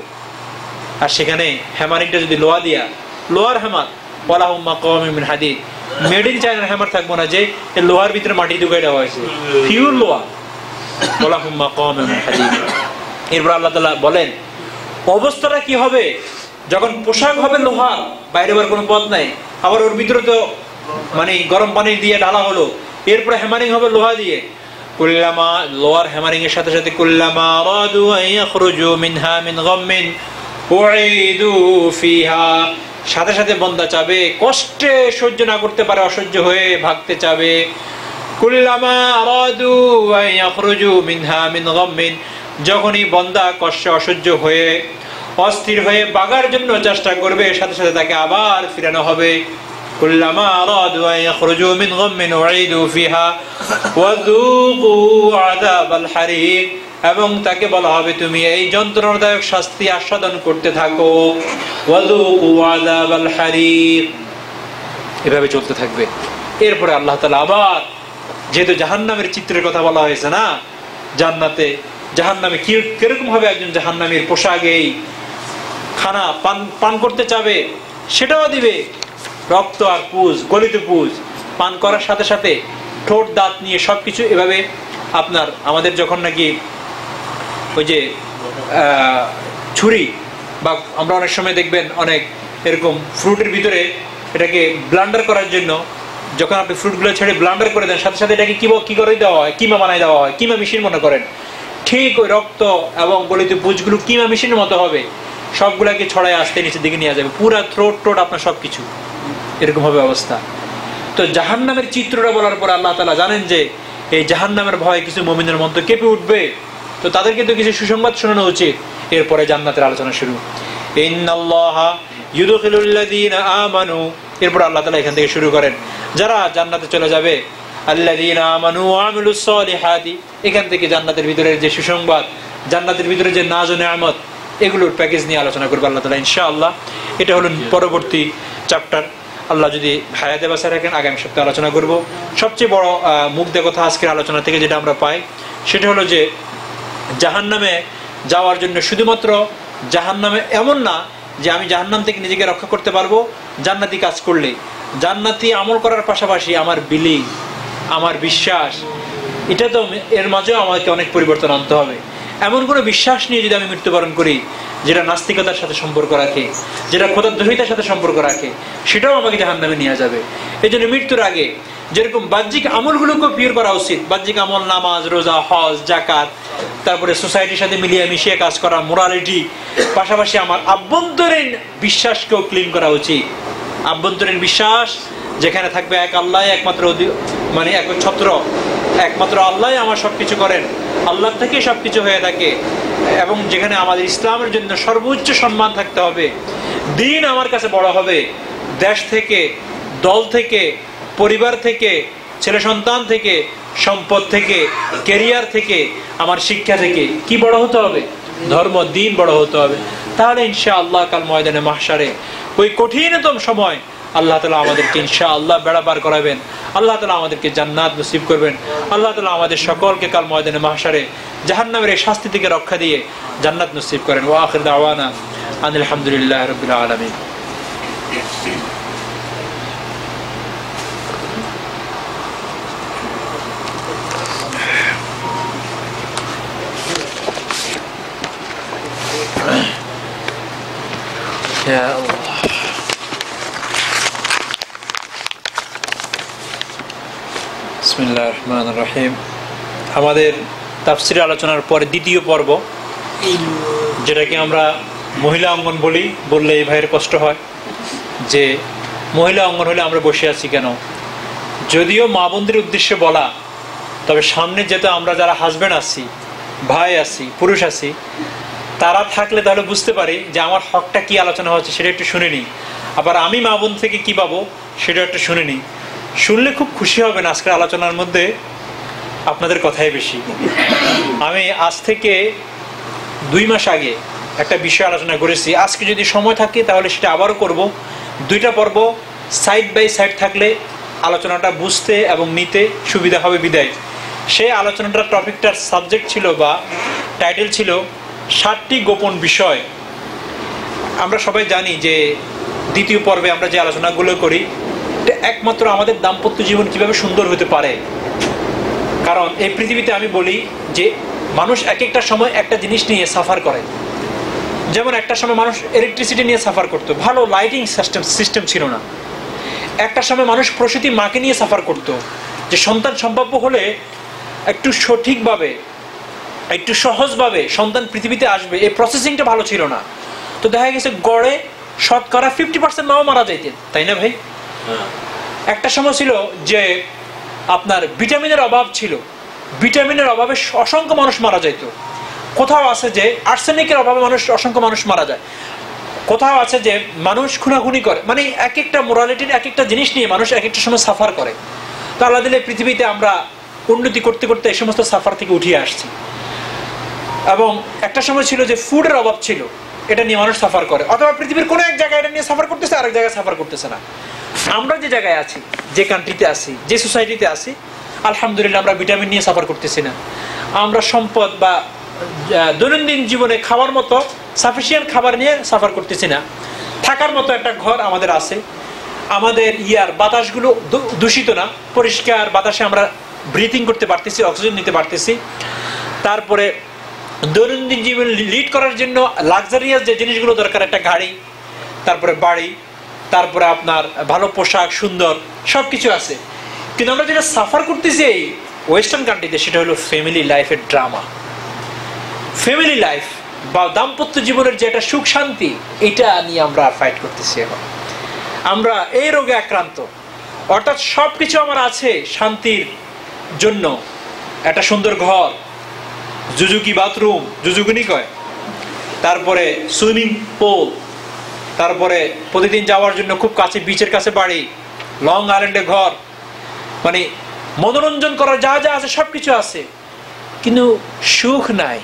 আর সেখানে হ্যামারিংটা যদি লোহার হ্যামার, ওয়ালাহুম মাকামিউ মিন হাদিদ, মেড ইন চায়নার হ্যামার থাকবো না যে লোহার ভিতরে মাটি ঢুকাই দেওয়া হয়েছে, পিওর লোহা, ওয়ালাহুম মাকামিউ মিন হাদিদ। এরপর আল্লাহ তাআলা বলেন অবস্থাটা কি হবে যখন পোশাক হবে লোহা, বাইরে বার কোনো পথ নাই, আবার ওর ভিতরে তো মানে গরম পানি দিয়ে ঢালা হলো, এরপরে হ্যামারিং হবে লোহা দিয়ে। কুল্লামা, লোহার হ্যামারিং এর সাথে সাথে কুল্লামা আরাদু আন ইয়াখরুজু মিনহা মিন গাম্মিন উঈদু ফিহা, সাথে সাথে বান্দা চাবে, কষ্টে সহ্য না করতে পারে, অসহ্য হয়ে ভাগতে চাবে। কুল্লামা আরাদু আন ইয়াখরুজু মিনহা মিন গাম্মিন, যখনই বান্দা কষ্টে অসহ্য হয়ে অস্থির হয়ে ভাগার জন্য চেষ্টা করবে, সাথে সাথে তাকে আবার ফিরানো হবে। কুল্লামা আরাদু আন ইয়াখরুজু মিন গাম্মিন উঈদু ফিহা ওয়া যুকু আযাবাল হারিক, এবং তাকে বলা হবে তুমি এই যন্ত্রণাদায়ক শাস্তি আস্বাদন করতে থাকো। ওয়া যুকু আযাবাল হারিক, এভাবে চলতে থাকবে। এরপরে আল্লাহ তাআলা আবার, যেহেতু জাহান্নামের চিত্রের কথা বলা হয়েছে না, জান্নাতে জাহান্নামে কিরকম হবে একজন জাহান্নামীর পোশাক, এই খানা পান করতে চাবে, সেটাও দিবে, রক্ত আর পুজ, গলিত পুজ, পান করার সাথে সাথে ঠোঁট দাঁত নিয়ে সবকিছু এভাবে আপনার, আমাদের যখন নাকি ওই যে ছুরি, বা আমরা অনেক সময় দেখবেন অনেক এরকম ফ্রুটের ভিতরে এটাকে ব্লান্ডার করার জন্য, যখন আপনি ফ্রুটগুলো ছেড়ে ব্লান্ডার করে দেন, সাথে সাথে এটাকে কি করে দেওয়া হয়, কিমা বানাই দেওয়া হয়, কিমা মেশিন মনে করেন, ঠিক ওই রক্ত এবং গলিত পুজগুলো কিমা মেশিনের মতো হবে, সবগুলাকে ছড়ায় আসতে নিচের দিকে নিয়ে যাবে, পুরা থ্রোট আপনার সবকিছু, এরকম হবে অবস্থা। তো জাহান্নামের চিত্রটা বলার পর আল্লাহ তাআলা জানেন যে এই জাহান্নামের ভয়ে কিছু মুমিনের মন তো কেঁপে উঠবে, তো তাদেরকে তো কিছু সুসংবাদ শোনানো উচিত। এরপরে জান্নাতের আলোচনা শুরু। ইন্নাল্লাহা ইউদখিলুল্লাযীনা আমানু, এরপর আল্লাহ তাআলা এখান থেকে শুরু করেন, যারা জান্নাতে চলে যাবে, আল্লাযীনা আমানু ওয়া আমিলুস সালিহাতি, এখান থেকে জান্নাতের ভিতরে যে সুসংবাদ, জান্নাতের ভিতরে যে নাজ ও নেয়ামত, এগুলোর প্যাকেজ নিয়ে আলোচনা করবে আল্লাহ তাআলা ইনশাআল্লাহ। এটা হলো পরবর্তী চ্যাপ্টার। আল্লাহ যদি হায়াতে বাঁচা রাখেন আগামী সপ্তাহে আলোচনা করব। সবচেয়ে বড় মুগ্ধ কথা আজকের আলোচনা থেকে যেটা আমরা পাই সেটা হলো যে জাহান্নামে যাওয়ার জন্য শুধুমাত্র জাহান্নামে এমন না যে আমি জাহান্নাম থেকে নিজেকে রক্ষা করতে পারবো জান্নাতি কাজ করলে, জান্নাতি আমল করার পাশাপাশি আমার বিলিং, আমার বিশ্বাস, এটা তো এর মাঝেও আমাকে অনেক পরিবর্তন আনতে হবে। এমন কোনো বিশ্বাস নিয়ে যদি আমি মৃত্যুবরণ করি যেটা নাস্তিকতার সাথে সম্পর্ক রাখে, যেটা খোদাদ্রোহিতার সাথে সম্পর্ক রাখে, সেটাও আমাকে জাহান্নামে নিয়ে যাবে। এই জন্য মৃত্যুর আগে যেরকম বাহ্যিক আমলগুলোকে পিওর করা উচিত, বাহ্যিক আমল, নামাজ, রোজা, হজ, জাকাত, তারপরে সোসাইটির সাথে মিলিয়ে মিশিয়ে কাজ করা, মোরালিটি, পাশাপাশি আমার আভ্যন্তরীণ বিশ্বাসকেও ক্লিন করা উচিত। আভ্যন্তরীণ বিশ্বাস যেখানে থাকবে এক আল্লাহ, একমাত্র মানে একচ্ছত্র, একমাত্র আল্লাহ আমার সবকিছু করেন, আল্লাহ থেকে সবকিছু হয়ে থাকে, এবং যেখানে আমাদের ইসলামের জন্য সর্বোচ্চ সম্মান থাকতে হবে। দিন আমার কাছে বড় হবে দেশ থেকে, দল থেকে, পরিবার থেকে, ছেলে সন্তান থেকে, সম্পদ থেকে, ক্যারিয়ার থেকে, আমার শিক্ষা থেকে। কি বড় হতে হবে? ধর্ম, দিন বড় হতে হবে। তাহলে ইনশাআল্লাহ কাল ময়দানে মাহশারে ওই কঠিনতম সময় আল্লাহ তাআলা আমাদেরকে ইনশাআল্লাহ বেড়া পার করাবেন, আল্লাহ তাআলা আমাদেরকে জান্নাত নসিব করবেন, আল্লাহ তাআলা আমাদের সকলকে কাল ময়দানে মাহশারে জাহান্নামের এই শাস্তি থেকে রক্ষা দিয়ে জান্নাত নসিব করেন। ওয়া আখির দাওয়ানা আনিল হামদুলিল্লাহি রাব্বিল আলামিন। ইয়া আল্লাহ। বিসমিল্লাহির রহমানির রহিম। আমাদের তাফসীর আলোচনার পরে দ্বিতীয় পর্ব, যেটাকে আমরা মহিলা অঙ্গন বলি। বললে এই ভাইয়ের কষ্ট হয় যে মহিলা অঙ্গন হলে আমরা বসে আছি কেন। যদিও মা বোনদের উদ্দেশ্যে বলা, তবে সামনে যেহেতু আমরা যারা হাজব্যান্ড আছি, ভাই আছি, পুরুষ আছি, তারা থাকলে তাহলে বুঝতে পারি যে আমার হকটা কি আলোচনা হচ্ছে সেটা একটু শুনে নিই। আবার আমি মা বোন থেকে কি পাবো সেটা একটু শুনে নিই। শুনলে খুব খুশি হবেন। আজকের আলোচনার মধ্যে আপনাদের কথাই বেশি। আমি আজ থেকে 2 মাস আগে একটা বিষয় আলোচনা করেছি। আজকে যদি সময় থাকে তাহলে সেটা আবারও করব। 2টা পর্ব সাইড বাই সাইড থাকলে আলোচনাটা বুঝতে এবং নিতে সুবিধা হবে বিদায়। সেই আলোচনাটার টপিকটার সাবজেক্ট ছিল বা টাইটেল ছিল 7টি গোপন বিষয়। আমরা সবাই জানি যে দ্বিতীয় পর্বে আমরা যে আলোচনাগুলো করি একমাত্র আমাদের দাম্পত্য জীবন কিভাবে সুন্দর হতে পারে। কারণ এই পৃথিবীতে আমি বলি যে মানুষ এক একটা সময় একটা জিনিস নিয়ে সাফার করে। যেমন একটা সময় মানুষ ইলেকট্রিসিটি নিয়ে সাফার করতো, ভালো লাইটিং সিস্টেম ছিল না। একটা সময় মানুষ প্রসূতি মাকে নিয়ে সাফার করতো, যে সন্তান সম্ভাব্য হলে একটু সঠিকভাবে, একটু সহজভাবে সন্তান পৃথিবীতে আসবে, এই প্রসেসিংটা ভালো ছিল না। তো দেখা গেছে গড়ে শতকরা 50% মাও মারা যাইতেন, তাই না ভাই? একটা সময় ছিল যে আপনার ভিটামিনের অভাব ছিল, ভিটামিনের অভাবে অসংখ্য মানুষ মারা যাইত। কোথাও আছে যে আর্সেনিকের অভাবে অসংখ্য মানুষ মারা যায়। কোথাও আছে যে মানুষ খুনাখুনি করে। মানে এক একটা মোরালিটির এক একটা জিনিস নিয়ে মানুষ এক একটা সময় সাফার করে। তো আল্লাহ দিলে পৃথিবীতে আমরা উন্নতি করতে করতে এই সমস্ত সাফার থেকে উঠিয়ে আসছি। এবং একটা সময় ছিল যে ফুডের অভাব ছিল, এটা নিয়ে মানুষ সাফার করে। অথবা পৃথিবীর কোনো এক জায়গায় এটা নিয়ে সাফার করতেছে, আরেক জায়গায় সাফার করতেছে না। আমরা যে জায়গায় আছি, যে কান্ট্রিতে আছি, যে সোসাইটিতে আছি, আলহামদুলিল্লাহ আমরা ভিটামিন নিয়ে সাফার করতেছি না। আমরা সম্পদ বা দৈনন্দিন জীবনে খাওয়ার মতো সাফিসিয়েন্ট খাবার নিয়ে সাফার করতেছি না। থাকার মতো একটা ঘর আমাদের আছে। আমাদের বাতাসগুলো দূষিত না, পরিষ্কার বাতাসে আমরা ব্রিথিং করতে পারতেছি, অক্সিজেন নিতে পারতেছি। তারপরে দৈনন্দিন জীবন লিড করার জন্য লাক্সারিয়াস যে জিনিসগুলো দরকার, একটা গাড়ি, তারপরে বাড়ি, তারপরে আপনার ভালো পোশাক, সুন্দর সবকিছু আছে। কিন্তু আমরা যেটা সাফার করতেছি এই ওয়েস্টার্ন কান্ট্রিতে, সেটা হলো ফ্যামিলি লাইফের ড্রামা। ফ্যামিলি লাইফ বা দাম্পত্য জীবনের যে একটা সুখ শান্তি, এটা নিয়ে আমরা ফাইট করতেছি। এখন আমরা এই রোগে আক্রান্ত। অর্থাৎ সবকিছু আমার আছে শান্তির জন্য, একটা সুন্দর ঘর, জুজুকি বাথরুম, জুজুকুনি কয়, তারপরে সুইমিং পুল, তারপরে প্রতিদিন যাওয়ার জন্য খুব কাছে, বিচের কাছে বাড়ি, লং আইল্যান্ডে ঘর, মানে মনোরঞ্জন করার যা যা আছে সবকিছু আছে, কিন্তু সুখ নাই,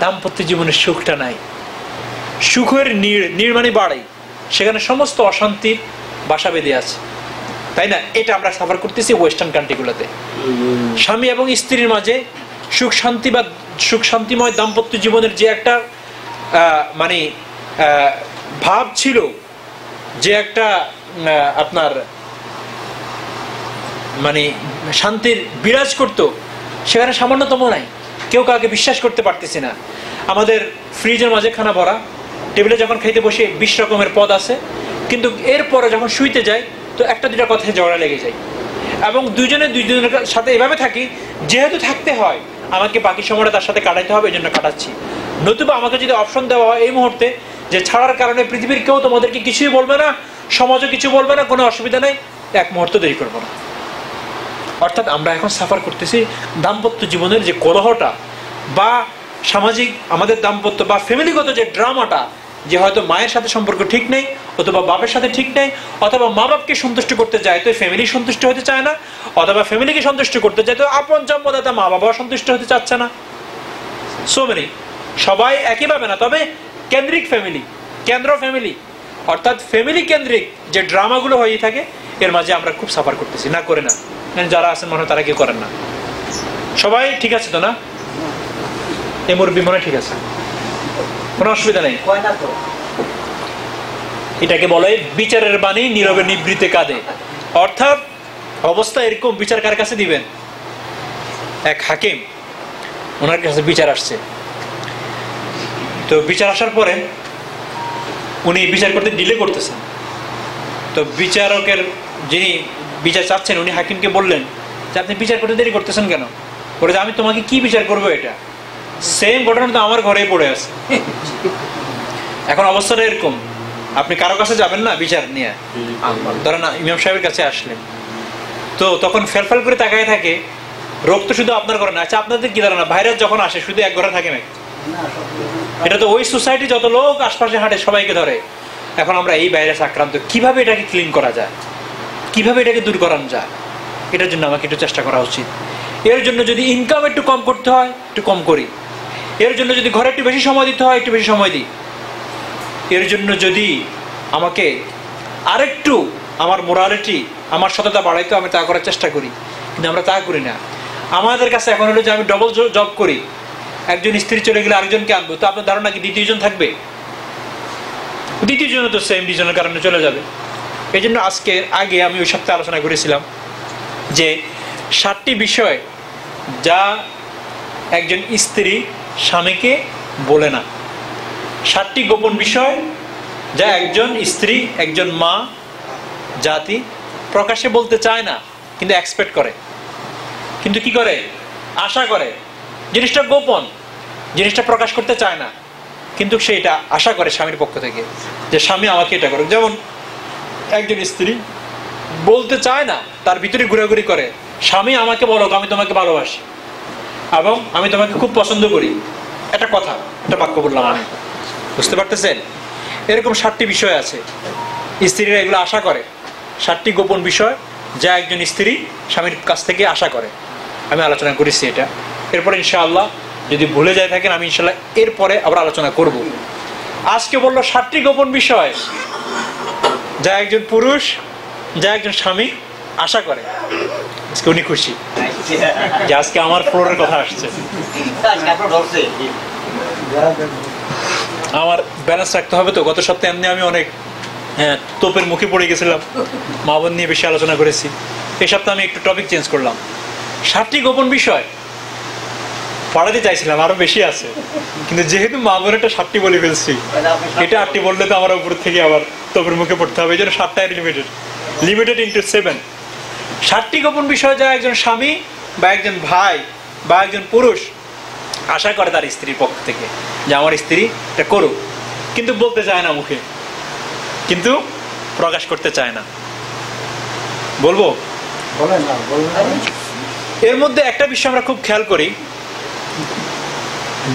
দাম্পত্য জীবনের সুখটা নাই। সুখের নীড় মানে বাড়ে, সেখানে সমস্ত অশান্তির বাসা বেঁধে আছে, তাই না? এটা আমরা সাফার করতেছি ওয়েস্টার্ন কান্ট্রিগুলোতে। স্বামী এবং স্ত্রীর মাঝে সুখ শান্তি বা সুখ শান্তিময় দাম্পত্য জীবনের যে একটা মানে ভাব ছিল, যে একটা আপনার মানে শান্তির বিরাজ করত, সেখানে সামান্যতম নাই। কেউ কাউকে বিশ্বাস করতে পারতেছি না। আমাদের ফ্রিজের মাঝে খানা ভরা, টেবিলে যখন খাইতে বসে 20 রকমের পদ আছে, কিন্তু এরপরে যখন শুইতে যায় তো একটা দুটা কথায় ঝগড়া লেগে যায়। এবং দুইজনের সাথে এভাবে থাকি, যেহেতু থাকতে হয় আমাকে বাকি সময়টা তার সাথে কাটাইতে হবে, এই জন্য কাটাচ্ছি। নতুবা আমাকে যদি অপশন দেওয়া হয় এই মুহূর্তে যে ছাড়ার কারণে পৃথিবীর কেউ তোমাদেরকে কিছুই বলবে না, সমাজও কিছু বলবে না, কোনো অসুবিধা নেই, এক মুহূর্ত দেরি করবো না। অর্থাৎ আমরা এখন সাফার করতেছি দাম্পত্য জীবনের যে কলহটা, বা সামাজিক আমাদের দাম্পত্য বা ফ্যামিলিগত যে ড্রামাটা, যে হয়তো মায়ের সাথে সম্পর্ক ঠিক নেই, অথবা বাপের সাথে ঠিক নেই, অথবা মা বাপকে সন্তুষ্ট করতে যায় তো ফ্যামিলি সন্তুষ্ট হতে চায় না, অথবা ফ্যামিলিকে সন্তুষ্ট করতে চায় তো আপন জন্মদাতা মা বাবাও সন্তুষ্ট হতে চাচ্ছে না। সো মেনি, সবাই একইভাবে না, তবে কেন্দ্রিক ফ্যামিলি, কেন্দ্র ফ্যামিলি, অর্থাৎ ফ্যামিলি কেন্দ্রিক যে ড্রামাগুলো হয়ে থাকে, এর মাঝে আমরা খুব সাফার করতেছি। না করে না, যারা আছেন মনে হয় তারা কেউ করেন না। সবাই ঠিক আছে তো না? এই মুরব্বী মনে ঠিক আছে, কোনো অসুবিধা নেই। এটাকে বলে বিচারের বাণী নীরবে নিবৃতে কাঁদে। অর্থাৎ অবস্থা এরকম, বিচার কার কাছে দিবেন? এক হাকিম, ওনার কাছে বিচার আসছে। তো বিচার আসার পরে উনি বিচার করতে ডিলে করতেছেন। তো বিচারকের যিনি বিচার চাচ্ছেন, উনি হাকিমকে বললেন যে আপনি বিচার করতে দেরি করতেছেন কেন? বলে যে আমি তোমাকে কি বিচার করবো, এটা সেম ঘটনা তো আমার ঘরেই পড়ে আছে। এখন অবস্থাটা এরকম, আপনি কারো কাছে যাবেন না বিচার নিয়ে, ধরেন ইমাম সাহেবের কাছে আসলেন, তো তখন ফেলফেল করে তাকায় থাকে, রোগ তো শুধু আপনার ঘরে না। আচ্ছা আপনাদের কি ধারণা, ভাইরাস যখন আসে শুধু এক ঘরে থাকে নাকি? এটা তো ওই সোসাইটি যত লোক আশপাশে হাঁটে সবাইকে ধরে। এখন আমরা এই ভাইরাস আক্রান্ত, কিভাবে এটাকে ক্লিন করা যায়, কিভাবে এটাকে দূর করানো যায়, এটার জন্য আমাকে একটু চেষ্টা করা উচিত। এর জন্য যদি ইনকাম একটু কম করতে হয় একটু কম করি, এর জন্য যদি ঘরে একটু বেশি সময় দিতে হয় একটু বেশি সময় দিই, এর জন্য যদি আমাকে আরেকটু আমার মোরালিটি, আমার সততা বাড়াইতে আমি তা করার চেষ্টা করি, কিন্তু আমরা তা করি না। আমাদের কাছে এখন হলো যে আমি ডবল জব করি, একজন স্ত্রী চলে গেলে আরেকজনকে আনবো, তো আপনার ধারণা কি দ্বিতীয়জন থাকবে? দ্বিতীয়জন তো সেম রিজনের কারণে চলে যাবে। এই জন্য আজকে আগে আমি ওই সপ্তাহে আলোচনা করেছিলাম যে 7টি বিষয় যা একজন স্ত্রী স্বামীকে বলে না, 7টি গোপন বিষয় যা একজন স্ত্রী, একজন মা জাতি প্রকাশ্যে বলতে চায় না, কিন্তু এক্সপেক্ট করে, কিন্তু কি করে, আশা করে। জিনিসটা গোপন, জিনিসটা প্রকাশ করতে চায় না, কিন্তু সেটা আশা করে স্বামীর পক্ষ থেকে যে স্বামী আমাকে এটা করে। যেমন একজন স্ত্রী বলতে চায় না, তার ভিতরে ঘোরাঘুরি করে, স্বামী আমাকে বলো আমি তোমাকে ভালোবাসি এবং আমি তোমাকে খুব পছন্দ করি, একটা কথা, একটা বাক্য বললাম আমি, বুঝতে পারতেছেন? এরকম 7টি বিষয় আছে, স্ত্রীরা এগুলো আশা করে। 7টি গোপন বিষয় যা একজন স্ত্রী স্বামীর কাছ থেকে আশা করে। আমি আলোচনা করেছি এটা। এরপরে ইনশাআল্লাহ যদি ভুলে যায় থাকেন, আমি ইনশাআল্লাহ এরপরে আবার আলোচনা করব। আজকে বললো 7টি গোপন বিষয় যা একজন পুরুষ, যা একজন স্বামী আশা করে। আজকে উনি খুশি যে আজকে আমার ফ্লোরের কথা আসছে। আমার ব্যালেন্স রাখতে হবে তো। গত সপ্তাহে এমনি আমি অনেক তোপের মুখে পড়ে গেছিলাম, মা বোন নিয়ে বেশি আলোচনা করেছি। এই সপ্তাহে আমি একটু টপিক চেঞ্জ করলাম। 7টি গোপন বিষয় পড়াতে চাইছিলাম, আরো বেশি আছে, কিন্তু যেহেতু মা বোনেরটা 7টি বলে ফেলছি, এটা 8টি বললে তো আমার উপর থেকে আবার তোপের মুখে পড়তে হবে। এই জন্য 7টাই লিমিটেড ইন্টু 7। 7টি গোপন বিষয় যা একজন স্বামী বা একজন ভাই বা একজন পুরুষ আশা করে তার স্ত্রীর পক্ষ থেকে যে আমার স্ত্রী এটা করুক, কিন্তু বলতে চায় না মুখে, কিন্তু প্রকাশ করতে চায় না। বলবো? এর মধ্যে একটা বিষয় আমরা খুব খেয়াল করি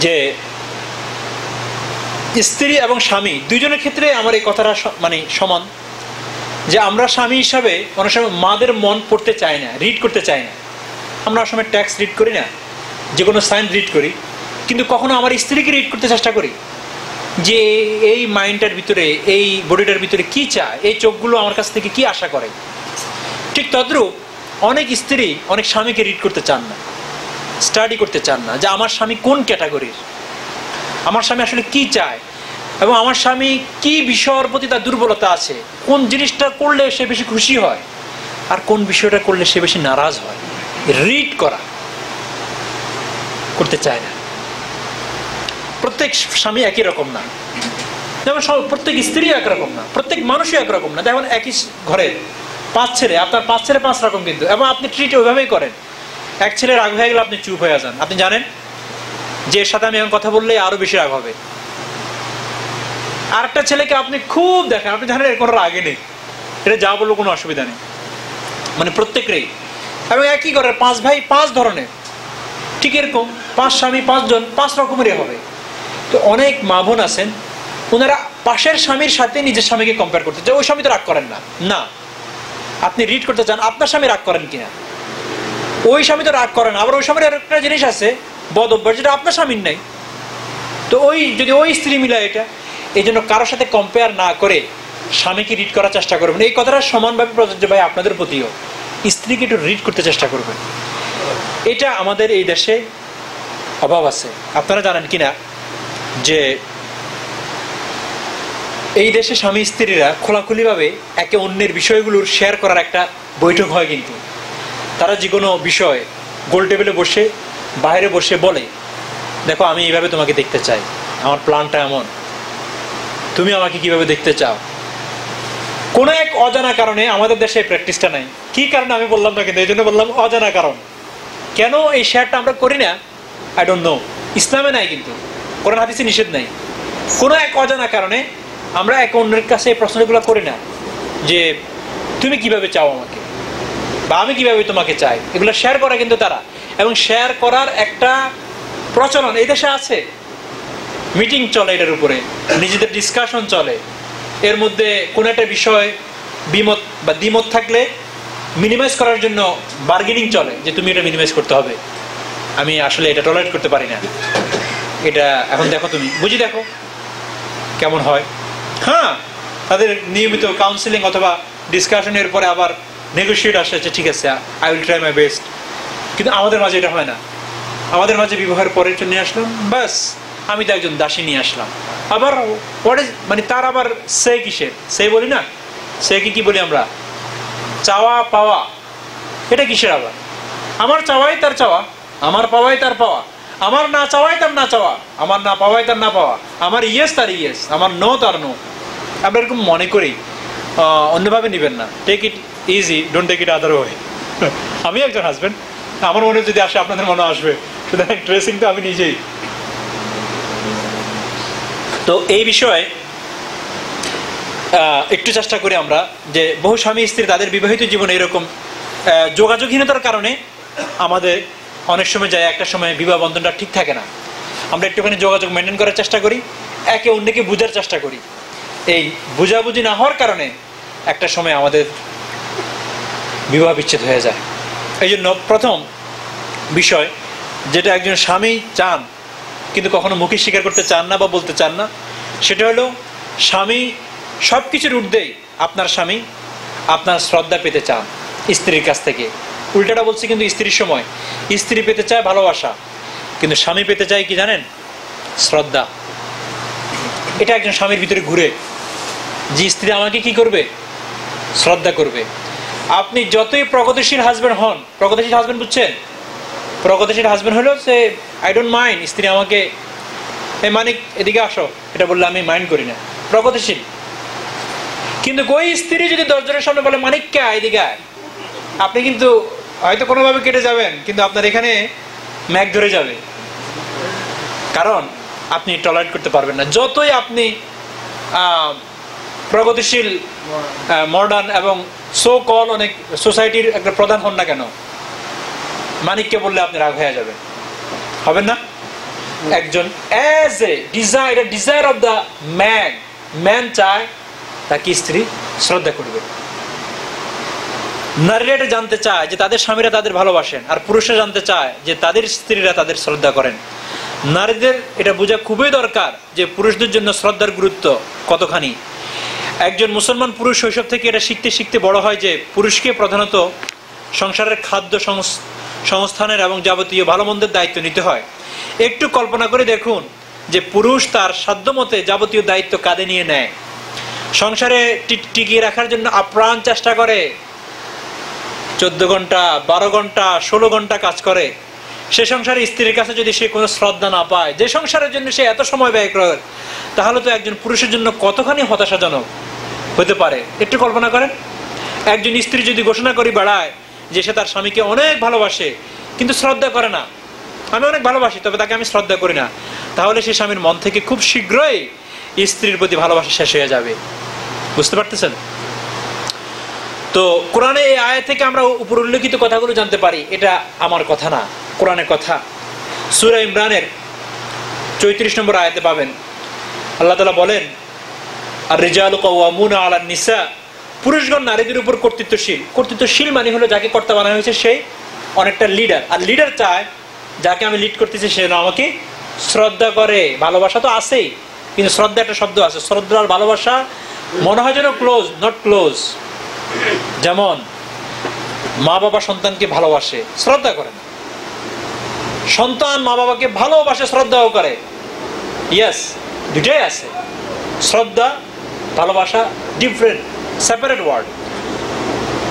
যে স্ত্রী এবং স্বামী দুইজনের ক্ষেত্রে আমার এই কথাটা মানে সমান, যে আমরা স্বামী হিসাবে অনেক সময় মাদের মন পড়তে চাই না, রিড করতে চাই না। আমরা অনেক সময় ট্যাক্স রিড করি না, যে কোনো সাইন রিড করি, কিন্তু কখনো আমার স্ত্রীকে রিড করতে চেষ্টা করি যে এই মাইন্ডটার ভিতরে, এই বডিটার ভিতরে কি চায়, এই চোখগুলো আমার কাছ থেকে কি আশা করে। ঠিক তদ্রূপ অনেক স্ত্রী অনেক স্বামীকে রিড করতে চান না, স্টাডি করতে চান না যে আমার স্বামী কোন ক্যাটাগরির, আমার স্বামী আসলে কি চায়, এবং আমার স্বামী কি বিষয়ের প্রতি তার দুর্বলতা আছে, কোন জিনিসটা করলে সে বেশি খুশি হয় আর কোন বিষয়টা করলে সে বেশি নারাজ হয়। রিড করা করতে চায় না। প্রত্যেক স্বামী একই রকম না, যেমন প্রত্যেক স্ত্রীও একরকম না, প্রত্যেক মানুষই একরকম না। যেমন একই ঘরে 5 ছেলে, আপনার 5 ছেলে 5 রকম কিন্তু, এবং আপনি ট্রিট ওইভাবেই করেন। এক ছেলে রাগ হয়ে গেলে আপনি চুপ হয়ে যান, আপনি জানেন যে এর সাথে আমি এখন কথা বললে আরো বেশি রাগ হবে। আর একটা ছেলেকে আপনি খুব দেখেন, আপনি জানেন এর কোনো রাগে নেই, এটা যা বললো কোনো অসুবিধা নেই, মানে প্রত্যেকেরই। এবং একই ঘরের 5 ভাই 5 ধরনের, ঠিক এরকম 5 স্বামী 5 জন 5 রকমেরই হবে। তো অনেক মা বোন আছেন, ওনারা পাশের স্বামীর সাথে নিজের স্বামীকে কম্পেয়ার করতে চান। ওই স্বামী তো রাগ করেন না, না, আপনি রিড করতে চান আপনার স্বামী রাগ করেন কিনা। ওই স্বামী তো রাগ করেন, আবার ওই স্বামীর একটা জিনিস আছে বদ অভ্যাস, যেটা আপনার স্বামীর নাই। তো ওই যদি ওই স্ত্রী মিলায় এটা, এই জন্য কারোর সাথে কম্পেয়ার না করে স্বামীকে রিড করার চেষ্টা করবেন। এই কথাটা সমানভাবে প্রযোজ্য ভাই আপনাদের প্রতিও, স্ত্রীকে একটু রিড করতে চেষ্টা করবেন। এটা আমাদের এই দেশে অভাব আছে। আপনারা জানেন কিনা যে এই দেশে স্বামী স্ত্রীরা খোলাখুলিভাবে একে অন্যের বিষয়গুলোর শেয়ার করার একটা বৈঠক হয়, কিন্তু তারা যে কোনো বিষয় গোল টেবিলে বসে বাইরে বসে বলে, দেখো আমি এইভাবে তোমাকে দেখতে চাই, আমার প্ল্যানটা এমন, তুমি আমাকে কিভাবে দেখতে চাও। কোনো এক অজানা কারণে আমাদের দেশে প্র্যাকটিসটা নাই। কি কারণে আমি বললাম না, কিন্তু এই জন্য বললাম অজানা কারণ। কেন এই শেয়ারটা আমরা করি না আই ডোন্ট নো। ইসলামে নাই, কিন্তু কোরআন হাদিসে নিষেধ নাই। কোনো এক অজানা কারণে আমরা এক অন্যের কাছে এই প্রশ্নগুলো করি না যে তুমি কিভাবে চাও আমাকে, বা আমি কিভাবে তোমাকে চাই। এগুলো শেয়ার করা কিন্তু তারা, এবং শেয়ার করার একটা প্রচলন এই দেশে আছে। মিটিং চলে এটার উপরে, নিজেদের ডিসকাশন চলে, এর মধ্যে কোন একটা বিষয় বিমত বা দ্বিমত থাকলে মিনিমাইজ করার জন্য বার্গেনিং চলে, যে তুমি এটা মিনিমাইজ করতে হবে, আমি আসলে এটা টলারেট করতে পারি না, এটা এখন দেখো তুমি বুঝি দেখো কেমন হয়। হ্যাঁ, তাদের নিয়মিত কাউন্সিলিং অথবা ডিসকাশনের পরে আবার নেগোশিয়েট আসছে, ঠিক আছে I will try my best. কিন্তু আমাদের মাঝে এটা হয় না। আমাদের মাঝে বিবাহের পরে নিয়ে আসলাম, বাস আমি তো একজন দাসী নিয়ে আসলাম। আবার মানে তার আবার সে কিসের, সে বলি না, সে কি বলি আমরা, চাওয়া পাওয়া, এটা কিসের আবার? আমার চাওয়াই তার চাওয়া, আমার পাওয়াই তার পাওয়া, আমার না চাওয়াই তার না চাওয়া, আমার না পাওয়াই তার না পাওয়া, আমার ইয়েস তার ইয়েস, আমার নো তার নো। আমরা এরকম মনে করি, অন্যভাবে নেবেন না। Take it easy, don't take it other way. আমি একজন হাজবেন্ড, আমার মনে যদি আসে আপনাদের মনে আসবে, সুতরাং ড্রেসিং তো আমি নিজেই। তো এই বিষয়ে একটু চেষ্টা করি আমরা, যে বহু স্বামী স্ত্রী তাদের বিবাহিত জীবনে এরকম যোগাযোগহীনতার কারণে আমাদের অনেক সময় যায়, একটা সময় বিবাহ বন্ধনটা ঠিক থাকে না। আমরা একটুখানি যোগাযোগ মেনটেন করার চেষ্টা করি, একে অন্যকে বোঝার চেষ্টা করি। এই বুঝাবুঝি না হওয়ার কারণে একটা সময় আমাদের বিবাহ বিচ্ছেদ হয়ে যায়। এই জন্য প্রথম বিষয় যেটা একজন স্বামী চান কিন্তু কখনো মুখে স্বীকার করতে চান না বা বলতে চান না, সেটা হলো স্বামী সব কিছুর ঊর্ধ্বেই আপনার স্বামী আপনার শ্রদ্ধা পেতে চান স্ত্রীর কাছ থেকে। উল্টাটা বলছি কিন্তু স্ত্রীর সময়, স্ত্রী পেতে চায় ভালোবাসা, কিন্তু স্বামী পেতে চায় কি জানেন? শ্রদ্ধা। এটা একজন স্বামীর ভিতরে ঘুরে, যে স্ত্রী আমাকে কি করবে? শ্রদ্ধা করবে। আপনি যতই প্রগতিশীল হাজবেন্ড হন, প্রগতিশীল হাজবেন্ড বুঝছেন? প্রগতিশীল হাজবেন্ড হলো সে আই ডোন্ট মাইন্ড, স্ত্রী আমাকে এই মানিক এদিকে আসো এটা বললে আমি মাইন্ড করি না, প্রগতিশীল। কিন্তু ওই স্ত্রী যদি 10 জনের সামনে বলে মানিক কে এদিকে আয়, আপনি কিন্তু হয়তো কোনোভাবে কেটে যাবেন, কিন্তু আপনার এখানে ম্যাগ ধরে যাবে, কারণ আপনি টলারেট করতে পারবেন না। যতই আপনি প্রগতিশীল মডার্ন এবং সো কল অনেক সোসাইটির একটা প্রধান হন না কেন, মানিককে বললে আপনি রাগ হয়ে যাবেন, হবেন না? একজন as a desire of the man চায় তাকে স্ত্রী শ্রদ্ধা করবে। নারীরা এটা জানতে চায় যে তাদের স্বামীরা তাদের ভালোবাসেন, আর পুরুষরা জানতে চায় যে তাদের স্ত্রীরা তাদের শ্রদ্ধা করেন। নারীদের এটা বোঝা খুবই দরকার যে পুরুষদের জন্য শ্রদ্ধার গুরুত্ব কতখানি। একজন মুসলমান পুরুষ শৈশব থেকে এটা শিখতে শিখতে বড় হয় যে পুরুষকে প্রধানত সংসারের খাদ্য সংস্থানের এবং যাবতীয় ভালো মন্দের দায়িত্ব নিতে হয়। একটু কল্পনা করে দেখুন যে পুরুষ তার সাধ্যমতে যাবতীয় দায়িত্ব কাঁধে নিয়ে নেয়, সংসারে টিকিয়ে রাখার জন্য আপ্রাণ চেষ্টা করে, 14 ঘন্টা 12 ঘন্টা 16 ঘন্টা কাজ করে। সে সংসারে স্ত্রীর কাছে যদি সে কোনো শ্রদ্ধা না পায়, যে সংসারের জন্য সে এত সময় ব্যয় করে, তাহলে তো একজন পুরুষের জন্য কতখানি হতাশাজনক হতে পারে। একটু কল্পনা করেন, একজন স্ত্রী যদি ঘোষণা করে বেড়ায় যে সে তার স্বামীকে অনেক ভালোবাসে কিন্তু শ্রদ্ধা করে না, আমি অনেক ভালোবাসি তবে তাকে আমি শ্রদ্ধা করি না, তাহলে সে স্বামীর মন থেকে খুব শীঘ্রই স্ত্রীর প্রতি ভালোবাসা শেষ হয়ে যাবে। বুঝতে পারতেছেন? তো কোরআনে এই আয়াত থেকে আমরা উপর উল্লেখিত কথাগুলো জানতে পারি। এটা আমার কথা না, কোরআনের কথা। সূরা ইমরানের 34 নম্বর আয়াতে পাবেন আল্লাহ তাআলা বলেন, আর রিজালু কাওয়ামুনা আলান নিসা, পুরুষগণ নারীদের উপর কর্তৃত্বশীল মানে হলো যাকে কর্তা বানানো হয়েছে সে অনেকটা লিডার, আর লিডার চায় যাকে আমি লিড করতেছি সে আমাকে শ্রদ্ধা করে। ভালোবাসা তো আছেই, কিন্তু শ্রদ্ধা একটা শব্দ আছে, শ্রদ্ধা আর ভালোবাসা মনে হয় যেন ক্লোজ, নট ক্লোজ। যেমন মা বাবা সন্তানকে ভালোবাসে, শ্রদ্ধা করে না, সন্তান মা বাবাকে ভালোবাসে, শ্রদ্ধাও করে। ইয়েস, দুটাই আছে, শ্রদ্ধা ভালোবাসা ডিফারেন্ট, সেপারেট ওয়ার্ড।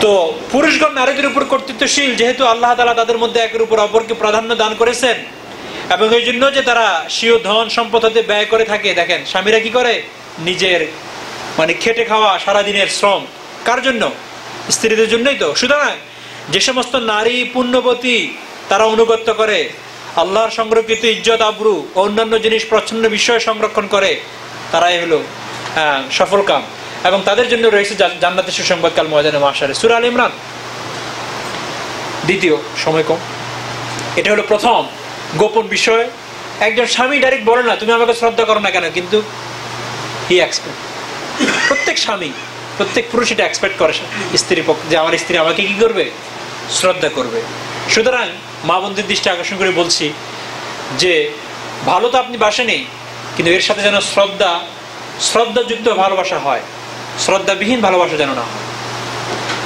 তো পুরুষগণ নারীদের উপর কর্তৃত্বশীল, যেহেতু আল্লাহ তাআলা তাদের মধ্যে একের উপর অপরকে প্রাধান্য দান করেছেন, এবং এই জন্য যে তারা স্বীয় ধন সম্পদ হতে ব্যয় করে থাকে। দেখেন স্বামীরা কি করে, নিজের মানে খেটে খাওয়া সারাদিনের শ্রম কার জন্য? স্ত্রীদের জন্যই তো। সুতরাং যে সমস্ত নারী পুণ্যবতী তারা অনুগত্য করে, আল্লাহর সংরক্ষিত ইজ্জত আবরু ও অন্যান্য জিনিস প্রচ্ছন্ন বিষয় সংরক্ষণ করে, তারাই হলো সফল কাম, এবং তাদের জন্য রয়েছে জান্নাতের সুসংবাদ কাল ময়দানে মাহশারে। সূরা আল ইমরান। দ্বিতীয়, সময় কম, এটা হলো প্রথম গোপন বিষয়। একজন স্বামী ডাইরেক্ট বলে না তুমি আমাকে শ্রদ্ধা করো না কেন, কিন্তু হি এক্সপেক্ট, প্রত্যেক স্বামী প্রত্যেক পুরুষ এটা এক্সপেক্ট করে স্ত্রীর পক্ষে যে আমার স্ত্রী আমাকে কি করবে, শ্রদ্ধা করবে। সুতরাং মা বোনদের দৃষ্টি আকর্ষণ করে বলছি যে ভালো তো আপনি বাসেনই, কিন্তু এর সাথে যেন শ্রদ্ধাযুক্ত ভালোবাসা হয়, শ্রদ্ধাবিহীন ভালোবাসা যেন না হয়।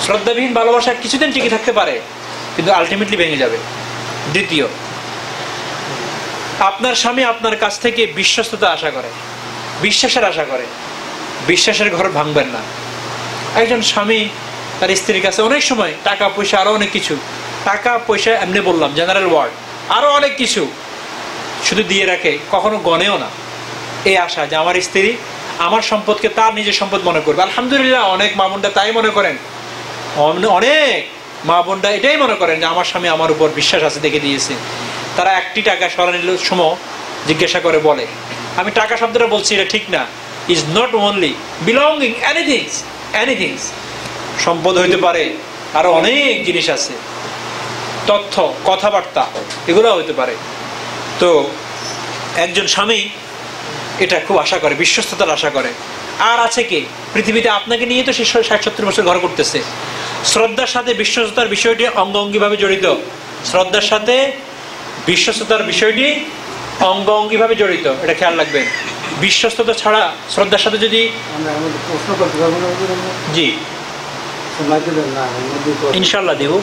শ্রদ্ধাবিহীন ভালোবাসা কিছুদিন টিকে থাকতে পারে কিন্তু আলটিমেটলি ভেঙে যাবে। দ্বিতীয়, আপনার স্বামী আপনার কাছ থেকে বিশ্বস্ততা আশা করে, বিশ্বাসের আশা করে, বিশ্বাসের ঘর ভাঙবেন না। একজন স্বামী তার স্ত্রীর কাছে অনেক সময় টাকা পয়সা, আরো অনেক কিছু, টাকা পয়সা এমনি বললাম জেনারেল ওয়ার্ড, আরো অনেক কিছু শুধু দিয়ে রাখে, কখনো গনেও না এই আশা যে আমার স্ত্রী আমার সম্পদকে তার নিজের সম্পদ মনে করবে। আলহামদুলিল্লাহ অনেক মা বোনরা তাই মনে করেন, অনেক মা বোনরা এটাই মনে করেন যে আমার স্বামী আমার উপর বিশ্বাস আছে দেখে দিয়েছে। তারা একটি টাকা সরানোর সময় জিজ্ঞাসা করে বলে, আমি টাকা শব্দটা বলছি এটা ঠিক না, is not only belonging, anything, সম্পদ হইতে পারে, আরো অনেক জিনিস আছে, তথ্য কথাবার্তা এগুলো হইতে পারে। তো একজন স্বামী এটা খুব আশা করে, বিশ্বস্ততার আশা করে। আর আছে কি পৃথিবীতে আপনাকে নিয়ে তো সে 60-70 বছর ঘর করতেছে। শ্রদ্ধার সাথে বিশ্বস্ততার বিষয়টি অঙ্গাঙ্গিভাবে জড়িত, শ্রদ্ধার সাথে বিশ্বস্ততার বিষয়টি অঙ্গাঙ্গিভাবে জড়িত, এটা খেয়াল রাখবেন। বিশ্বস্ততা ছাড়া শ্রদ্ধার সাথে যদি জি ইনশাল্লাহ দেব,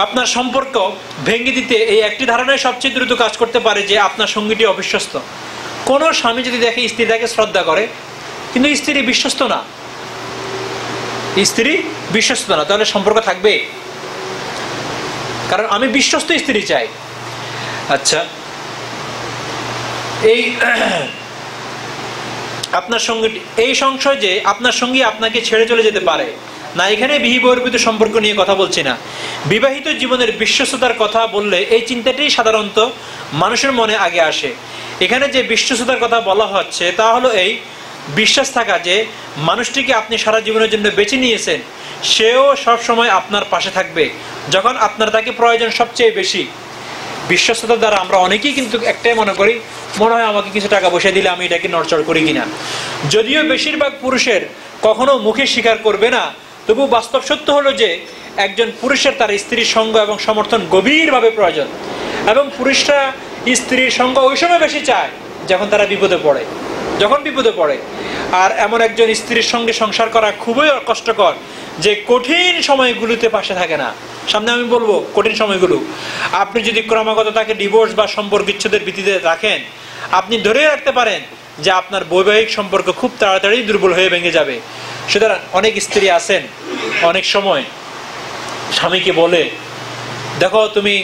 আপনার সম্পর্ক ভেঙে দিতে এই একটি ধারণায় সবচেয়ে দ্রুত কাজ করতে পারে যে আপনার সঙ্গীটি অবিশ্বস্ত। কোন স্বামী যদি দেখে স্ত্রী তাকে শ্রদ্ধা করে কিন্তু স্ত্রী বিশ্বস্ত না, তাহলে সম্পর্ক থাকবে? কারণ আমি বিশ্বস্ত স্ত্রী চাই। আচ্ছা, এই আপনার সঙ্গে এই সংশয় যে আপনার সঙ্গী আপনাকে ছেড়ে চলে যেতে পারে না, এখানে বিবাহিত সম্পর্ক নিয়ে কথা বলছি না। বিবাহিত জীবনের বিশ্বস্ততার কথা বললে এই চিন্তাটাই সাধারণত মানুষের মনে আগে আসে। এখানে যে বিশ্বস্ততার কথা বলা হচ্ছে তা হলো এই বিশ্বাস থাকা যে মানুষটিকে আপনি সারা জীবনের জন্য বেছে নিয়েছেন সেও সব সময় আপনার পাশে থাকবে যখন আপনার তাকে প্রয়োজন সবচেয়ে বেশি। বিশ্বস্ততার দ্বারা আমরা অনেকেই কিন্তু একটাই মনে করি, মনে হয় আমাকে কিছু টাকা পয়সা দিলে আমি এটাকে নড়চড় করি কিনা। যদিও বেশিরভাগ পুরুষের কখনো মুখে স্বীকার করবে না, তবু বাস্তব সত্য হলো যে একজন পুরুষের তার স্ত্রীর সঙ্গ এবং সমর্থন গভীরভাবে প্রয়োজন, এবং পুরুষরা স্ত্রীর সঙ্গ ওই সময় বেশি চায় যখন তারা বিপদে পড়ে, যখন বিপদে পড়ে। আর এমন একজন স্ত্রীর সঙ্গে সংসার করা খুবই কষ্টকর যে কঠিন সময়গুলোতে পাশে থাকে না। সামনে আমি বলবো কঠিন সময়গুলো। আপনি যদি ক্রমাগত তাকে ডিভোর্স বা সম্পর্ক বিচ্ছেদের ভিত্তিতে রাখেন, আপনি ধরে রাখতে পারেন যে আপনার বৈবাহিক সম্পর্ক খুব তাড়াতাড়ি দুর্বল হয়ে ভেঙে যাবে। সুতরাং অনেক স্ত্রী আছেন অনেক সময় স্বামীকে বলে, দেখো তুমি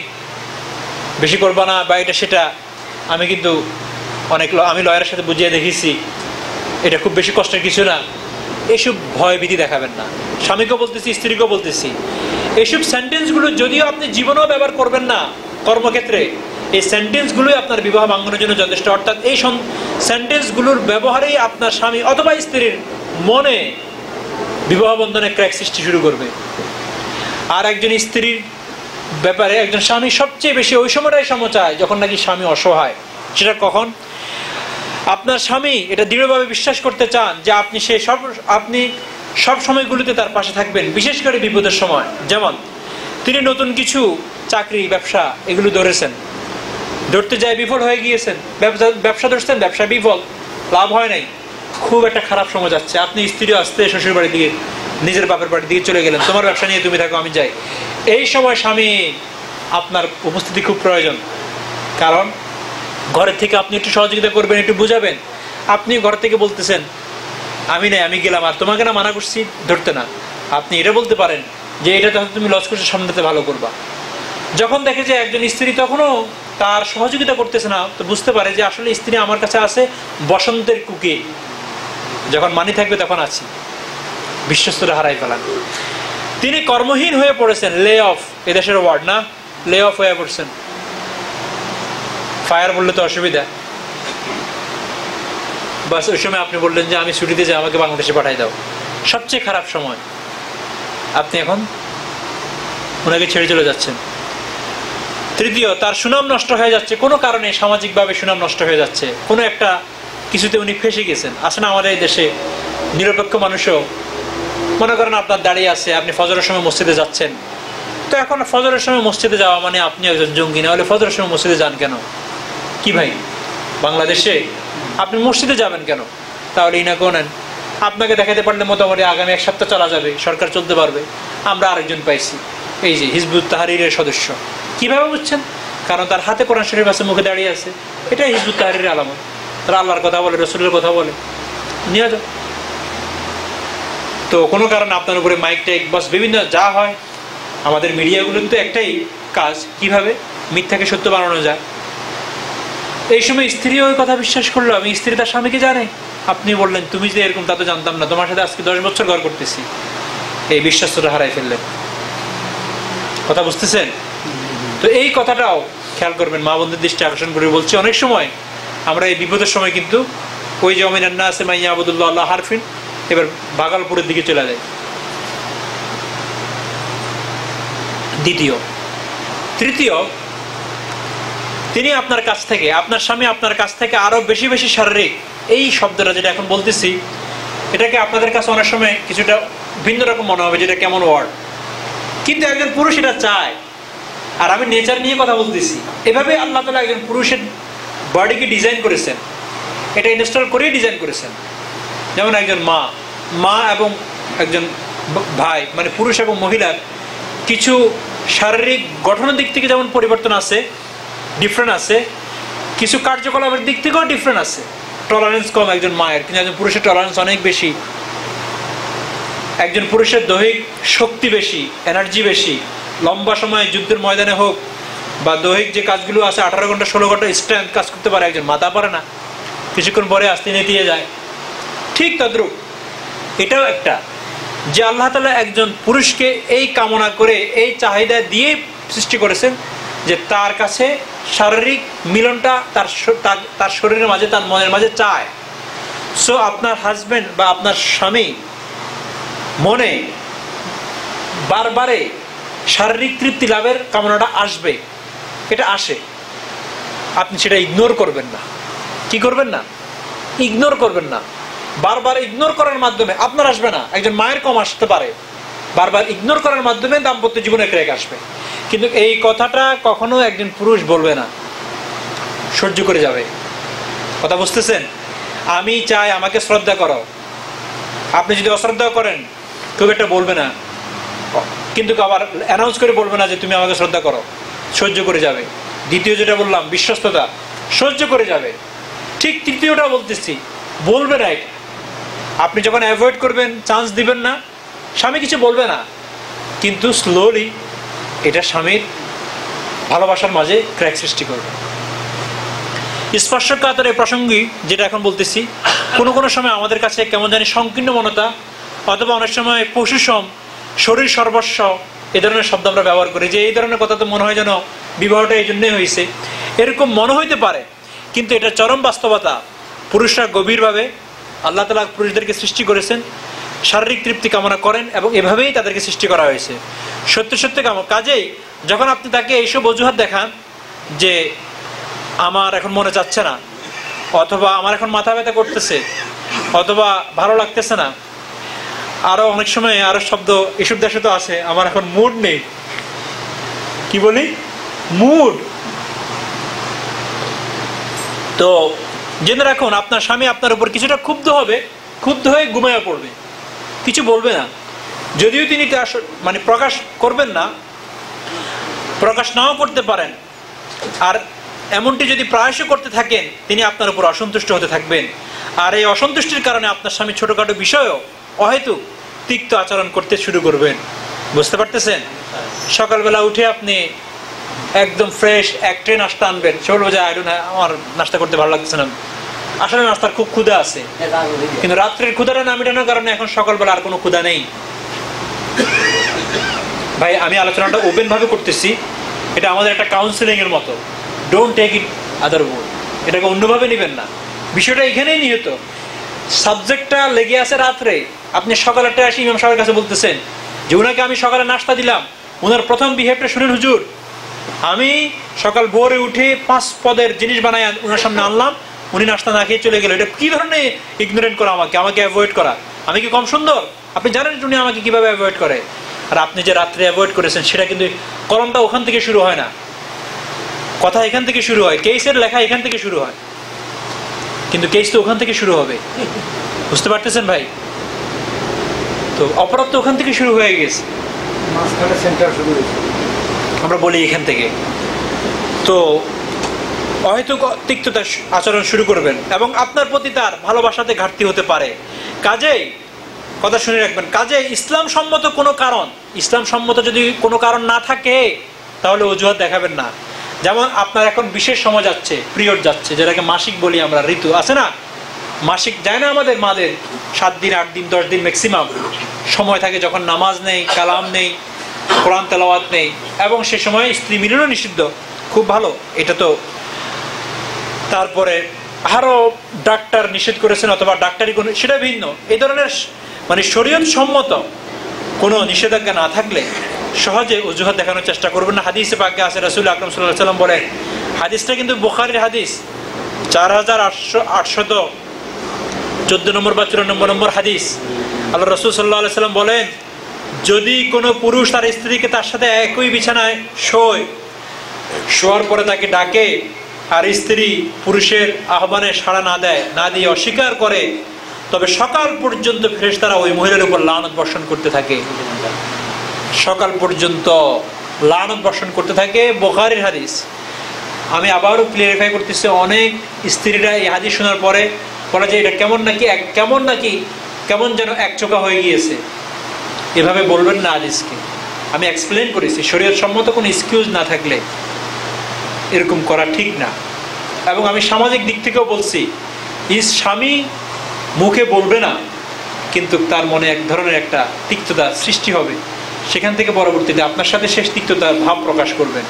বেশি করবা না বা এটা সেটা, আমি কিন্তু আমি লয়ারের সাথে বুঝিয়ে দেখেছি, এটা খুব বেশি কষ্টের কিছু না। এসব ভয় ভীতি দেখাবেন না। স্বামীকেও বলতেছি, স্ত্রীকেও বলতেছি, এইসব সেন্টেন্সগুলো যদিও আপনি জীবনেও ব্যবহার করবেন না কর্মক্ষেত্রে, এই সেন্টেন্সগুলোই আপনার বিবাহ ভাঙানোর জন্য যথেষ্ট। অর্থাৎ এই সেন্টেন্সগুলোর ব্যবহারেই আপনার স্বামী অথবা স্ত্রীর মনে বিবাহ বন্ধনে ক্র্যাক সৃষ্টি শুরু করবে। আর একজন স্ত্রীর ব্যাপারে একজন স্বামী সবচেয়ে বেশি ওই সময়টাই চায় যখন নাকি স্বামী অসহায়। সেটা কখন? আপনার স্বামী এটা দৃঢ়ভাবে বিশ্বাস করতে চান যে আপনি সব সময়গুলোতে তার পাশে থাকবেন, বিশেষ করে বিপদের সময়। যেমন তিনি নতুন কিছু চাকরি ব্যবসা এগুলো ধরতে যায় বিফল হয়ে গিয়েছেন, ব্যবসা ধরছেন, ব্যবসা বিফল, লাভ হয় নাই, খুব একটা খারাপ সময় যাচ্ছে। আপনি স্ত্রী আসতে শ্বশুর বাড়ির দিকে, নিজের বাপের বাড়ির দিকে চলে গেলেন, তোমার ব্যবসা নিয়ে তুমি থাকো, আমি যাই। এই সময় স্বামী আপনার উপস্থিতি খুব প্রয়োজন, কারণ ঘরের থেকে আপনি একটু সহযোগিতা করবেন, একটু বুঝাবেন। আপনি ঘর থেকে বলতেছেন আমি নাই, আমি গেলাম, আর তোমাকে না মানা করছি ধরতে না। আপনি এটা বলতে পারেন যে এটা তো তুমি লস করছো, সামনেতে ভালো করবা। যখন দেখে যে একজন স্ত্রী তখনও তার সহযোগিতা করতেছে না, তো বুঝতে পারে যে আসলে স্ত্রী আমার কাছে আছে বসন্তের কুকে, যখন মানি থাকবে তখন আছি। বিশ্বস্ততা হারাই ফেলান। তিনি কর্মহীন হয়ে পড়েছেন, লে অফ এদেশের ওয়ার্ড না, লে অফ হয়ে পড়ছেন। ফায়ার বললে তো অসুবিধা, বাস ওই সময় আপনি বললেন যে আমি ছুটিতে যাই, আমাকে বাংলাদেশে পাঠাই দাও। সবচেয়ে খারাপ সময়, আপনি এখন ওনাকে ছেড়ে চলে যাচ্ছেন। তৃতীয়, তার সুনাম নষ্ট হয়ে যাচ্ছে কোনো কারণে, সামাজিকভাবে সুনাম নষ্ট হয়ে যাচ্ছে, কোনো একটা কিছুতে উনি ফেসে গেছেন। আসলে আমাদের এই দেশে নিরপেক্ষ মানুষও মনে করেন আপনার দাঁড়িয়ে আছে, আপনি ফজরের সময় মসজিদে যাচ্ছেন, তো এখন ফজরের সময় মসজিদে যাওয়া মানে আপনি একজন জঙ্গি, না হলে ফজরের সময় মসজিদে যান কেন? কি ভাই, বাংলাদেশে আপনি মসজিদে যাবেন কেন? তাহলে ইনা কোনেন, আপনাকে দেখাতে পারলে মোটামুটি আগামী এক সপ্তাহ চলা যাবে, সরকার চলতে পারবে। আমরা আরেকজন পাইছি, এই যে হিজবুত তাহরিরের সদস্য। কিভাবে বুঝছেন? কারণ তার হাতে কোরআন শরীফ আছে, মুখে দাঁড়িয়ে আছে, এটাই হিজবুত তাহরিরের আলামত। তারা আল্লাহর কথা বলে, রসুলের কথা বলে, নিয়ে যাও। তো কোনো কারণে আপনার উপরে মাইক টাইক বাস বিভিন্ন যা হয়, আমাদের মিডিয়াগুলোর তো একটাই কাজ, কিভাবে মিথ্যাকে সত্য বানানো যায়। এই সময় স্ত্রী ওই কথা বিশ্বাস করলো, আমি স্ত্রী তার স্বামীকে জানে। আপনি বললেন তুমি যে এরকম, তা তো জানতাম না, তোমার সাথে আজকে 10 বছর ঘর করতেছি। এই বিশ্বাসটা হারাই ফেললেন। কথা বুঝতেছেন? তো এই কথাটাও খেয়াল করবেন, মা বোনদের দৃষ্টি আকর্ষণ করে বলছি। অনেক সময় আমরা এই বিপদের সময় কিন্তু ওই যে অমিনান্না আছে মাইয়া আবুদুল্লাহ আল্লাহ হারফিন, এবার ভাগালপুরের দিকে চলে যায়। তৃতীয়, তিনি আপনার কাছ থেকে, আপনার স্বামী আপনার কাছ থেকে আরো বেশি বেশি শারীরিক, এই শব্দটা যেটা এখন বলতেছি, এটাকে আপনাদের কাছে অনেক সময় কিছুটা ভিন্ন রকম মনে হবে, যেটা কেমন ওয়ার্ড, কিন্তু একজন পুরুষ এটা চায়। আর আমি নেচার নিয়ে কথা বলতেছি। এভাবে আল্লাহ তাআলা একজন পুরুষের বডিকে ডিজাইন করেছেন, এটা ইনস্টল করেই ডিজাইন করেছেন। যেমন একজন মা এবং একজন ভাই, মানে পুরুষ এবং মহিলার কিছু শারীরিক গঠনের দিক থেকে যেমন পরিবর্তন আছে, ডিফারেন্ট আছে, কিছু কার্যকলাপের দিক থেকেও ডিফারেন্ট আছে। টলারেন্স কম একজন মায়ের, কিন্তু একজন পুরুষের টলারেন্স অনেক বেশি। একজন পুরুষের দৈহিক শক্তি বেশি, এনার্জি বেশি, লম্বা সময় যুদ্ধের ময়দানে হোক বা দৈহিক যে কাজগুলো আছে 18 ঘন্টা 16 ঘন্টা স্ট্রেংথ কাজ করতে পারে, একজন মাথা পারে না, কিছুক্ষণ পরে আস্তে নেতিয়ে যায়। ঠিক তদ্রূপ এটাও একটা, যে আল্লাহ তাআলা একজন পুরুষকে এই কামনা করে, এই চাহিদা দিয়ে সৃষ্টি করেছেন যে তার কাছে শারীরিক মিলনটা তার শরীরের মাঝে, তার মনের মাঝে চায়। সো আপনার হাজবেন্ড বা আপনার স্বামী মনে বারবারে শারীরিক তৃপ্তি লাভের কামনাটা আসবে, এটা আসে, আপনি সেটা ইগনোর করবেন না। কি করবেন না? ইগনোর করবেন না। বারবার ইগনোর করার মাধ্যমে আপনার আসবে না, একজন মায়ের কম আসতে পারে, বারবার ইগনোর করার মাধ্যমে দাম্পত্য জীবনে ক্র্যাক আসবে। কিন্তু এই কথাটা কখনো একজন পুরুষ বলবে না, সহ্য করে যাবে। কথা বুঝতেছেন? আমি চাই আমাকে শ্রদ্ধা করো, আপনি যদি অশ্রদ্ধা করেন খুব একটা বলবে না, কিন্তু আবার অ্যানাউন্স করে বলবে না যে তুমি আমাকে শ্রদ্ধা করো, সহ্য করে যাবে। দ্বিতীয় যেটা বললাম বিশ্বস্ততা, সহ্য করে যাবে। ঠিক তৃতীয়টা বলতেছি, বলবে না এটা। আপনি যখন অ্যাভয়েড করবেন, চান্স দিবেন না, স্বামী কিছু বলবে না, কিন্তু স্লোলি এটা স্বামীর ভালোবাসার মাঝে ক্র্যাক সৃষ্টি করবে। স্পর্শকাতর এই প্রসঙ্গে যেটা এখন বলতেছি, কোনো কোনো সময় আমাদের কাছে কেমন জানি সংকীর্ণ মনতা অথবা অনেক সময় পশুসম, শরীর সর্বস্ব, এ ধরনের শব্দ আমরা ব্যবহার করি, যে এই ধরনের কথা তো মনে হয় যেন বিবাহটা এই জন্যই হয়েছে, এরকম মনে হইতে পারে। কিন্তু এটা চরম বাস্তবতা। পুরুষরা গভীরভাবে আল্লাহ তাআলা পুরুষদেরকে সৃষ্টি করেছেন, শারীরিক তৃপ্তি কামনা করেন এবং এভাবেই তাদেরকে সৃষ্টি করা হয়েছে, সত্য সত্য কাজেই যখন আপনি তাকে এইসব অজুহাত দেখান যে আমার এখন মনে চাচ্ছে না, অথবা আমার এখন মাথা ব্যথা করতেছে, অথবা ভালো লাগতেছে না, আরো অনেক সময় আরো শব্দ এসব দেশে তো আছে, আমার এখন মুড নেই, কি বলি, মুড। তো জেনে রাখুন, আপনার স্বামী আপনার উপর কিছুটা ক্ষুব্ধ হবে, ক্ষুব্ধ হয়ে ঘুমাইয়া পড়বে, কিছু বলবে না। যদিও তিনি মানে প্রকাশ করবেন না, প্রকাশ নাও করতে পারেন, আর এমনটি যদি প্রায়শ করতে থাকেন, তিনি আপনার উপর অসন্তুষ্ট হতে থাকবেন। আর এই অসন্তুষ্টির কারণে আপনার স্বামী ছোটখাটো বিষয়ও অহেতুক তিক্ত আচরণ করতে শুরু করবেন। বুঝতে পারতেছেন? সকালবেলা উঠে আপনি একদম ফ্রেশ এক ট্রে নাস্তা আনবেন, সে বলবো যে আমার নাস্তা করতে ভালো লাগতেছে না, আসলে নাস্তার খুব ক্ষুধা আছে, কিন্তু রাত্রের ক্ষুধাটা না মেটানোর কারণে এখন সকালবেলা আর কোনো ক্ষুধা নেই। ভাই, আমি আলোচনাটা ওপেন ভাবে করতেছি, এটা আমাদের একটা কাউন্সিলিং এর মতো, don't take it other way, এটাকে অন্যভাবে নেবেন না। বিষয়টা এখানেই নিহত, সাবজেক্টটা লেগে আছে রাত্রে। আপনি সকালেরটা আসি ইমাম সাহেবের কাছে বলতেছেন যে উনাকে আমি সকালে নাস্তা দিলাম, উনার প্রথম বিহেভটা শুনেন, হুজুর আমি সকাল ভোরে উঠে 5 পদের জিনিস বানাই উনার সামনে আনলাম, উনি নাস্তা না খেয়ে চলে গেল। এটা কি ধরনের ইগনোরেন্ট করা, আমাকে অ্যাভয়েড করা? আমি কি কম সুন্দর? আপনি জানেন উনি আমাকে কিভাবে অ্যাভয়েড করে। আর আপনি যে রাত্রে অ্যাভয়েড করেছেন, সেটা কিন্তু কলমটা ওখান থেকে শুরু হয় না, কথা এখান থেকে শুরু হয়, কেসের লেখা এখান থেকে শুরু হয়, কিন্তু কেস তো ওখান থেকে শুরু হবে। বুঝতে পারতেছেন ভাই? তো অপরাধ তো ওখান থেকে শুরু হয়ে গেছে, আমরা বলি এখান থেকে। তো অহেতুক তিক্ততা আচরণ শুরু করবেন এবং আপনার প্রতি তার ভালোবাসাতে ঘাটতি হতে পারে। কাজেই কথা শুনে রাখবেন, কাজে ইসলাম সম্মত কোনো কারণ, ইসলাম সম্মত যদি কোনো কারণ না থাকে তাহলে অজুহাত দেখাবেন না। যেমন আপনার এখন বিশেষ সময় যাচ্ছে, পিরিয়ড যাচ্ছে, যেটাকে মাসিক বলি আমরা, ঋতু আছে না, মাসিক যায় না আমাদের মাদের 7 দিন 8 দিন 10 দিন ম্যাক্সিমাম সময় থাকে, যখন নামাজ নেই, কালাম নেই, কোরআন তেলাওয়াত নেই, এবং সে সময় স্ত্রী মিলনও নিষিদ্ধ। খুব ভালো, এটা তো তারপরে আরো ডাক্তার নিষেধ করেছেন, অথবা ডাক্তারি কোনো, সেটা ভিন্ন। এই ধরনের মানে শরীয়ত সম্মত কোনো নিষেধাজ্ঞা না থাকলে সহজে অজুহাত দেখানোর চেষ্টা করবেন না। হাদিসে পাকে আছে, রাসূল আকরাম সাল্লাল্লাহু আলাইহি ওয়াসাল্লাম বলেন, হাদিসটা কিন্তু বুখারীর হাদিস, 4814 নম্বর বা 54 নম্বর হাদিস। আল্লাহ রাসূল সাল্লাল্লাহু আলাইহি ওয়াসাল্লাম বলেন, যদি কোনো পুরুষ তার স্ত্রীকে তার সাথে একই বিছানায় শোয়ার পরে তাকে ডাকে, আর স্ত্রী পুরুষের আহ্বানে সাড়া না দেয়, না দিয়ে অস্বীকার করে, তবে সকাল পর্যন্ত ফেরেশতারা ওই মহিলার উপর লানত বর্ষণ করতে থাকে, সকাল পর্যন্ত লানত বর্ষণ করতে থাকে। বুখারীর হাদিস। আমি আবারও ক্লিয়ারিফাই করতেছি, অনেক স্ত্রীরা এই হাদিস শোনার পরে বলা যায় এটা কেমন যেন একচোখা হয়ে গিয়েছে। এভাবে বলবেন না হাদিসকে। আমি এক্সপ্লেন করেছি, শরীয়ত সম্মত কোনো এক্সকিউজ না থাকলে এরকম করা ঠিক না। এবং আমি সামাজিক দিক থেকেও বলছি, স্বামী মুখে বলবে না, কিন্তু তার মনে এক ধরনের একটা তিক্ততা সৃষ্টি হবে, সেখান থেকে পরবর্তীতে আপনার সাথে শেষ তিক্ততার ভাব প্রকাশ করবেন।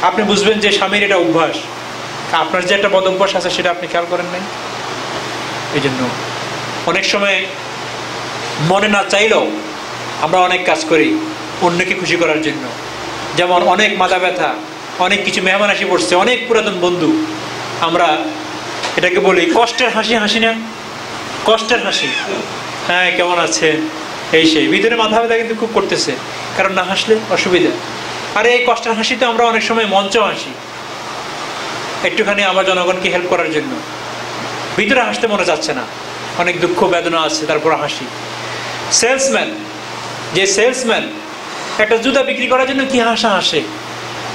আপনি বুঝবেন যে স্বামীর এটা অভ্যাস, আপনার যে একটা বদ অভ্যাস আছে সেটা আপনি খেয়াল করেন নাই। এই জন্য অনেক সময় মনে না চাইলেও আমরা অনেক কাজ করি অন্যকে খুশি করার জন্য। যেমন অনেক মাথা ব্যথা, অনেক কিছু মেহমান আসি পড়ছে, অনেক পুরাতন বন্ধু, আমরা এটাকে বলি কষ্টের হাসি, হাসি না, কষ্টের হাসি। হ্যাঁ কেমন আছে, এই সেই ভিতরে মাথা ব্যথা কিন্তু খুব করতেছে, কারণ না হাসলে অসুবিধা। আর এই কষ্টের হাসিতে আমরা অনেক সময় মঞ্চ হাসি, একটুখানি আমার জনগণকে হেল্প করার জন্য, ভিতরে হাসতে মনে যাচ্ছে না, অনেক দুঃখ বেদনা আছে, তারপর হাসি। সেলসম্যান, যে সেলসম্যান একটা জুতা বিক্রি করার জন্য কি হাসা হাসে,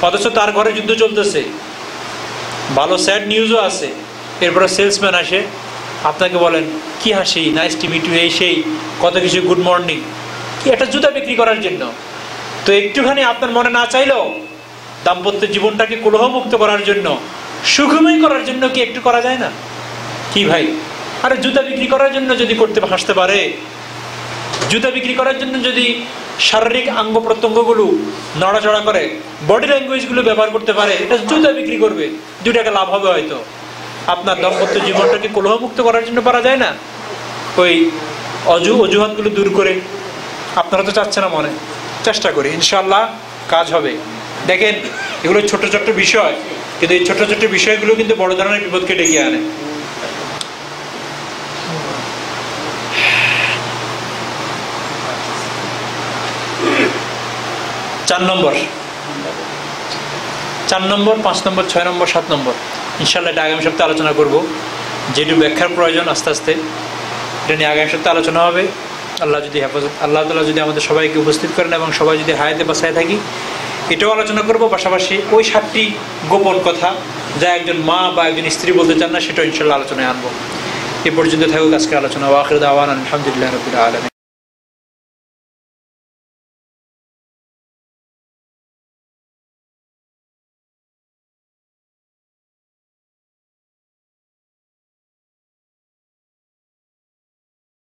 অথচ তার ঘরে যুদ্ধ চলতেছে, ভালো স্যাড নিউজও আছে, এরপরে সেলসম্যান আসে আপনাকে বলেন কি হাসি, নাইস টু মিট ইউ, এই সেই কত কিছু, গুড মর্নিং, কি একটা জুতা বিক্রি করার জন্য। তো একটুখানি আপনার মনে না চাইলেও দাম্পত্য জীবনটাকে কলহমুক্ত করার জন্য, সুখময় করার জন্য কি একটু করা যায় না? কি ভাই, আরে জুতা বিক্রি করার জন্য যদি করতে হাসতে পারে, জুতা বিক্রি করার জন্য যদি শারীরিক অঙ্গ প্রত্যঙ্গগুলো নড়াচড়া করে, বডি ল্যাঙ্গুয়েজগুলো ব্যবহার করতে পারে, এটা জুতা বিক্রি করবে, 2 টাকা লাভ হবে হয়তো। আপনার দাম্পত্য জীবনটাকে কলহমুক্ত করার জন্য পারা যায় না? ওই অজুহাতগুলো দূর করে, আপনারা তো চাচ্ছেন না, মনে চেষ্টা করি, ইনশাআল্লাহ কাজ হবে। দেখেন এগুলো ছোট ছোট বিষয়, কিন্তু এই ছোট ছোট বিষয়গুলো কিন্তু বড় ধরনের বিপদকে ডেকে আনে। চার নম্বর, 5 নম্বর, 6 নম্বর, 7 নম্বর ইনশাআল্লাহ এটা আগামী সপ্তাহে আলোচনা করব। যেটু ব্যাখ্যার প্রয়োজন আস্তে আস্তে এটা নিয়ে আগামী সপ্তাহে আলোচনা হবে। আল্লাহ যদি হেফাজত, আল্লাহ তাআলা যদি আমাদের সবাইকে উপস্থিত করেন এবং সবাই যদি হায়াতে বাঁচায় থাকি, এটাও আলোচনা করব। পাশাপাশি ওই 7টি গোপন কথা যা একজন মা বা একজন স্ত্রী বলতে চান না, সেটাও ইনশাআল্লাহ আলোচনায় আনবো। এ পর্যন্ত থাকুক আজকের আলোচনা। ওয়া আখিরু দাওয়ানা আলহামদুলিল্লাহি রাব্বিল আলামিন।